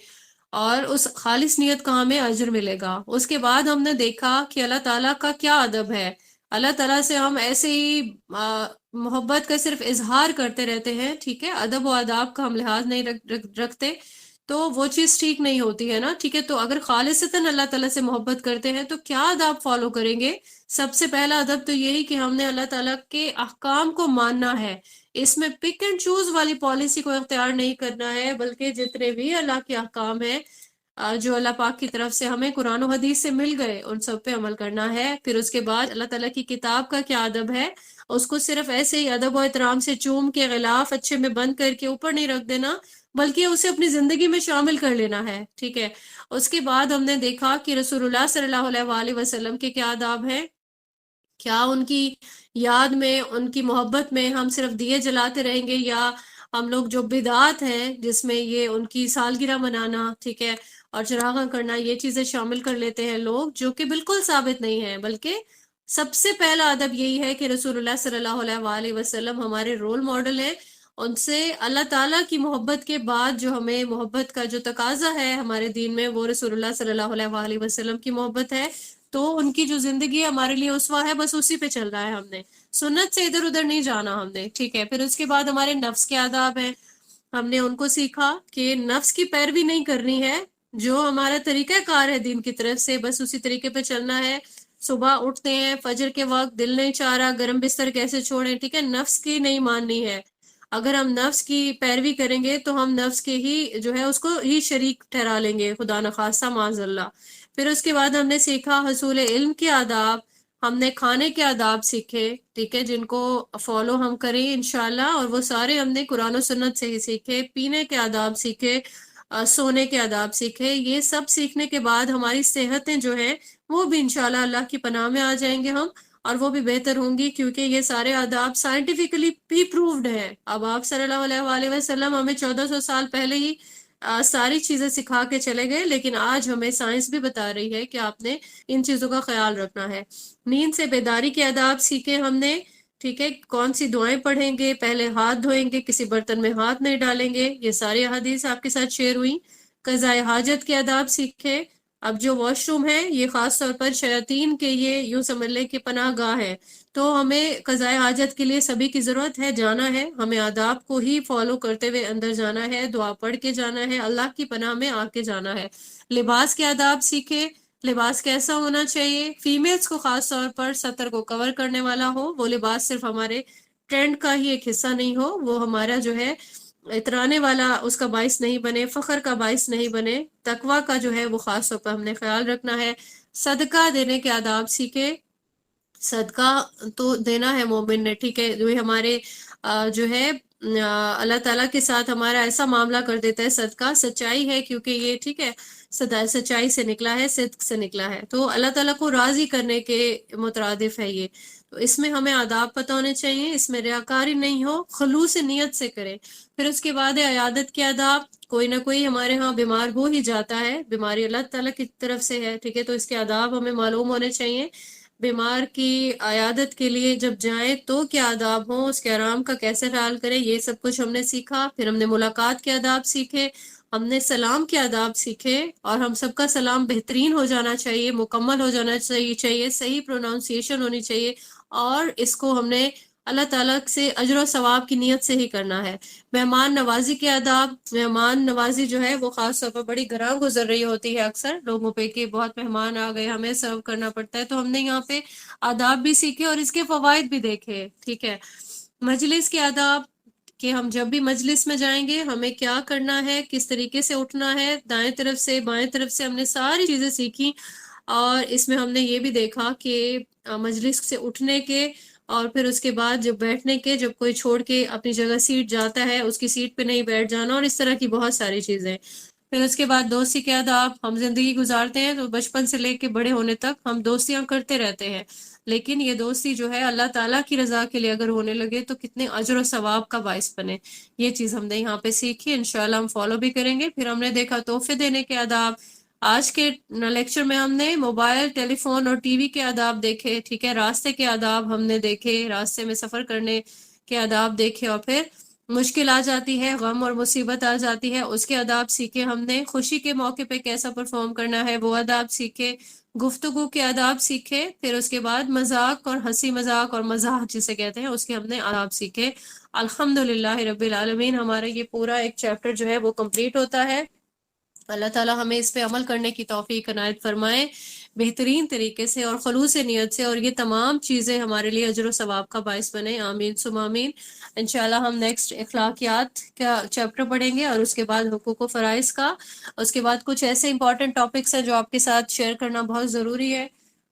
اور اس خالص نیت کا ہمیں اجر ملے گا۔ اس کے بعد ہم نے دیکھا کہ اللہ تعالیٰ کا کیا ادب ہے، اللہ تعالیٰ سے ہم ایسے ہی محبت کا صرف اظہار کرتے رہتے ہیں، ٹھیک ہے، ادب و آداب کا ہم لحاظ نہیں رکھتے تو وہ چیز ٹھیک نہیں ہوتی ہے نا، ٹھیک ہے، تو اگر خالصتاً اللہ تعالیٰ سے محبت کرتے ہیں تو کیا آداب فالو کریں گے؟ سب سے پہلا ادب تو یہی کہ ہم نے اللہ تعالیٰ کے احکام کو ماننا ہے، اس میں پک اینڈ چوز والی پالیسی کو اختیار نہیں کرنا ہے، بلکہ جتنے بھی اللہ کے احکام ہیں جو اللہ پاک کی طرف سے ہمیں قرآن و حدیث سے مل گئے ان سب پہ عمل کرنا ہے۔ پھر اس کے بعد اللہ تعالیٰ کی کتاب کا کیا ادب ہے، اس کو صرف ایسے ہی ادب و احترام سے چوم کے غلاف اچھے میں بند کر کے اوپر نہیں رکھ دینا، بلکہ اسے اپنی زندگی میں شامل کر لینا ہے، ٹھیک ہے۔ اس کے بعد ہم نے دیکھا کہ رسول اللہ صلی اللہ علیہ وآلہ وسلم کے کیا آداب ہیں، کیا ان کی یاد میں، ان کی محبت میں ہم صرف دیے جلاتے رہیں گے، یا ہم لوگ جو بدعات ہیں جس میں یہ ان کی سالگرہ منانا، ٹھیک ہے، اور چراغاں کرنا، یہ چیزیں شامل کر لیتے ہیں لوگ، جو کہ بالکل ثابت نہیں ہے، بلکہ سب سے پہلا ادب یہی ہے کہ رسول اللہ صلی اللہ علیہ وآلہ وسلم ہمارے رول ماڈل ہیں، ان سے اللہ تعالیٰ کی محبت کے بعد جو ہمیں محبت کا جو تقاضا ہے ہمارے دین میں، وہ رسول اللہ صلی اللہ علیہ وآلہ وسلم کی محبت ہے. تو ان کی جو زندگی ہمارے لیے اسوہ ہے، بس اسی پہ چل رہا ہے ہم نے، سنت سے ادھر ادھر نہیں جانا ہم نے. ٹھیک ہے، پھر اس کے بعد ہمارے نفس کے آداب ہیں. ہم نے ان کو سیکھا کہ نفس کی پیروی نہیں کرنی ہے، جو ہمارا طریقہ کار ہے دین کی طرف سے، بس اسی طریقے پہ چلنا ہے. صبح اٹھتے ہیں فجر کے وقت، دل نہیں چاہ رہا، گرم بستر کیسے چھوڑیں. ٹھیک ہے، نفس کی نہیں ماننی ہے. اگر ہم نفس کی پیروی کریں گے تو ہم نفس کے ہی جو ہے اس کو ہی شریک ٹھہرا لیں گے، خدا نخواستہ معاذ اللہ. پھر اس کے بعد ہم نے سیکھا حصول علم کے آداب. ہم نے کھانے کے آداب سیکھے، ٹھیک ہے، جن کو فالو ہم کریں انشاءاللہ، اور وہ سارے ہم نے قرآن و سنت سے ہی سیکھے. پینے کے آداب سیکھے، سونے کے آداب سیکھے. یہ سب سیکھنے کے بعد ہماری صحتیں جو ہیں وہ بھی انشاءاللہ اللہ کی پناہ میں آ جائیں گے ہم، اور وہ بھی بہتر ہوں گی، کیونکہ یہ سارے آداب سائنٹیفکلی بھی پروفڈ ہے. اب آپ صلی اللہ علیہ وآلہ وسلم ہمیں 1400 سال پہلے ہی ساری چیزیں سکھا کے چلے گئے، لیکن آج ہمیں سائنس بھی بتا رہی ہے کہ آپ نے ان چیزوں کا خیال رکھنا ہے. نیند سے بیداری کے آداب سیکھے ہم نے. ٹھیک ہے، کون سی دعائیں پڑھیں گے، پہلے ہاتھ دھوئیں گے، کسی برتن میں ہاتھ نہیں ڈالیں گے. یہ ساری احادیث آپ کے ساتھ شیئر ہوئی. قضاء حاجت کے آداب سیکھے. اب جو واش روم ہے یہ خاص طور پر شیاطین کے، یہ یوں سمجھ لیں کہ پناہ گاہ ہے. تو ہمیں قضاء حاجت کے لیے سبھی کی ضرورت ہے، جانا ہے ہمیں، آداب کو ہی فالو کرتے ہوئے اندر جانا ہے، دعا پڑھ کے جانا ہے، اللہ کی پناہ میں آ کے جانا ہے. لباس کے آداب سیکھے. لباس کیسا ہونا چاہیے، فیمیلز کو خاص طور پر سطر کو کور کرنے والا ہو. وہ لباس صرف ہمارے ٹرینڈ کا ہی ایک حصہ نہیں ہو، وہ ہمارا جو ہے اترانے والا اس کا باعث نہیں بنے، فخر کا باعث نہیں بنے. تقوی کا جو ہے وہ خاص طور پر ہم نے خیال رکھنا ہے. صدقہ دینے کے آداب سیکھے. صدقہ تو دینا ہے مومن نے. ٹھیک ہے، جو ہمارے جو ہے اللہ تعالیٰ کے ساتھ ہمارا ایسا معاملہ کر دیتا ہے. صدقہ سچائی ہے، کیونکہ یہ ٹھیک ہے سچائی سے نکلا ہے، صدق سے نکلا ہے، تو اللہ تعالیٰ کو راضی کرنے کے مترادف ہے یہ. تو اس میں ہمیں آداب پتہ ہونے چاہیے، اس میں ریاکاری نہیں ہو، خلوص نیت سے کرے. پھر اس کے بعد ہے عیادت کے آداب. کوئی نہ کوئی ہمارے ہاں بیمار ہو ہی جاتا ہے، بیماری اللہ تعالیٰ کی طرف سے ہے. ٹھیک ہے، تو اس کے آداب ہمیں معلوم ہونے چاہیے. بیمار کی عیادت کے لیے جب جائیں تو کیا آداب ہوں، اس کے آرام کا کیسے خیال کریں، یہ سب کچھ ہم نے سیکھا. پھر ہم نے ملاقات کے آداب سیکھے، ہم نے سلام کے آداب سیکھے، اور ہم سب کا سلام بہترین ہو جانا چاہیے، مکمل ہو جانا چاہیے، صحیح پروناؤنسیشن ہونی چاہیے، اور اس کو ہم نے اللہ تعالیٰ سے اجر و ثواب کی نیت سے ہی کرنا ہے. مہمان نوازی کے آداب. مہمان نوازی جو ہے وہ خاص طور پر بڑی گراں گزر رہی ہوتی ہے اکثر لوگوں پہ، کہ بہت مہمان آ گئے ہمیں سرو کرنا پڑتا ہے. تو ہم نے یہاں پہ آداب بھی سیکھے اور اس کے فوائد بھی دیکھے. ٹھیک ہے، مجلس کے آداب، کہ ہم جب بھی مجلس میں جائیں گے ہمیں کیا کرنا ہے، کس طریقے سے اٹھنا ہے، دائیں طرف سے بائیں طرف سے. ہم نے ساری چیزیں سیکھی، اور اس میں ہم نے یہ بھی دیکھا کہ مجلس سے اٹھنے کے، اور پھر اس کے بعد جب بیٹھنے کے، جب کوئی چھوڑ کے اپنی جگہ سیٹ جاتا ہے اس کی سیٹ پہ نہیں بیٹھ جانا، اور اس طرح کی بہت ساری چیزیں. پھر اس کے بعد دوستی کے آداب. ہم زندگی گزارتے ہیں تو بچپن سے لے کے بڑے ہونے تک ہم دوستیاں کرتے رہتے ہیں، لیکن یہ دوستی جو ہے اللہ تعالیٰ کی رضا کے لیے اگر ہونے لگے تو کتنے اجر و ثواب کا باعث بنے. یہ چیز ہم نے یہاں پہ سیکھی، انشاءاللہ ہم فالو بھی کریں گے. پھر ہم نے دیکھا تحفے دینے کے آداب. آج کے لیکچر میں ہم نے موبائل، ٹیلی فون اور ٹی وی کے آداب دیکھے. ٹھیک ہے، راستے کے آداب ہم نے دیکھے، راستے میں سفر کرنے کے آداب دیکھے. اور پھر مشکل آ جاتی ہے، غم اور مصیبت آ جاتی ہے، اس کے آداب سیکھے ہم نے. خوشی کے موقع پہ کیسا پرفارم کرنا ہے وہ آداب سیکھے. گفتگو کے آداب سیکھے. پھر اس کے بعد مذاق اور ہنسی مذاق اور مزاح جسے کہتے ہیں اس کے ہم نے آداب سیکھے. الحمدللہ رب العالمین، ہمارا یہ پورا ایک چیپٹر جو ہے وہ کمپلیٹ ہوتا ہے. اللہ تعالیٰ ہمیں اس پہ عمل کرنے کی توفیق عنایت فرمائے بہترین طریقے سے اور خلوص نیت سے، اور یہ تمام چیزیں ہمارے لیے اجر و ثواب کا باعث بنے. آمین ثم آمین. انشاءاللہ ہم نیکسٹ اخلاقیات کا چیپٹر پڑھیں گے، اور اس کے بعد حقوق و فرائض کا. اس کے بعد کچھ ایسے امپورٹنٹ ٹاپکس ہیں جو آپ کے ساتھ شیئر کرنا بہت ضروری ہے،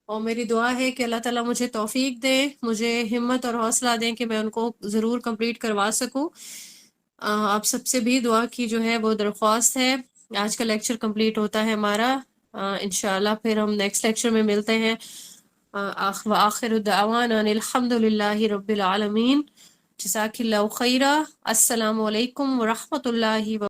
اور میری دعا ہے کہ اللہ تعالیٰ مجھے توفیق دے، مجھے ہمت اور حوصلہ دیں کہ میں ان کو ضرور کمپلیٹ کروا سکوں. آپ سب سے بھی دعا کی جو ہے وہ درخواست ہے. آج کا لیکچر کمپلیٹ ہوتا ہے ہمارا. انشاءاللہ پھر ہم نیکسٹ لیکچر میں ملتے ہیں. وآخر دعوانا ان الحمدللہ رب العالمین. جزاک اللہ خیرہ. السلام علیکم ورحمۃ اللہ